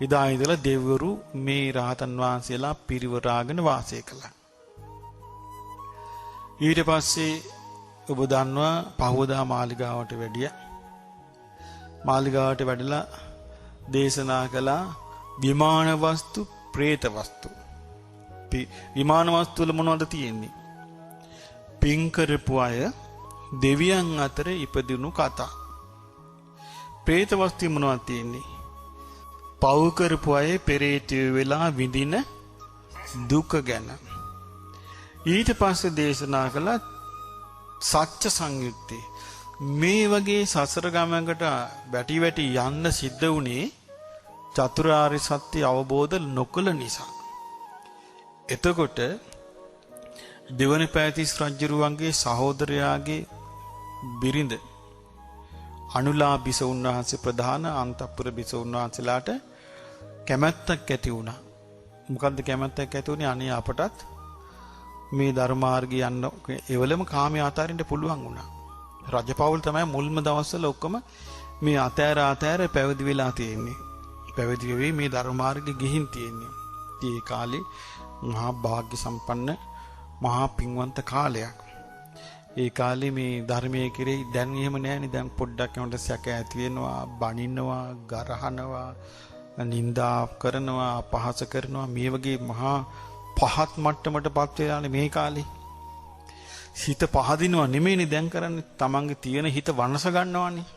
Speaker 2: එදා ඉඳලා දෙවිවරු මේ රහතන් වහන්සේලා පිරිවරාගෙන වාසය කළා. ඊට පස්සේ ඔබ දන්නවා පහවදා මාලිගාවට වැඩියා. මාලිගාවට වැඩලා දේශනා කළා විමාන වස්තු പ്രേත වස්තු. විමාන වස්තු වල මොනවද තියෙන්නේ? පින් කරපු අය දෙවියන් අතර ඉපදුණු කතා. പ്രേත වස්තු මොනවද තියෙන්නේ? පව් කරපු අය පෙරේතය වෙලා විඳින දුක ගැන. ඊට පස්සේ දේශනා කළා සත්‍ය සංයුත්තේ. මේ වගේ සසර ගමනකට වැටි යන්න සිද්ධ වුණේ චතුරාර්ය සත්‍ය අවබෝධ නොකළ නිසා. එතකොට දෙවන පෑතිස් රජුරුවන්ගේ සහෝදරයාගේ බිරිඳ අනුලා බිසවුන් වහන්සේ ප්‍රධාන අන්තපුර බිසවුන් වහන්සේලාට කැමැත්තක් ඇති වුණා. මොකද්ද කැමැත්තක් ඇති වුණේ? අනේ අපටත් මේ ධර්මාර්ගය යන්න එවලම කාමයේ අතාරින්න පුළුවන් වුණා. රජපෞල් තමයි මුල්ම දවස්වල ඔක්කොම මේ අතෑර පැවිදි වෙලා තියෙන්නේ. පැවිදි වෙවි මේ ධර්මාර්ගෙ ගිහින් තියෙන්නේ. ඒ කාලේ මහා භාග්‍ය සම්පන්න මහා පින්වන්ත කාලයක්. ඒ කාලේ මේ ධර්මයේ කෙරෙහි දැන් එහෙම නැහැනේ. දැන් පොඩ්ඩක් යනකොට සැක ඇති වෙනවා, බනිනවා, ගරහනවා, නින්දා කරනවා, අපහාස කරනවා. මේ වගේ මහා පහත් මට්ටමටපත් වෙලානේ මේ කාලේ. හිත පහදිනවා නෙමෙයිනේ දැන් කරන්නේ. තමන්ගේ තියෙන හිත වනස ගන්නවානේ.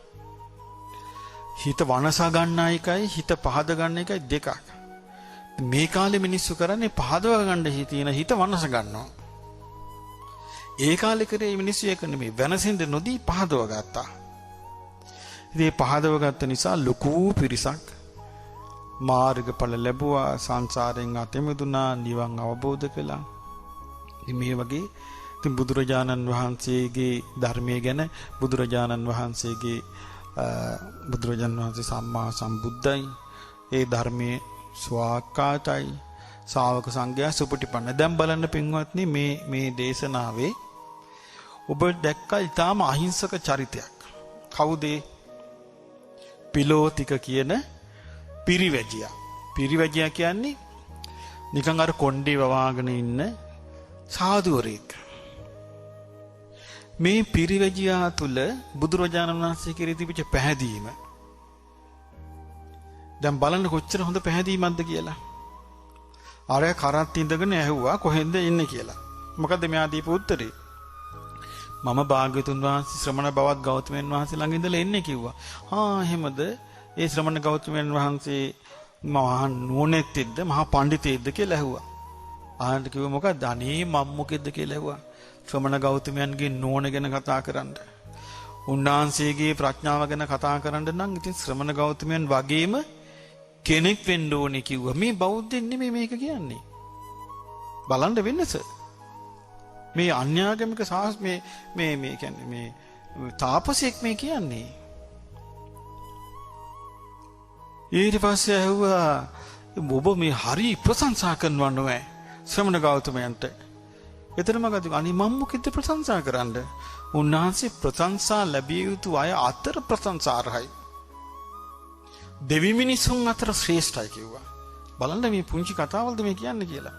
Speaker 2: හිත වනස ගන්න එකයි හිත පහද ගන්න එකයි දෙකක්. මේ කාලේ මිනිස්සු කරන්නේ පහදව ගන්න තියෙන හිත වනස ගන්නවා. ඒ කාලේ කරේ මිනිස්සු ඒක නෙමෙයි. වෙනසින්ද නොදී පහදව ගත්තා. ඉතින් පහදව ගත්ත නිසා ලොකු පිරිසක් මාර්ගඵල ලැබුවා, සංසාරයෙන් අත මිදුණා, නිවන් අවබෝධ කළා. මේ වගේ ඉතින් බුදුරජාණන් වහන්සේගේ ධර්මයේ ගැන බුදුරජාණන් වහන්සේ සම්මා සම්බුද්ධයි. ඒ ධර්මයේ ස්වාක්කාතයි. ශා วก සංඝයා සුපටිපන්න. දැන් බලන්න පින්වත්නි මේ දේශනාවේ ඔබ දැක්ක ඊටාම අහිංසක චරිතයක්. කවුද? පිලෝතික කියන පිරිවැජියා. පිරිවැජියා කියන්නේ නිකන් අර කොණ්ඩේ වවාගෙන ඉන්න සාදුවරෙක්. මේ පිරිවැජියා තුල බුදුරජාණන් වහන්සේ කෙරෙහි තිබිච්ච පැහැදීම දැන් බලන්න කොච්චර හොඳ පැහැදීමක්ද කියලා. ආරය කරත් ඉඳගෙන ඇහුවා කොහෙන්ද ඉන්නේ කියලා. මොකද්ද මෙයා දීපු උත්තරේ? මම භාග්‍යතුන් වහන්සේ ශ්‍රමණ බවත් ගෞතමයන් වහන්සේ ළඟ ඉඳලා එන්නේ කිව්වා. එහෙමද? ඒ ශ්‍රමණ ගෞතමයන් වහන්සේ මහා නුවණැත්තෙක්ද මහා පඬිතෙක්ද කියලා ඇහුවා. ආහන්ට කිව්වා මොකක්ද? අනේ මම මොකෙද්ද කියලා ඇහුවා. ශ්‍රමණ ගෞතමයන්ගේ නුවණ ගැන කතා කරන්න. උන්වහන්සේගේ ප්‍රඥාව ගැන කතා කරන්න නම් ඉතින් ශ්‍රමණ ගෞතමයන් වගේම කෙනෙක් වෙන්න ඕනේ කිව්වා. මේ බෞද්ධෙන් නෙමෙයි මේක කියන්නේ. බලන්න වෙනස. මේ අන්‍යාගමික සාහස් මේ කියන්නේ මේ තාපසෙක් මේ කියන්නේ. ඊට පස්සේ ඇහුවා ඔබ මේ හරි ප්‍රශංසා කරනවා නෝ ශ්‍රමණ ගෞතමයන්ට. එතරම් ගාති අනේ මම මොකෙද ප්‍රශංසා කරන්නේ? උන්වහන්සේ ප්‍රශංසා ලැබිය යුතු අය අතර ප්‍රශංසාර්හයි. දෙවි මිනිසුන් අතර ශ්‍රේෂ්ඨයි කිව්වා. බලන්න මේ පුංචි කතාවල්ද මේ කියන්නේ කියලා.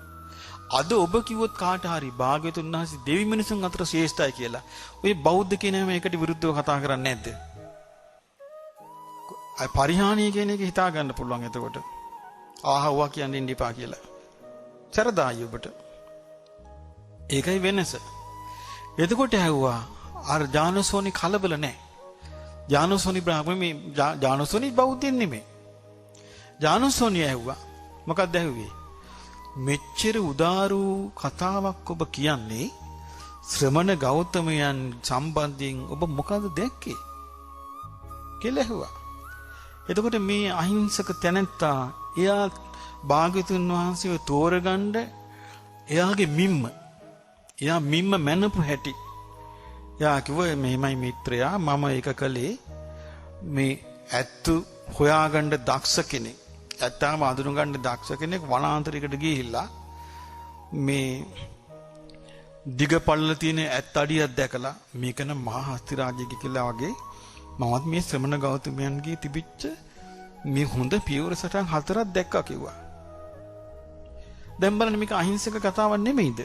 Speaker 2: අද ඔබ කිව්වොත් කාට හරි භාග්‍යවතුන් වහන්සේ දෙවි මිනිසුන් අතර ශ්‍රේෂ්ඨයි කියලා. ඔය බෞද්ධ කෙනා මේකට විරුද්ධව කතා කරන්නේ නැද්ද? පරිහානිය කියන එක හිතා ගන්න පුළුවන් එතකොට. ආහුවා කියන්නේ ඉන්න එපා කියලා. සරදායි ඔබට. ඒකයි වෙනස. එතකොට ඇහුවා අර ජානසෝනි කලබල නැහැ. ජානසෝනි බ්‍රාහ්මණ මේ ජානසෝනි බෞද්ධින් නෙමෙයි. ජානසෝනි ඇහුවා මොකක්ද ඇහුවේ? මෙච්චර උදාරු කතාවක් ඔබ කියන්නේ ශ්‍රමණ ගෞතමයන් සම්බන්ධයෙන් ඔබ මොකද දැක්කේ කියලා ඇහුවා. එතකොට මේ අහිංසක තැනැත්තා එයා භාග්‍යතුන් වහන්සේව තෝරගන්න එයාගේ එයා මිම්ම මැනපු හැටි. එයා කිව්වා මෙහෙමයි මිත්‍රයා මම ඒක කළේ මේ ඇත්තු හොයාගන්න දක්ෂ කෙනෙක්. ඇත්තාම අඳුනගන්න දක්ෂ කෙනෙක් වනාන්තරයකට ගිහිල්ලා මේ දිග පළල තියෙන ඇත් අඩියක් දැකලා මේකන මහා හස්ති රාජ්‍යක කියලා වගේ මමත් මේ ශ්‍රමණ ගෞතමයන්ගේ තිබිච්ච මේ හොඳ පියවර සටහන් 4ක් දැක්කා කිව්වා. දැන් බලන්න මේක අහිංසක කතාවක් නෙමෙයිද?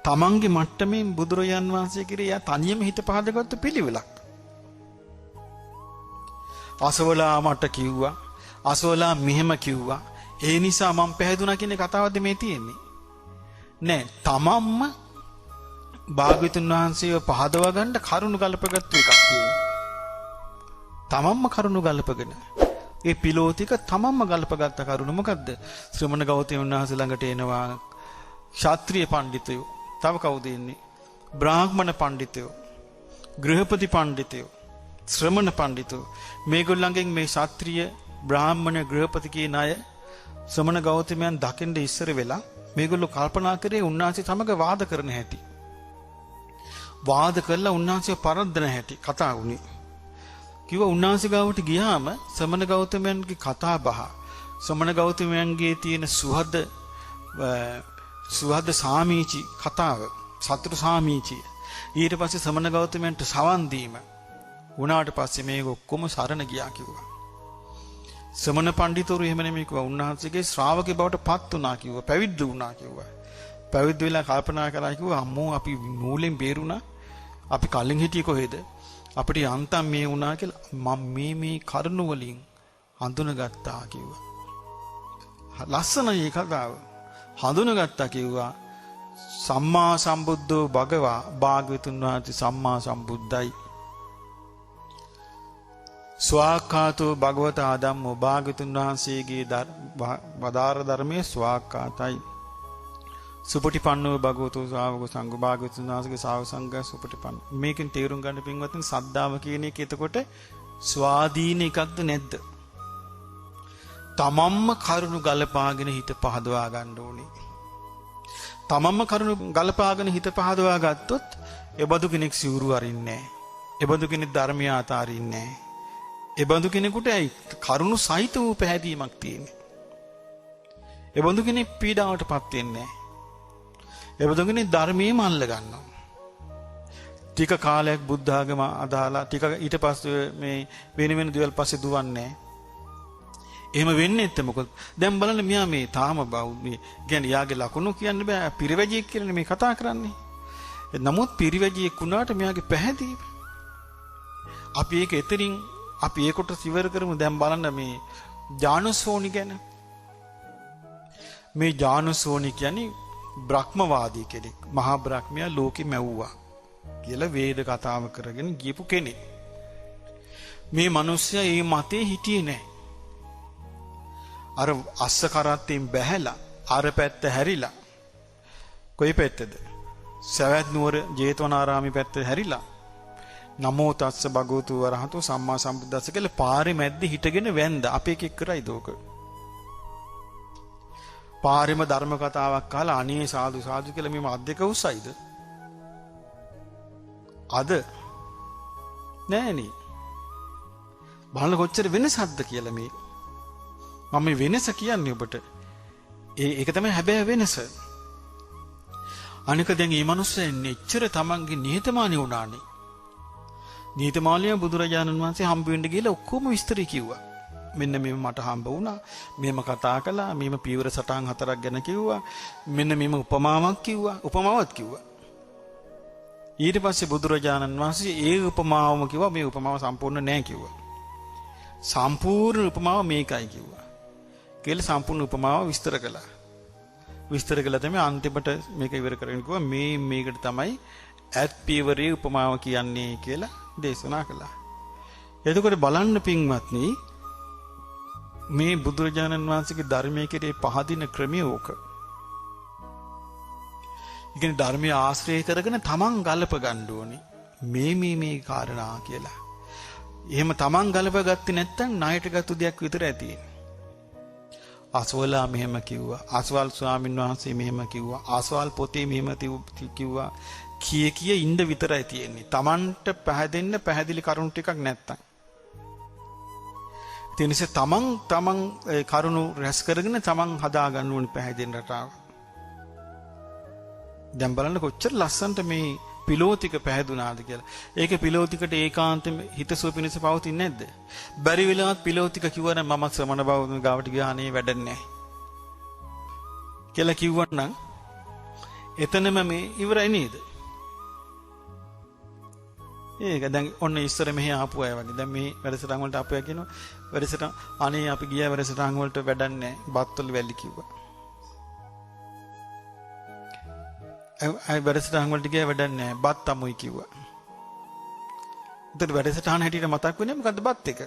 Speaker 2: තමන්ගේ මට්ටමින් බුදුරජාන් වහන්සේ කිරේ යා තනියම හිත පහදගත්තු පිළිවෙලක්. අසවලා මට කිව්වා, අසවලා මෙහෙම කිව්වා. ඒ නිසා මම පැහැදුනා කියන කතාවක්ද මේ තියෙන්නේ? නෑ, තමන්ම භාග්‍යවතුන් වහන්සේව පහදවා ගන්න කරුණු ගලපගත්තු එකක් තියෙනවා. තමන්ම කරුණු ගලපගෙන ඒ පිලෝතික තමන්ම ගලපගත්ත කරුණු මොකද්ද? ශ්‍රමණ ගෞතමයන් වහන්සේ ළඟට එනවා ශාත්‍රීය පඬිතුයෝ. තව කවුද ඉන්නේ? බ්‍රාහ්මණ පඬිතුයෝ, ගෘහපති පඬිතුයෝ, ශ්‍රමණ පඬිතුයෝ. මේගොල්ලන්ගෙන් මේ ශාත්‍රීය බ්‍රාහ්මණ ගෘහපති කියන අය ශ්‍රමණ ගෞතමයන් දකින්න ඉස්සර වෙලා මේගොල්ලෝ කල්පනා කරේ උන්වහන්සේ සමග වාද කරන හැටි. වාද කළා උන්වහන්සේ පරද්දන හැටි කතා වුණේ. කිව්වා උන්වහන්සේ ගාවට ගියාම ශ්‍රමණ ගෞතමයන්ගේ කතා බහ, ශ්‍රමණ ගෞතමයන්ගේ තියෙන සුහද සාමීචි කතාව, සතුරු සාමීචි. ඊට පස්සේ ශ්‍රමණ ගෞතමයන්ට සවන් දීම වුණාට පස්සේ මේක ඔක්කොම සරණ ගියා කිව්වා. ශ්‍රමණ පඬිතුරු එහෙම නෙමෙයි කිව්වා. උන්වහන්සේගේ ශ්‍රාවකේ බවට පත් වුණා කිව්වා. පැවිද්ද වුණා කිව්වා. පැවිද්ද වෙලා කල්පනා කරලා කිව්වා අම්මෝ අපි මූලෙන් බේරුණා. අපි කලින් හිටියේ කොහෙද? අපිට යන්තම් මේ වුණා කියලා මම මේ කරුණ වලින් හඳුනගත්තා කිව්වා. ලස්සනයි ඒ කතාව. හඳුනගත්තා කිව්වා සම්මා සම්බුද්ධෝ භගවා භාග්‍යවතුන් වහන්සේ සම්මා සම්බුද්ධයි. ස්වාක්ඛාතෝ භගවතා ධම්මෝ භාග්‍යවතුන් වහන්සේගේ වදාර ධර්මයේ ස්වාක්ඛාතයි. සුපටිපන්නෝ භගවතු ශ්‍රාවක සංඝ භාග්‍යවතුන් වහන්සේගේ ශ්‍රාවක සංඝයා සුපටිපන්න. මේකෙන් තේරුම් ගන්න පින්වත්නි සද්ධාව කියන එක එතකොට ස්වාධීන එකක්ද නැද්ද? තමන්ම කරුණු ගලපාගෙන හිත පහදවා ගන්න ඕනේ. තමන්ම කරුණු ගලපාගෙන හිත පහදවා ගත්තොත් එබඳු කෙනෙක් සිවුරු අරින්නේ නැහැ. එබඳු කෙනෙක් ධර්මය අතාරින්නේ නැහැ. එබඳු කෙනෙකුට කරුණු සහිත වූ පැහැදීමක් තියෙන්නේ. එබඳු කෙනෙක් පීඩාවටපත් වෙන්නේ නැහැ. එබඳු කෙනෙක් ධර්මයේම අල්ල ගන්නවා. ටික කාලයක් බුද්ධ ආගම අදාලා ටික ඊට පස්සේ මේ වෙන දේවල් පස්සේ දුවන්නේ නැහැ. එහෙම වෙන්නේ නැත්නම් මොකද? දැන් බලන්න මෙයා මේ තාම බෞද්ධ කියන්නේ යාගේ ලකුණු කියන්න බෑ. පිරිවැජියෙක් කියලා මේ කතා කරන්නේ. නමුත් පිරිවැජියෙක් වුණාට මෙයාගේ පැහැදීම. අපි ඒක එතනින් අපි ඒකට ඉවර කරමු. දැන් බලන්න මේ ජානුසෝනි ගැන. මේ ජානුසෝනි කියන්නේ බ්‍රහ්මවාදී කෙනෙක්. මහා බ්‍රහ්මයා ලෝකෙ මැව්වා කියලා වේද කතාව කරගෙන ගියපු කෙනෙක්. මේ මිනිස්සයා මේ මතේ හිටියේ නැහැ. අර අස්ස කරත්තෙන් බැහැලා අර පැත්ත හැරිලා කොයි පැත්තද? සවැත් නුවර ජේතවනාරාමේ පැත්ත හැරිලා නමෝ තස්ස භගවතු වරහතෝ සම්මා සම්බුද්දස්ස කියලා පාරේ මැද්දේ හිටගෙන වැන්ද. අපේ එකෙක් කරයිද ඕක? පාරෙම ධර්ම කතාවක් අහලා අනේ සාදු සාදු කියලා මේ මත් දෙක උස්සයිද? අද නෑනේ. බලන්න කොච්චර වෙනසක්ද කියලා මේ. මම මේ වෙනස කියන්නේ ඔබට. ඒක තමයි හැබැයි වෙනස. අනික දැන් මේ මිනිස්සෙන් එච්චර තමන්ගේ නිහතමානී වුණානේ. නිහතමානීය බුදුරජාණන් වහන්සේ හම්බ වෙන්න ගිහලා ඔක්කොම විස්තරي කිව්වා. මෙන්න මෙහෙම මට හම්බ වුණා. මෙහෙම කතා කළා. මෙහෙම පීවර සටහන් 4ක් ගැන කිව්වා. මෙන්න මෙහෙම උපමාවක් කිව්වා. උපමාවක් කිව්වා. ඊට පස්සේ බුදුරජාණන් වහන්සේ ඒ උපමාවම කිව්වා. මේ උපමාව සම්පූර්ණ නෑ කිව්වා. සම්පූර්ණ උපමාව මේකයි කිව්වා. කියලා සම්පූර්ණ උපමාව විස්තර කළා. විස්තර කළා තමයි අන්තිමට මේක ඉවර කරගෙන කිව්වා මේකට තමයි ඇත් පීවරේ උපමාව කියන්නේ කියලා දේශනා කළා. එතකොට බලන්න පින්වත්නි මේ බුදුරජාණන් වහන්සේගේ ධර්මයේ කෙරේ පහදින ක්‍රමය ඕක. ඉතින් ධර්මයේ ආශ්‍රය කරගෙන තමන් ගලප ගන්න ඕනේ. මේ කාරණා කියලා. එහෙම තමන් ගලප ගත්තේ නැත්නම් ණයට ගත්ත දෙයක් විතර ඇති. අසවලා මෙහෙම කිව්වා. අසවල් ස්වාමීන් වහන්සේ මෙහෙම කිව්වා. අසවල් පොතේ මෙහෙම කිව්වා. කිය ඉන්න විතරයි තියෙන්නේ. තමන්ට පැහැදෙන්න පැහැදිලි කරුණු ටිකක් නැත්තම්. ඒ නිසා තමන් කරුණු රැස් කරගෙන තමන් හදා ගන්න ඕනේ පැහැදෙන්න රටාව. දැන් බලන්න කොච්චර ලස්සනට මේ පිලෝතික පැහැදුනාද කියලා. ඒක පිලෝතිකට ඒකාන්තෙම හිතසුව පිණිස පවතින්නේ නැද්ද? බැරි වෙලාවත් පිලෝතික කිව්වනම් මම ශ්‍රමණ බෞද්ධ ගාවට ගියානේ වැඩන්නේ නැහැ. කියලා කිව්වනම් එතනම මේ ඉවරයි නේද? ඒක දැන් ඔන්න ඉස්සර මෙහි ආපු අය වගේ. දැන් මේ වැඩසටහන් වලට ආපු අය කියනවා වැඩසටහන් අනේ අපි ගියා වැඩසටහන් වලට වැඩන්නේ නැහැ. බත්වල වැලි කිව්වා. අය වැඩසටහන් වලට ගියා වැඩන්නේ නැහැ. බත් අමුයි කිව්වා. එතකොට වැඩසටහන හැටියට මතක් වෙන්නේ මොකද්ද බත් එක?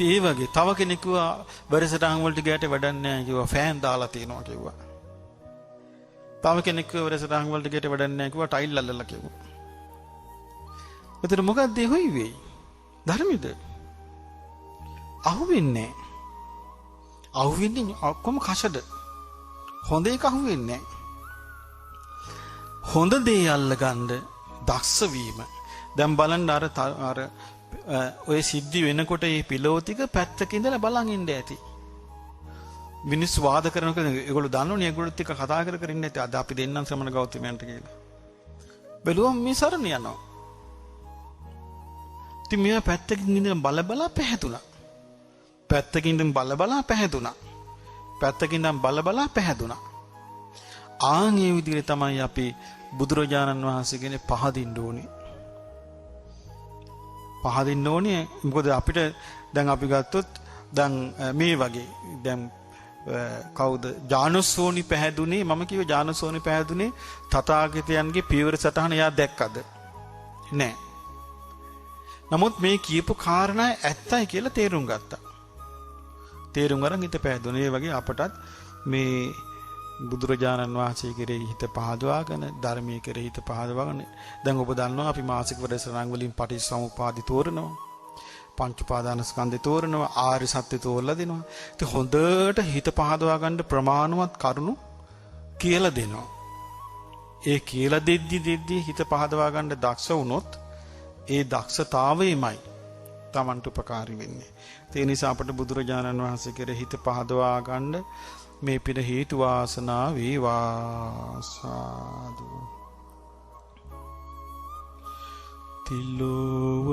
Speaker 2: ඒ වගේ තව කෙනෙක් කිව්වා වැඩසටහන් වලට ගියාට වැඩන්නේ නැහැ කිව්වා. ෆෑන් දාලා තියනවා කිව්වා. තව කෙනෙක් කිව්වා වැඩසටහන් වලට ගියාට වැඩන්නේ නැහැ කිව්වා. ටයිල් අල්ලලා කිව්වා. එතකොට මොකද්ද ඒ හොයි වෙයි? ධර්මෙද? අහුවෙන්නේ නැහැ. අහුවෙන්නේ ඔක්කොම කෂද? හොඳ එක අහුවෙන්නේ නැහැ. හොඳ දේ අල්ලගන්න දක්ෂ වීම. දැන් බලන්න අර ඔය සිද්ධි වෙනකොට මේ පිලෝතික පැත්තක ඉඳලා බලන් ඉන්න ඇති. මිනිස්සු වාද කරනකොට ඒගොල්ලෝ දන්නෝනේ ඒගොල්ලොත් එක්ක කතා කර ඉන්න ඇති. අද අපි දෙන්නම් ශ්‍රමණ ගෞතමයන්ට කියලා. බැලුවම මේ සරණ යනවා. ඉතින් මෙයා පැත්තකින් ඉඳන් බල පැහැදුනා. පැත්තකින් ඉඳන් බල පැහැදුනා. පැත්තකින් ඉඳන් බල පැහැදුනා. ආන් ඒ විදිහට තමයි අපි බුදුරජාණන් වහන්සේ කෙනේ පහදින්න ඕනේ. පහදින්න ඕනේ. මොකද අපිට දැන් අපි ගත්තොත් දැන් මේ වගේ දැන් කවුද ජානසෝනි පැහැදුනේ මම කිව්වේ ජානසෝනි පැහැදුනේ තථාගතයන්ගේ පියවර සටහන එයා දැක්කද නෑ. නමුත් මේ කියපු කාරණා ඇත්තයි කියලා තේරුම් ගත්තා. තේරුම් අරන් හිත පැහැදුනේ. ඒ වගේ අපටත් මේ බුදුරජාණන් වහන්සේ කෙරෙහි හිත පහදවාගෙන ධර්මයේ කෙරෙහි හිත පහදවාගෙන දැන් ඔබ දන්නවා අපි මාසික වැඩසටහන් වලින් පටිච්චසමුප්පාදි තෝරනවා. පංච උපාදානස්කන්ධය තෝරනවා. ආර්ය සත්‍ය තෝරලා දෙනවා. ඉතින් හොඳට හිත පහදවා ගන්න ප්‍රමාණවත් කරුණු කියලා දෙනවා. ඒ කියලා දෙද්දි හිත පහදවා ගන්න දක්ෂ වුණොත් ඒ දක්ෂතාවයමයි Tamanට උපකාරී වෙන්නේ. ඒ නිසා අපට බුදුරජාණන් වහන්සේ කෙරෙහි හිත පහදවා ගන්න මේ පින හේතු වාසනා වේවා. සාදු. තිලෝව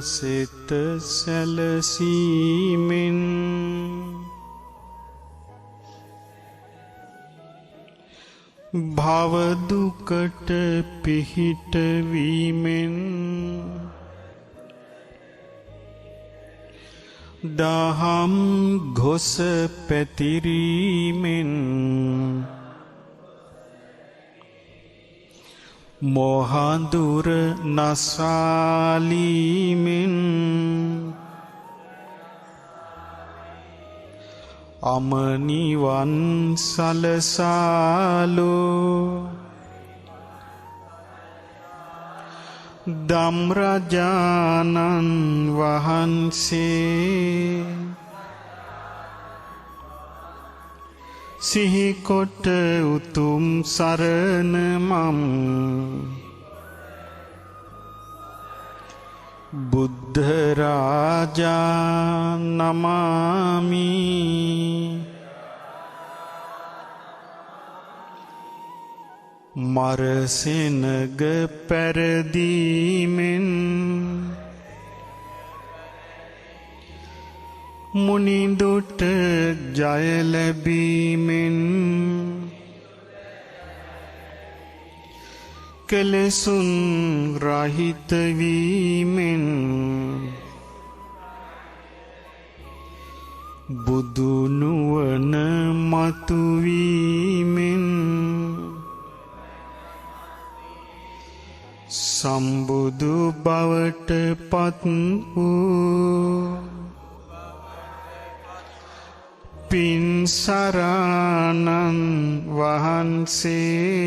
Speaker 2: සිත සැලසීමෙන් භව දුකට පිහිට වීමෙන් දහම් ගොස පැතිරීමෙන් මොහඳුර නසාලීමෙන් අමනිවන් සලසාලෝ ධම්රජානන් වහන්සේ සිහිකොට උතුම් සරණ මම් බුද්ධ රාජා නමාමි. මරසෙනග පැරදීමෙන් මුනිදුට ජය ලැබීමෙන් කෙලෙසුන් රහිත වීමෙන් බුදු නුවණ මතුවීමෙන් සම්බුදු බවට පත් වූ පින්සරණන් වහන්සේ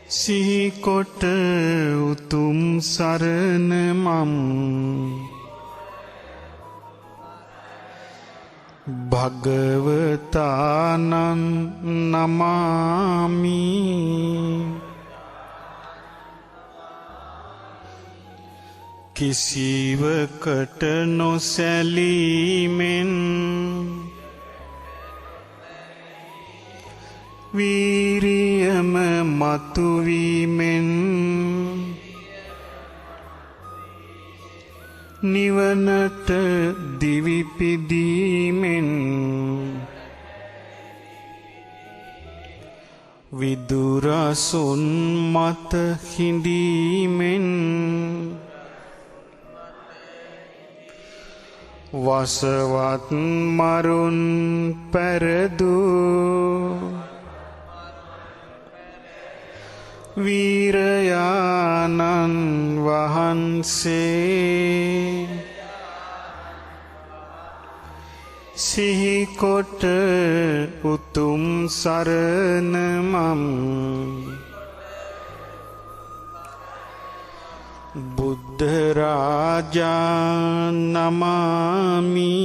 Speaker 2: සිහිකොට උතුම් සරණ මම් භගවතානං නමාමි. කිසිවකට නොසැලීමෙන් වීරියම මතුවීමෙන් නිවනට දිවිපිදීමෙන් විදුරසුන් මත හිඳීමෙන් වසවත් මරුන් පැරදූ වීරයාණන් වහන්සේ සිහිකොට උතුම් සරණ මම් බුද්ධ රාජා නමාමි.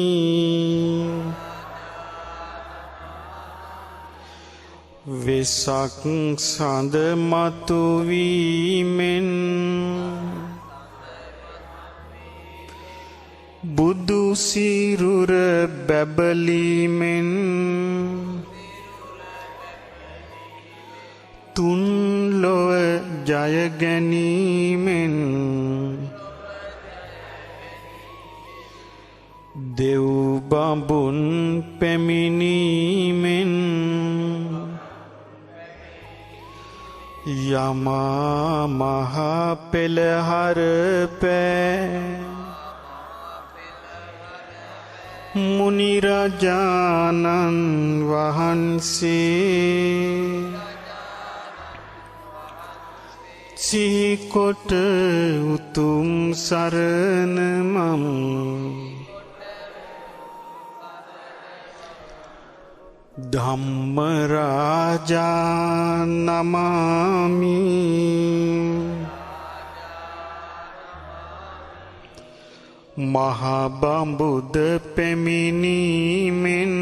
Speaker 2: වෙසක් සඳ මතුවීමෙන් බුදු සිරුර බැබලීමෙන් තුන් ලොව ජය ගැනීමෙන් දෙව් බඹුන් පැමිණීමෙන් යමා මහ පෙළහර පෑ මුනි රාජානන් වහන්සේ සිහිකොට උතුම් සරණ මම් ධම්ම රාජා නමාමි. මහා බඹුද පැමිණීමෙන්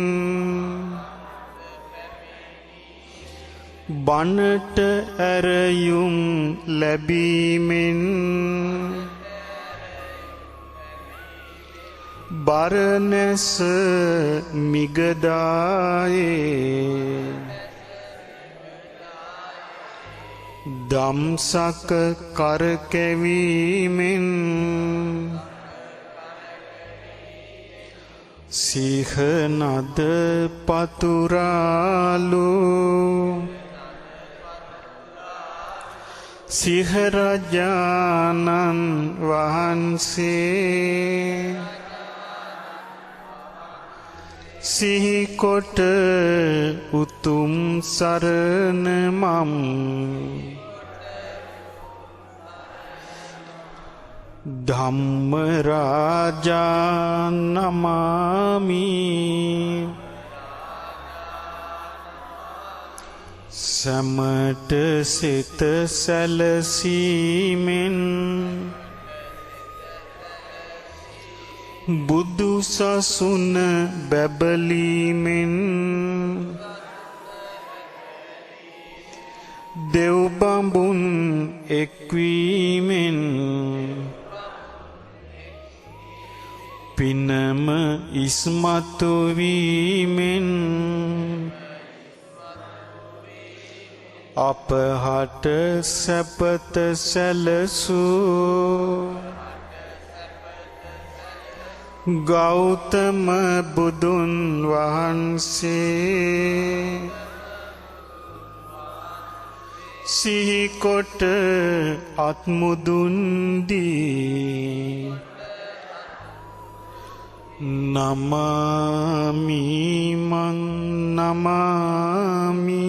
Speaker 2: බණට ඇරයුම් ලැබීමෙන් බරණැස මිගදායේ දම්සක කරකැවීමෙන් සිහනද පතුරාලු සිහරජානන් වහන්සේ සිහිකොට උතුම් සරණ මම් ධම්ම රාජා නමාමි. සමට සිත සැලසීමෙන් බුදු සසුන බැබලීමෙන් දෙව් බඹුන් එක්වීමෙන් පිනම ඉස්මතු වීමෙන් අපහට සැපත සැලසූ ගෞතම බුදුන් වහන්සේ සිහිකොට අත්මුදුන් දී නමාමි මං නමාමි